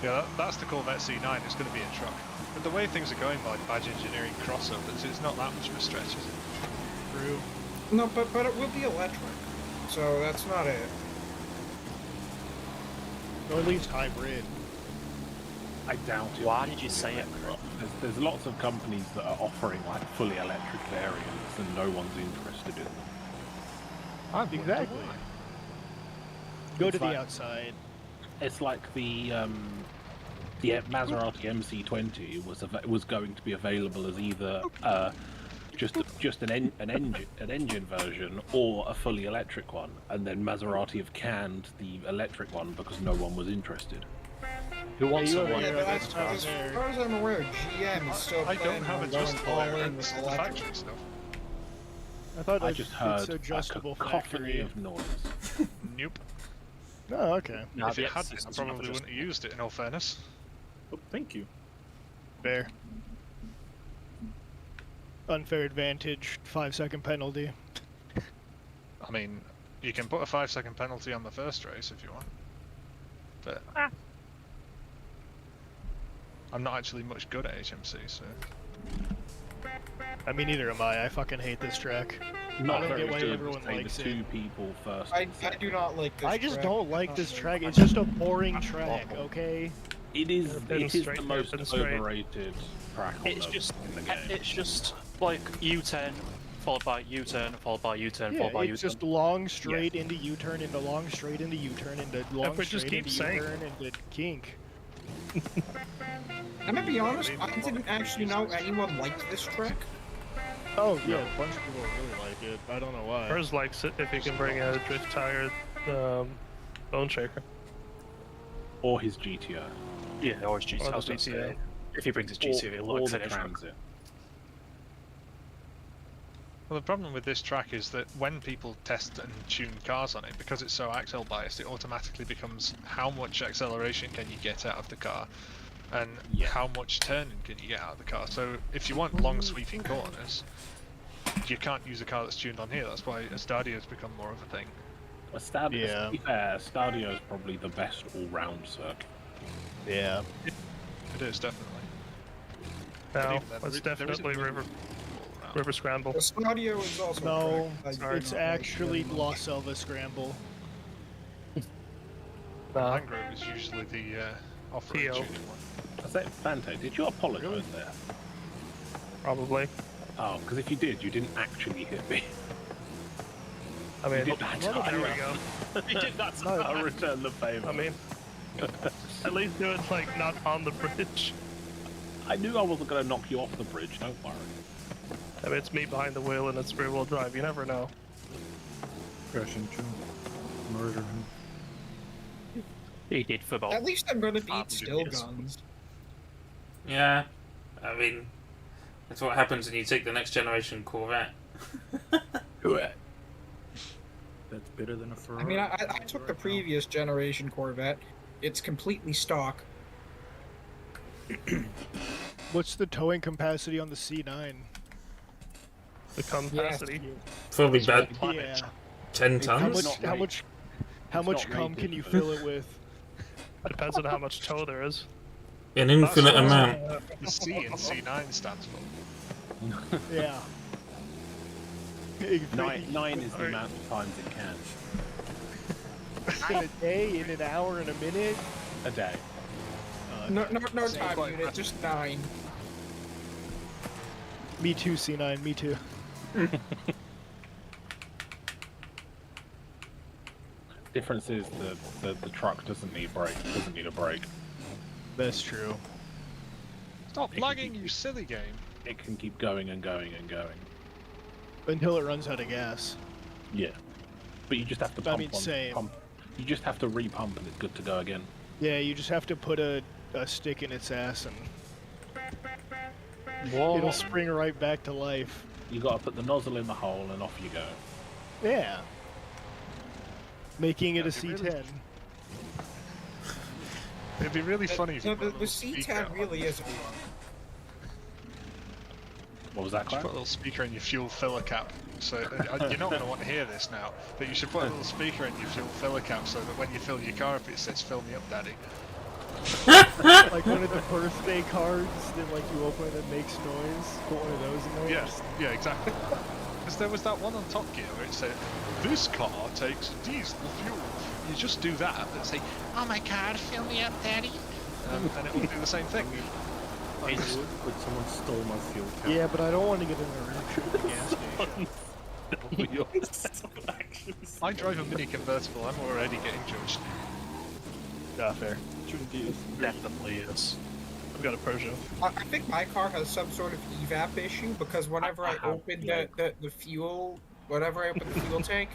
Yeah, that's the Corvette C9. It's going to be a truck. But the way things are going by badge engineering crossovers, it's not that much of a stretch, is it? True. No, but it will be electric. So that's not it. Or at least hybrid. I doubt it. Why did you say it? There's lots of companies that are offering like fully electric variants, and no one's interested in them. Exactly. Go to It's like- the outside. It's like the Maserati MC20 was going to be available as either just an engine version or a fully electric one, and then Maserati have canned the electric one because no one was interested. Who wants you one? over Yeah, here, but that's as fair. far as I'm aware, GM is still I planning don't have on a going just all for in it. with It's the electric. factory stuff. I thought I just heard it's adjustable a cacophony factory. of noise. Nope. Oh, okay. No, If the it had, I X-System's probably not wouldn't have used it, in all fairness. Oh, thank you. Fair. Unfair advantage, 5-second penalty. I mean, you can put a 5-second penalty on the first race if you want. But I'm not actually much good at HMC, so... I mean, neither am I. I fucking hate this track. Not I don't very get why good. everyone Say likes the it. 2 people first. I do not like this I just track. don't like this track. It's just a boring track, okay? It is Hairpin the straight, most hairpin straight. overrated track on It's the, just, in the game. it's just like U-turn, followed by U-turn, followed by U-turn, Yeah, followed by it's U-turn. just long straight into U-turn, into long straight into U-turn, into long but just straight keep into saying U-turn, into kink. I'm gonna be honest, I didn't actually know anyone liked this track. Oh, yeah, a bunch of people really like it. I don't know why. Hers likes it if you can bring a drift tire bone shaker. Or his GTO. Yeah, or his GTO. Or I was the gonna say, GTO. if he brings his GTO, he'll or like the finish. Transit. Well, the problem with this track is that when people test and tune cars on it, because it's so axle biased, it automatically becomes how much acceleration can you get out of the car, and how much turning can you get out of the car. So if you want long sweeping corners, you can't use a car that's tuned on here. That's why a Stadio's become more of a thing. A Stadio, Yeah. to be fair, Stadio is probably the best all-round circuit. Yeah. It is, definitely. No, even then, it's there definitely isn't River all-round. River Scramble. The Stadio is also No, correct. it's actually La Selva Scramble. Mangrove is usually the off-road TO. tuning one. I say, Fante, did you apologise there? Probably. Oh, because if you did, you didn't actually hit me. I mean, did that there time. we go. You did that time. I'll return the favour. I mean, at least do it like not on the bridge. I knew I wasn't going to knock you off the bridge, don't worry. I mean, it's me behind the wheel and it's rear-wheel drive. You never know. Crash into him. Murder him. He did football. At least I'm gonna beat 500 still meters. guns. Yeah, I mean, that's what happens when you take the next generation Corvette. That's better than a Ferrari. I mean, I took the previous generation Corvette. It's completely stock. What's the towing capacity on the C9? The capacity. Probably about Yeah. 10 How tons. much? How much? How It's much not cum rated can you for fill it with? Depends on how much tow there is. An infinite amount. The C in C9 stands for. Yeah. 9 is the amount of times it can. In a day, in an hour, in a minute. A day. No time unit, just 9. Me too, C9. Me too. Difference is the truck doesn't need a brake. That's true. Stop lagging, you silly game. It can keep going and going and going. Until it runs out of gas. Yeah. But you just have to pump same. pump. You just have to repump and it's good to go again. Yeah, you just have to put a stick in its ass and Whoa. it'll spring right back to life. You gotta put the nozzle in the hole and off you go. Yeah. Making it a That'd be C10. It'd be really funny if No, you put a the little speaker C10 on really it. is wrong. What was that, You should Clive? put a little speaker in your fuel filler cap. So you're not going to want to hear this now, but you should put a little speaker in your fuel filler cap so that when you fill your car up, it says "Fill me up, Daddy." Like one of the birthday cards that like you open and it makes noise. Put one of those in there. Yes, yeah, exactly. Because there was that one on Top Gear where it said, "This car takes diesel fuel." You just do that and say, Oh my god, fill me up, Daddy. and it will do the same thing. I would, but someone stole my fuel cap. Yeah, but I don't want to get in a wreck at the gas station. I drive a mini convertible. I'm already getting judged. Yeah, fair. Shouldn't Definitely is. I've got a Peugeot. I think my car has some sort of evap issue because whenever I open the fuel, whenever I open the fuel tank,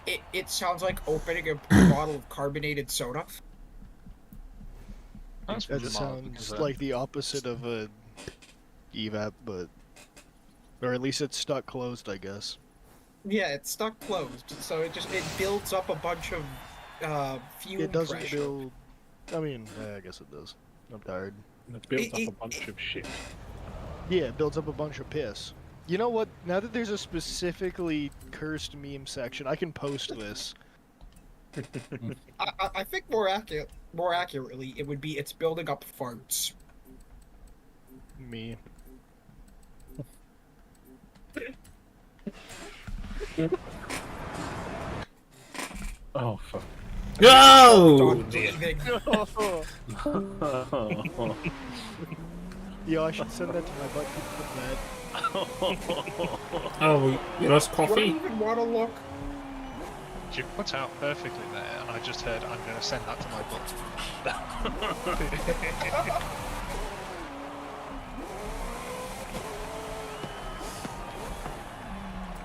it sounds like opening a bottle of carbonated soda. That's That really mild, sounds because, like the opposite of a evap, but or at least it's stuck closed, I guess. Yeah, it's stuck closed, so it builds up a bunch of fuel It doesn't pressure. build. I mean, I guess it does. I'm tired. It builds up a bunch of shit. Yeah, it builds up a bunch of piss. You know what? Now that there's a specifically cursed meme section, I can post this. I think more accurately, it would be it's building up farts. Me. Oh fuck. Go! Stop breathing. Yo, I should send that to my butt Oh, you lost Do I coffee? even want to look? You put out perfectly there, and I just heard I'm going to send that to my butt.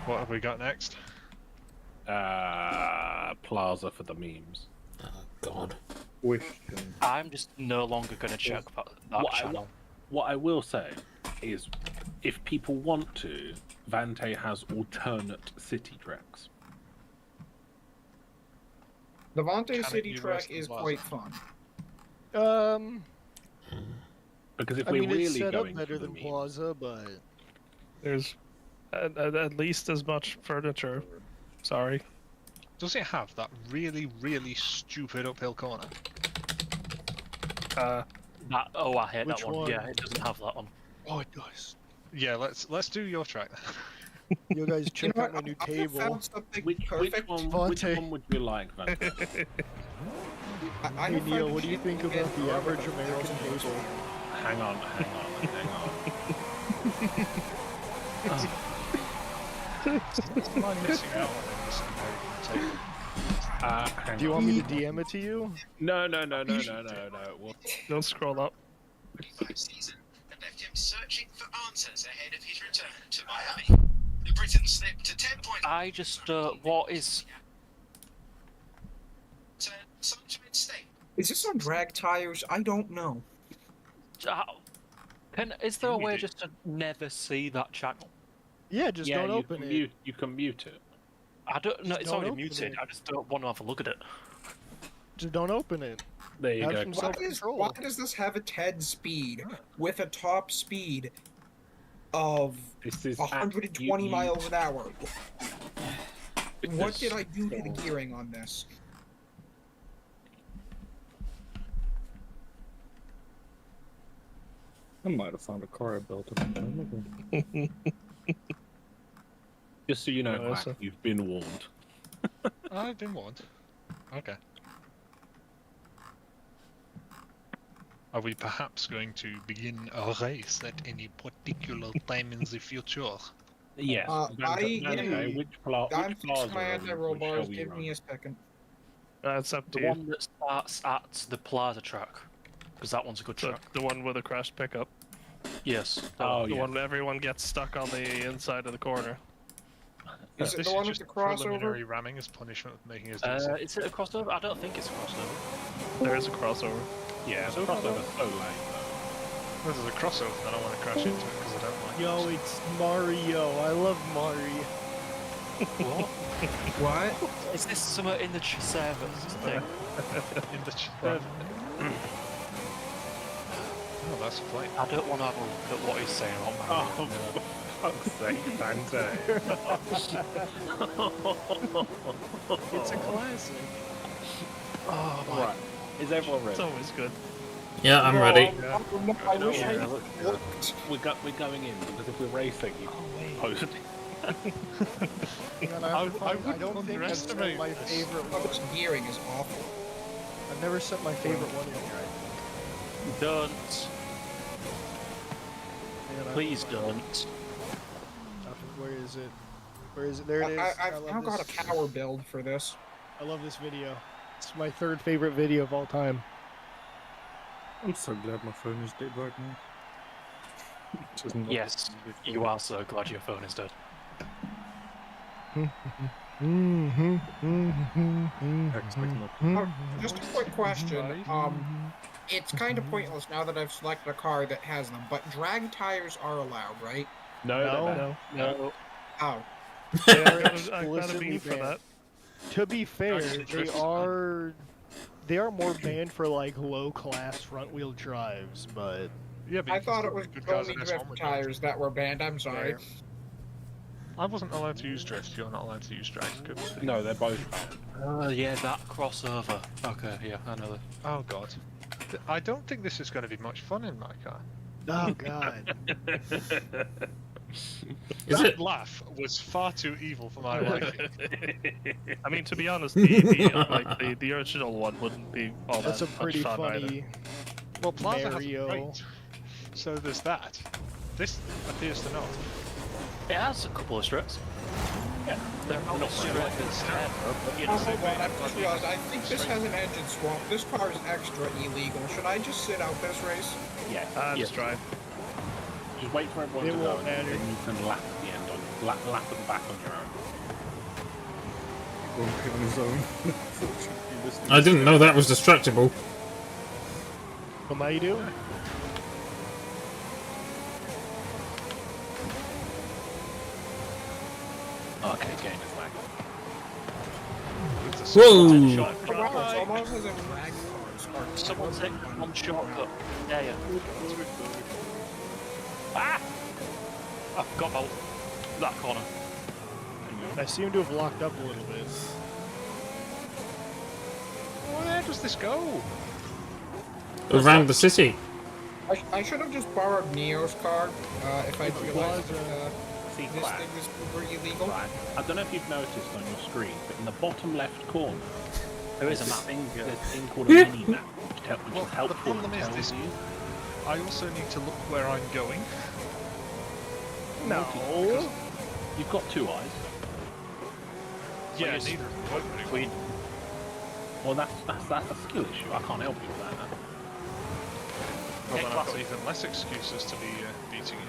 What have we got next? Plaza for the memes. Oh, God. Question. I'm just no longer going to check that channel. What I will say is, if people want to, Vante has alternate city tracks. The Vante Can it City be track worse than is Plaza? quite fun. Because if I we're mean, really it's set up going better for the than memes, Plaza, but There's at least as much furniture. Sorry. Does it have that really, really stupid uphill corner? Uh, I hate Which that one. one? Yeah, it doesn't have that one. oh, it does. Yeah, let's do your track. You guys You check know out what? my new I table. found something which perfect. one Vante. would you like, Vante? I Hey have Neil, found what do you shit think to get about the for average $1,000 American table? hang on. I'm missing out on this American table. Hang Do you on. want me to DM it to you? No. Well, don't scroll up. Season that left him searching for answers ahead of his return to Miami. Britain slipped to 10 points. I just what is Sunshine State. Is this on drag tires? I don't know. is there a way just to never see that channel? Yeah, just don't open it. You can mute it. I don't know. Just It's don't already open muted. it. I just don't want to have a look at it. Just don't open it. There you Have go. some Why self-control. does this have a 10 speed with a top speed of This is 120 miles an hour? What This- did I do to the gearing on this? I might have found a car I built a long time ago. Just so you know, No, Quack, sir. you've been warned. I've been warned. Okay. Are we perhaps going to begin a race at any particular time in the future? Yes. I'm which fixing plaza my shall anti-roll bars. we Give run? me a second. It's up to The you. one that starts at the Plaza track, because that one's a good track. The one with a crashed pickup. Yes. Oh, The yeah. one everyone gets stuck on the inside of the corner. Is it This the one is with just the crossover? preliminary ramming as punishment for making us do this. Is it a crossover? I don't think it's a crossover. There is a crossover. Yeah, So the crossover's bad. so late, This is a crossover, then I want to crash into it because I don't like Yo, it. it's Mario. I love Mario. What? What? Is this somewhere in the servers thing? In the server. Oh, that's a plane. I don't want to have a look at what he's saying about though. Mario. Oh, for fuck's sake, Dante. It's a classic. Oh my. Right. Is everyone It's ready? always good. Yeah, I'm ready. I wish I Yeah, looked. We're going in, because if we're racing, you post. Hang on, I I wouldn't don't think I've set underestimate my this. favorite Oh, one. this gearing is awful. I've never set my favorite one in. Don't. Hang on, Please don't. Where is it? Where is it? There it is. I've love now got a this. power build for this. I love this video. It's my third favorite video of all time. I'm so glad my phone is dead right now. Just not Yes, you are so glad your phone is dead. Just a quick question. It's kind of pointless now that I've selected a car that has them, but drag tires are allowed, right? No. Oh. They are I've got a explicitly beef for banned. that. To be fair, That's they interesting. are more banned for like low class front wheel drives, but Yeah, but I you can thought still it was do good cars only in drift S1 with tires that were banned. I'm sorry. I wasn't allowed to use drift, you're not allowed to use drag. No, they're both. Yeah, that crossover. Okay, yeah, I know that. Oh god. I don't think this is going to be much fun in my car. oh god. Is That it? laugh was far too evil for my liking. I mean, to be honest, the original one wouldn't be all That's a that pretty much fun either. funny Well, Plaza has a Mario. crate, so there's that. This appears to not. It has a couple of strips. Yeah, They're not straight as head, but you Oh, know, hold on, I just realized, I think this has an engine swamp. This car is extra illegal. Should I just sit out this race? yeah. Just drive. Just wait for everyone It to go, won't and matter. then you can lap at the end on lap them back on your own. He won't be on his own. Unfortunately, this I didn't know that was distractible. What am I doing? Okay, game is lag. Whoa! shot. Oh, wow, it's almost as if drag cars are Someone take one shortcut. Yeah, yeah. Ah! I forgot about that corner. I seem to have locked up a little bit. Where does this go? Around the city. I should have just borrowed Neo's car if I'd realized See, this Quack, thing was super illegal. right? I don't know if you've noticed on your screen, but in the bottom left corner, There is a there's map. There's a thing called a mini map, which Well, is helpful. the problem and is tells this. you. I also need to look where I'm going. No. You've got two eyes. Yeah, yes. neither. We Well, that's a skill issue. I can't help you with that. Now. Well, then I've got classic. even less excuses to be beating you.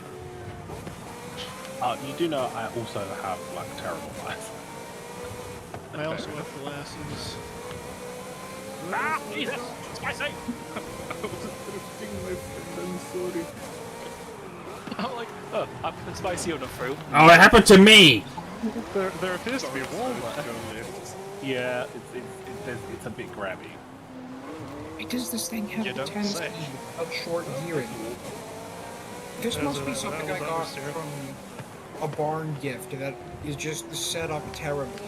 You do know I also have like terrible eyes. I also have glasses. Ah, Jesus! Spicy! I was drifting my friend, I'm sorry. I'm like, oh, I'm putting spicy on a through. Oh, it happened to me! There appears to be a wall there. Yeah, it's a bit grabby. Why does this thing have You a don't 10 say. speed of short gearing? This There's must a- be something that I was got Noobster. from a barn gift that is just set up terribly.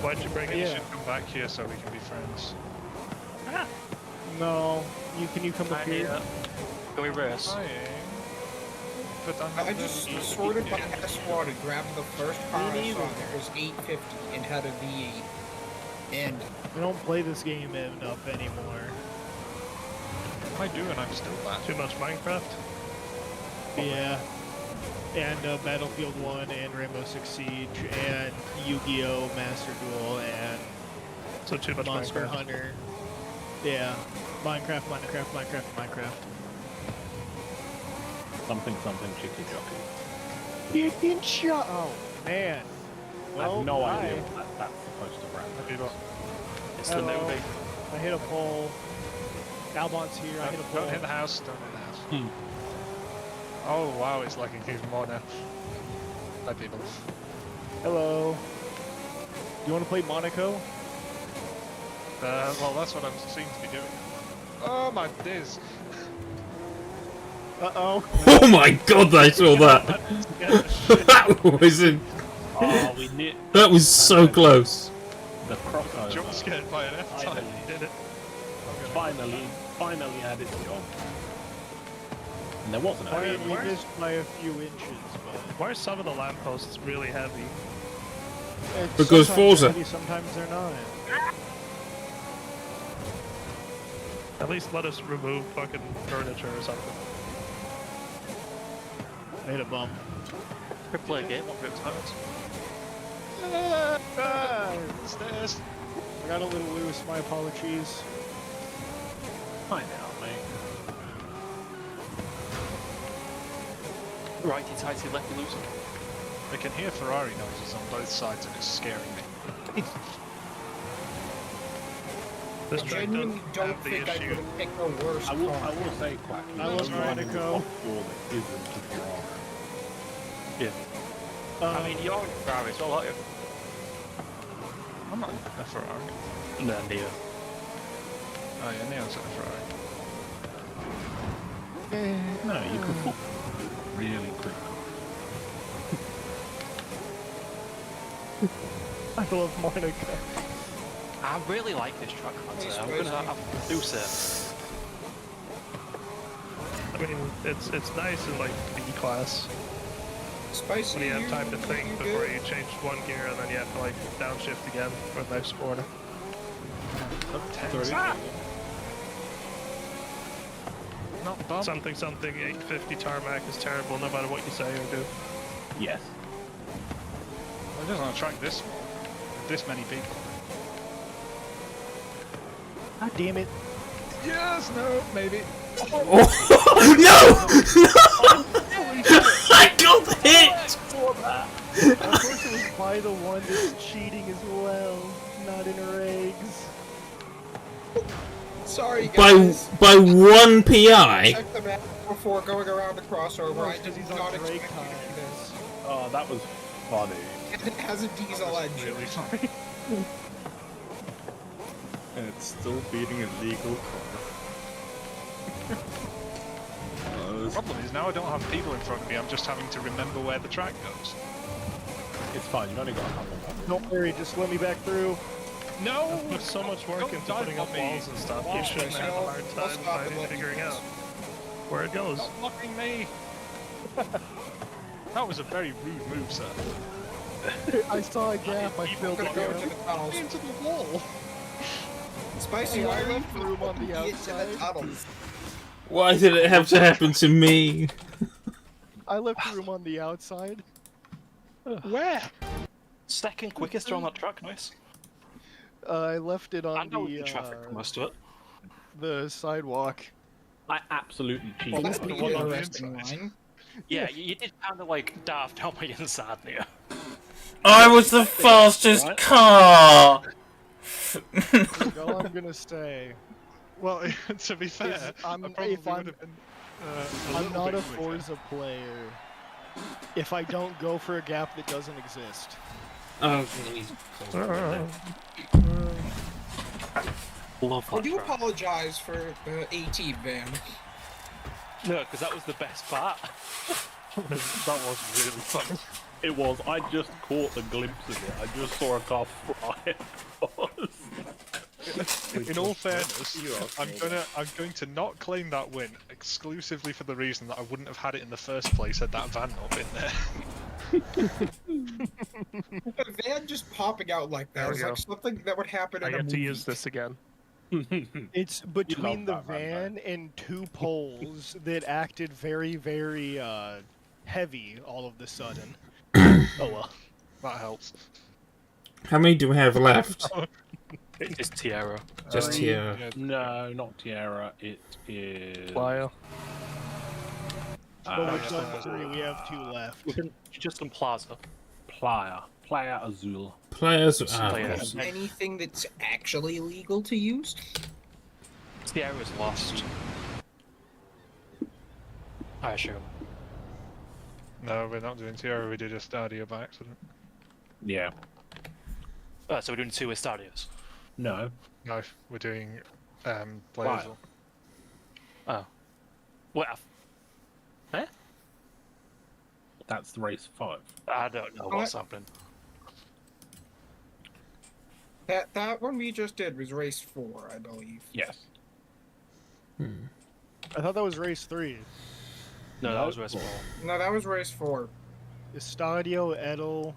Why'd you bring You it? should come back here so we can be friends. No. You come up here? Can we race? But I just sorted by S1 and grabbed the first car I saw. There was 850 and had a V8. And I don't play this game enough anymore. I do, and I'm still bad. Too much Minecraft? Yeah. And Battlefield 1 and Rainbow Six Siege and Yu-Gi-Oh! Master Duel and So too much Monster Minecraft. Hunter. Yeah. Minecraft. Something chicky jockey. Chicken shot. Oh, man. I have no Well, idea hi. what that's supposed to brand. It's the Hello. newbie. I hit a pole. Almont's here. I hit a pole. Don't hit the house, don't hit the house. Hmm. Oh wow, it's lagging even more now. Hi people. Hello. You want to play Monaco? Well that's what I'm seen to be doing. Oh my days. Uh-oh. Oh my god, I saw that! That was Oh, we need that was so close. the crossover. Jump scared by an F-type. Finally. Did it. Finally had its job. And there wasn't We a missed by a few inches, but... Why are some of the lampposts really heavy? Because sometimes Forza. they're heavy, sometimes they're not. At least let us remove fucking furniture or something. I hit a bump. We play a game, what group times? Stairs. I got a little loose, my apologies. Find out, mate. Righty tighty, lefty loosey. I can hear Ferrari noises on both sides and it's scaring me. This I track genuinely doesn't don't have the think I issue. could have picked a worse I will car. say, Quack, I love Monaco. that isn't a Ferrari. Yeah. I mean, you're Ferrari as well, aren't you? I'm not a Ferrari. No, Neo. Oh yeah, Neo's a Ferrari. No, you can fall really quick. I love Monaco. I really like this track, actually. I'm gonna have to do so. I mean, it's nice in like B class Spicy, when you have time to think you before good? you change one gear and then you have to like downshift again for the next corner. Not bad. Something 850 tarmac is terrible no matter what you say or do. Yes. I just want to track this small, with this many people. God damn it. Yes, no, maybe. Oh, no! I got hit! Of course it was by the one that's cheating as well, not in her eggs. Sorry, guys. By one PI? Check the map before going around the crossover. I did He's not on expect Drake you to time. do this. Oh, that was funny. And it has a diesel engine. Really sorry. And it's still beating a legal car. The problem is now I don't have people in front of me, I'm just having to remember where the track goes. It's fine, you've only got a couple of Don't worry, just let me back through. No! Put so much work Don't into dive putting on up me. walls and stuff. You shouldn't have a hard I'll time stop and let you figuring guys. out where it goes. Stop blocking me! That was a very rude move, sir. I saw a gap, I filled Gonna it go into in. the tunnels. Into the wall! Spicy, Hey, why I are you left room on the idiots in the outside. tunnels? Why did it have to happen to me? I left room on the outside. Where? Second quickest on that track, nice. I left it I on know the traffic for most of it. the sidewalk. I absolutely cheated. Well, that's the the one on the interesting inside. line. Yeah, you did kind of like daft on my inside there. I was the fastest car! That's all I'm gonna say. Well, to be fair, If I I'm- probably if I'm- would have been I'm little not bit a quicker. Forza player if I don't go for a gap that doesn't exist. Oh, Love I that do track. apologize for the AT ban. No, because that was the best part. That was really fun. It was, I just caught the glimpse of it. I just saw a car fly across. In all fairness, I'm going to not claim that win exclusively for the reason that I wouldn't have had it in the first place had that van not been there. A van just popping out like that is like something that would happen I in a get to movie. use this again. It's between the love that van, van and two poles that acted very, very heavy all of the sudden. Oh well. That helps. How many do we have left? It's Tierra. Just here. No, not Tierra. It is. Playa. But we've done 3, we have 2 left. Just on Plaza. Playa Azul. Players. Players. Anything that's actually legal to use? Tierra's lost. I assume. No, we're not doing Tierra, we did a Stadia by accident. Yeah. So we're doing 2 Estadios. No. No, we're doing Right. Players. Oh. What? Eh? That's the race 5. I don't know what's happening. That one we just did was race 4, I believe. Yes. I thought that was race 3. No, that was race 4. No, that was race 4. Estadio, Edel,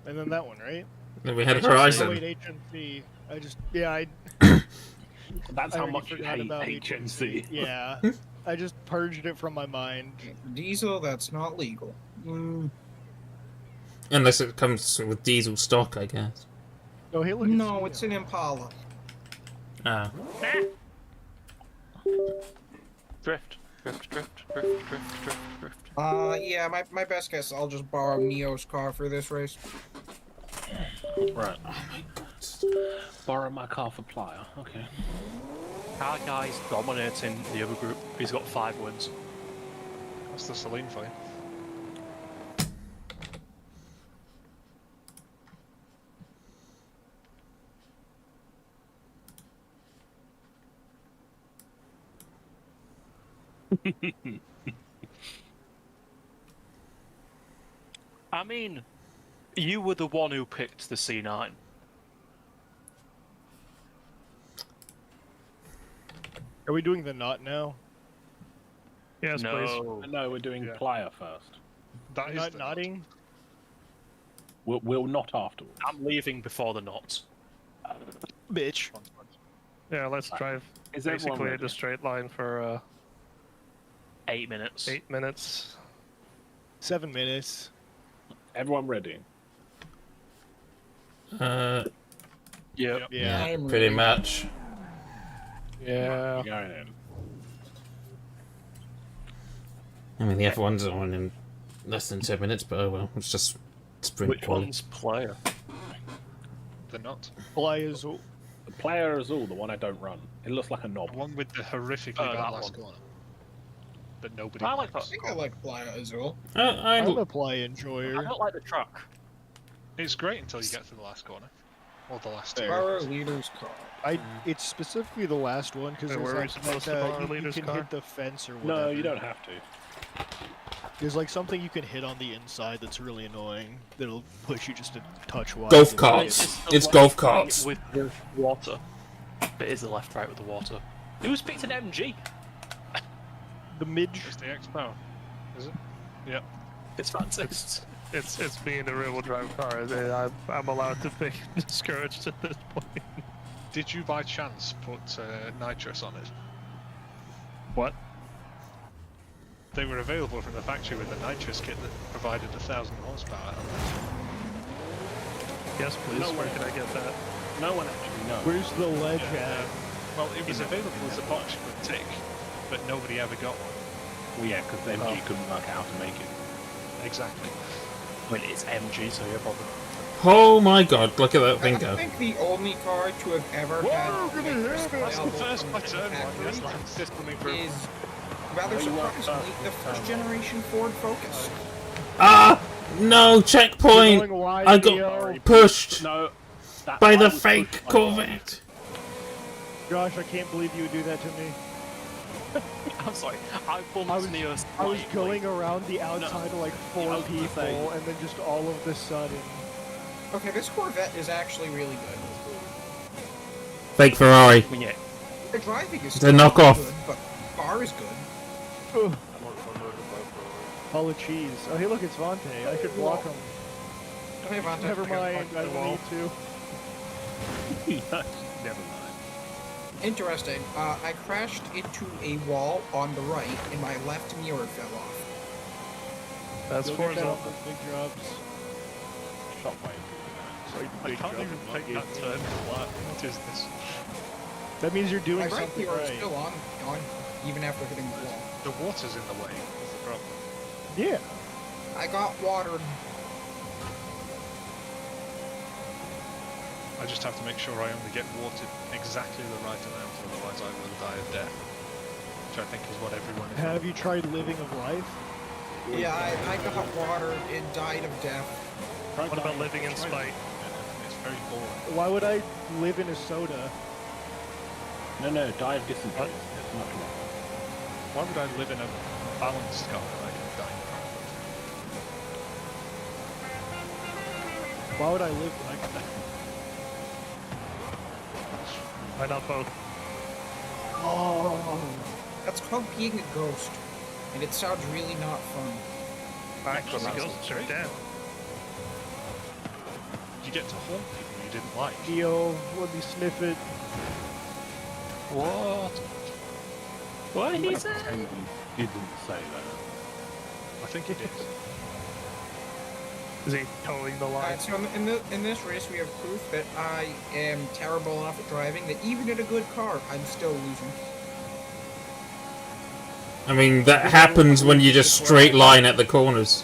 and then that one, right? Then we had Oh, Horizon. wait, HMC. I just, yeah, That's I how already much you forgot hate about HMC. Yeah. I just purged it from my mind. Diesel, that's not legal. Unless it comes with diesel stock, I guess. Oh, hey, look. No, it's an Impala. Ah. Drift. Yeah, my best guess, I'll just borrow Neo's car for this race. Right. Borrow my car for Playa. Okay. Our guy's dominating the other group. He's got 5 wins. That's the Celine for you. I mean, you were the one who picked the C9. Are we doing the knot now? Yes, please. No, we're doing Playa first. That is Not the knotting? We'll not afterwards. I'm leaving before the knot. Bitch. Yeah, let's drive Is everyone basically ready? in a straight line for 8 minutes. 8 minutes. 7 minutes. Everyone ready? Yep. Yeah, I'm pretty ready. much. Yeah. Going in. I mean, the F1's on in less than 10 minutes, but oh well, it's just sprint Which quality. one's player? They're not. Players. The Playa Azul, the one I don't run. It looks like a knob. The one with the horrifically Oh, bad that last one. corner. That nobody I like I that. think I like Playa Azul. I'm a play I enjoyer. don't like the truck. It's great until you get to the last corner. Or the last two. Power leader's car. It's specifically the last one because Hey, there's were we like supposed that, to borrow you leader's can car? hit the fence or whatever. No, you don't have to. There's like something you can hit on the inside that's really annoying. That'll push you just a touch wide. Golf and- carts. the It's left golf right carts. with the water. It is the left right with the water. Who's picked an MG? The midge. It's the X-Power. Is it? Yep. It's fancy. It's me in a rear-wheel drive car. I'm allowed to be discouraged at this point. Did you by chance put nitrous on it? What? They were available from the factory with the nitrous kit that provided 1,000 horsepower. Yes, please. No Where way. can I get that? No one actually knows. Where's the ledge at? Well, it was available as a box for a tick, but nobody ever got one. Well, yeah, because MG couldn't work out how to make it. Exactly. I mean, it's MG, so yeah, probably. Oh my god, look at that thing I go. think the only car to have ever had nitrous That's the available first from by the turn one. factory Yes, that's coming through. is rather surprisingly the first generation Ford Focus. Ah! No, You're checkpoint! going wide, I Leo. got pushed No. by I the was fake pushed by Corvette. Josh, I can't believe you would do that to me. I'm sorry. I bumped I was- Neo I was slightly. going around the outside of like 4 I was gonna people, say- and then just all of the sudden. Okay, this Corvette is actually really good. Fake Ferrari. I mean, yeah. The driving is It's a still knockoff. good, but the car is good. Oh. All the cheese. Oh, hey, look, it's Vontae. I could block him. Hey, Vontae. Never mind, I don't need to. Never mind. Interesting. I crashed into a wall on the right, and my left mirror fell off. That's You'll get that Forza. on those big jobs. Shockwave. I can't even take that turn to what? What is this? That means you're doing My right something mirror is right. still on, even after hitting the wall. The water's in the way. That's the problem. Yeah. I got watered. I just have to make sure I only get watered exactly the right amount, otherwise I will die of death. Which I think is what everyone is. Have you tried living of life? Yeah, I got watered and died of death. What about living in spite? It's very boring. Why would I live in a soda? No, die of dysentery. It's much more. Why would I live in a balanced car when I can die in front of it? Why would I live when I can die? Why not both? Oh. That's called being a ghost, and it sounds really not fun. Actually, ghosts are dead. You get to haunt people you didn't like. Yo, let me sniff it. What? What did he say? Pretend you didn't say that. I think it is. Is he towing the line? Alright, so in this race we have proof that I am terrible enough at driving that even in a good car, I'm still losing. I mean, that happens when you just straight line at the corners.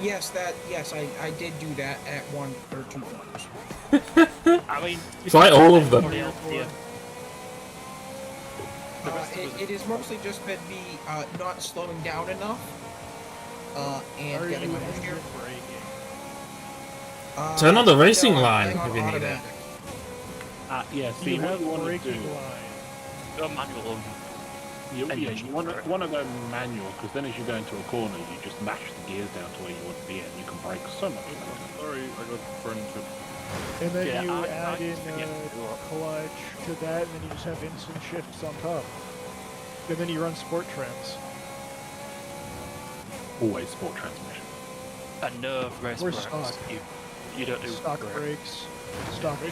Yes, I did do that at 1 or 2 corners. I mean, Try all of them. It has mostly just been me not slowing down enough and Are getting you under engine here. braking? Turn on the racing No, I'm line playing on if you need it. automatic. Yeah, see, You what have you want to braking do... line. manual. You want to go manual, because then as you go into a corner, you just mash the gears down to where you want to be, and you can brake so much better. Sorry, I got furniture. And then Yeah, you I add in forget. clutch to that, and then you just have instant shifts on top. And then you run sport trends. Always sport transmission. And no race Or brakes. stock. You don't do Stock brakes.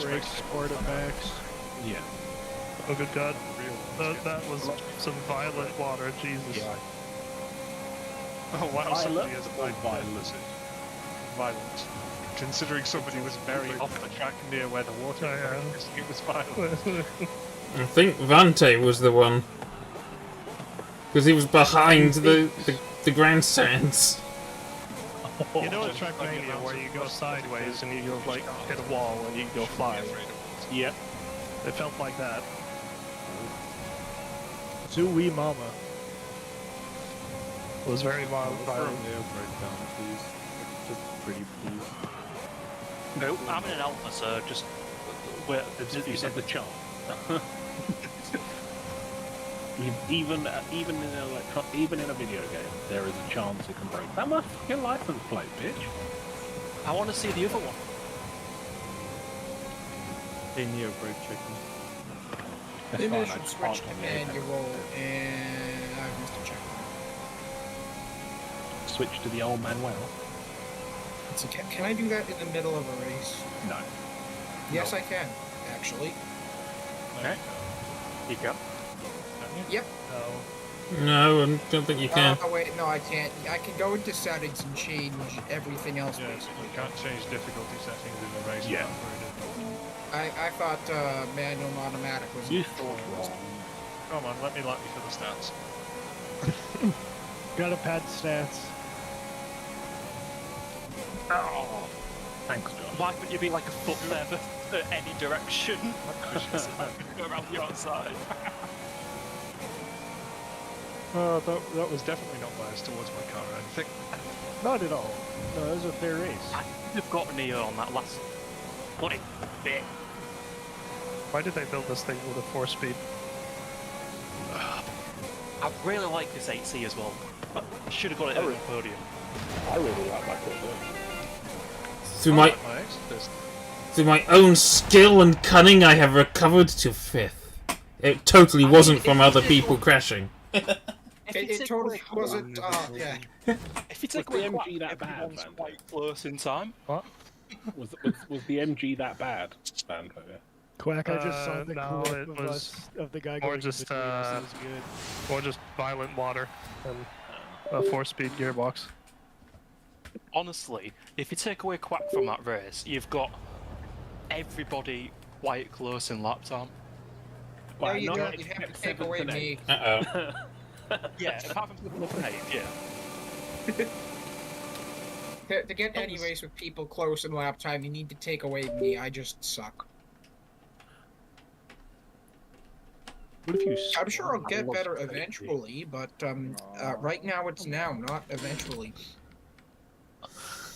brakes, sport effects. Yeah. Oh, good God. That was some violent water, Jesus. Yeah. Oh wow, I somebody love is violence. violent. Considering somebody was very off the track near where the water was, it was violent. I think Vante was the one. Because he was behind the grandstands. You know at Trackmania where you go sideways and you go like hit a wall and you go flying? Yep. It felt like that. Zooey mama. It was very violent. Breakdown, please. Just pretty, please. No, I'm in an alpha, so just where You said the chart. even in a video game, there is a chance it can break. That must your license plate, bitch. I want to see the other one. Hey, Neo, brake checking. Maybe I That's fine, should just switch park to on the apex. manual and I missed a checkpoint. Switch to the old Manuel. So can I do that in the middle of a race? No. Yes, I can, actually. Okay. You go. Yep. No, I don't think you can. Oh wait, no, I can't. I can go into settings and change everything else. Yes, Basically, you can't change difficulty settings in the race. Yeah. I thought manual and automatic was. You thought wrong. Come on, let me like you for the stats. Gotta pad stats. Oh. Thanks, Josh. Why couldn't you be like a foot there for any direction? Go around the outside. That was definitely not biased towards my car, I think. Not at all. No, that was a fair race. You've got Neo on that last bloody bit. Why did they build this thing with a 4-speed? I really like this 8C as well. But I should have got it on the podium. I really like my Corsair. Through my Through my own skill and cunning, I have recovered to 5th. It totally wasn't from other people crashing. It totally wasn't. Yeah. If you take Was away the Quack, MG that bad, everyone's Van? quite close in time. What? Was the MG that bad, Van? Quack, I just saw the no, clip it of was us of the guy more going just, into the it was good. Or just violent water and a 4-speed gearbox. Honestly, if you take away Quack from that race, you've got everybody quite close in lap time. No, Well, you not don't. You have to take away me. Uh-oh. Yeah, apart from people up in 8, yeah. To get any race with people close in lap time, you need to take away me. I just suck. What if you? I'm sure I'll get better eventually, but right now it's now, not eventually.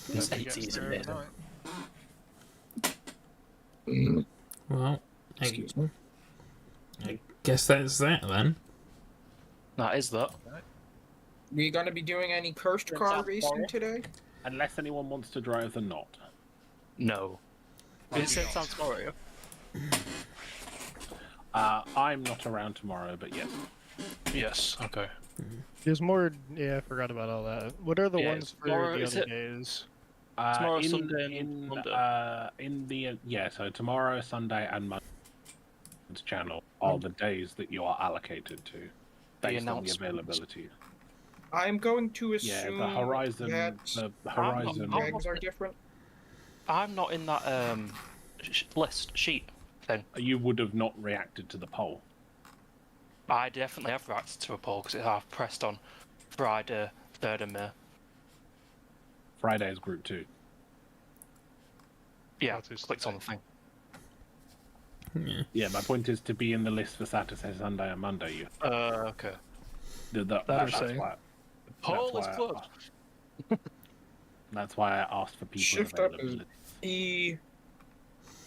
There's 8 seasons in it. Well, Excuse me. I guess that's that then. That is that. We gonna be doing any cursed car racing today? Unless anyone wants to drive the Not. No. Is it same time tomorrow? I'm not around tomorrow, but yes. Yes. Okay. There's more. Yeah, I forgot about all that. What are the Yeah, ones for tomorrow, the is other it? days? Tomorrow, Sunday, and Monday. So tomorrow, Sunday, and Monday's channel are the days that you are allocated to, based on the availability. I'm going to assume Yeah, the Horizon, that the Horizon. regs are different. I'm not in that list sheet thing. You would have not reacted to the poll. I definitely have reacted to a poll because I've pressed on Friday, 3rd of May. Friday is Group 2. Yeah, clicked on the thing. Yeah, my point is to be in the list for Saturday, Sunday, and Monday. You. Okay. That's why. Poll is closed. That's why I asked for people's Shift up availability. is E.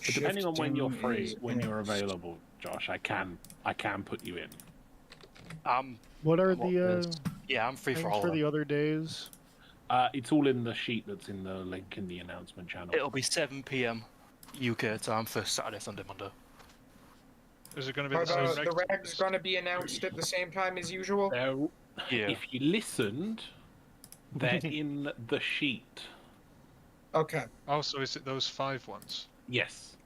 But depending on when you're Shifting free, is when you're X. available, Josh, I can put you in. What are the Yeah, I'm free for things all for of the them. other days? It's all in the sheet that's in the link in the announcement channel. It'll be 7 PM UK time for Saturday, Sunday, Monday. Is it going to be Are the same the regs going to be announced at the same time as usual? Yeah. If you listened, they're in the sheet. Okay. Oh, so is it those 5 ones? Yes.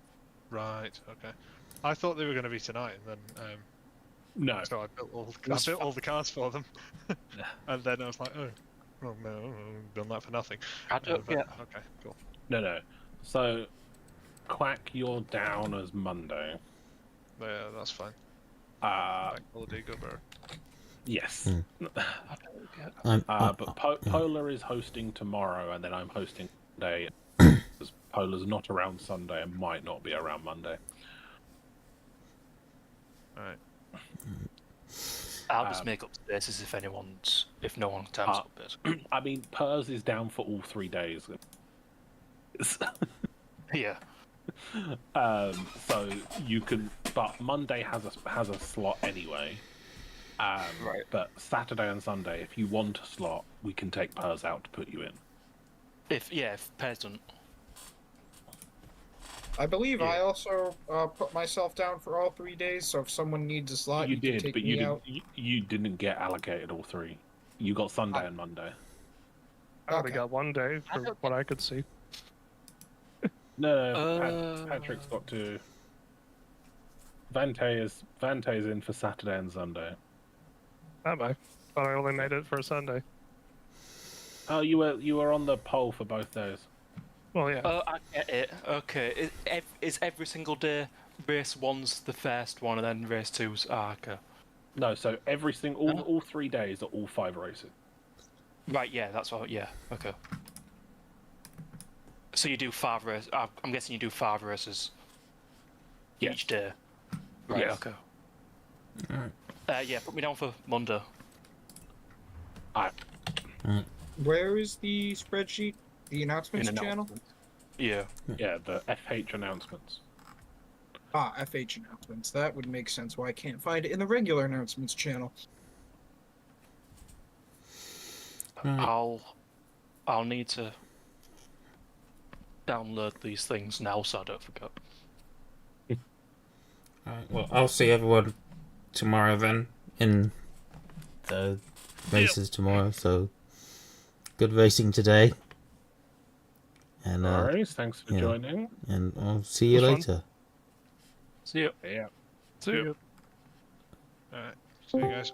Right. Okay. I thought they were going to be tonight, and then No. so I built all the cars for them, and then I was like, oh no, I've done that for nothing. Yeah. Okay, cool. No. So, Quack, you're down as Monday. Yeah, that's fine. Bank holiday, go bear. Yes. I'm, But Polar is hosting tomorrow, and then I'm hosting Monday. Because Polar's not around Sunday and might not be around Monday. Alright. I'll just make up spaces if no one turns up. Basically. I mean, Pers is down for all 3 days. Yeah. So you can, but Monday has a slot anyway. Right. But Saturday and Sunday, if you want a slot, we can take Pers out to put you in. If Pez doesn't. I believe I also put myself down for all 3 days, so if someone needs a slot, You you can did, take but me out. you didn't get allocated all 3. You got Sunday and Monday. I only got 1 day for what I could see. No, Patrick's got to. Vante is in for Saturday and Sunday. Am I? But I only made it for Sunday. Oh, you were on the poll for both days. Well, yeah. I get it. Okay. Is every single day race 1's the first one, and then race 2's okay. No, so all 3 days are all 5 races. Right. Yeah. That's what. Yeah. Okay. So you do 5 races. I'm guessing you do 5 races each day. Right. Yes. Okay. Alright. Yeah. Put me down for Monday. Alright. Where is the spreadsheet? The announcements channel? Yeah. Yeah, the FH announcements. FH announcements. That would make sense why I can't find it in the regular announcements channel. I'll need to download these things now so I don't forget. Alright, well, I'll see everyone tomorrow then, in the races tomorrow, so good racing today. And, Alright, thanks for yeah, joining. and I'll see you It was fun. later. See you. Yeah. See you. Alright, see you guys.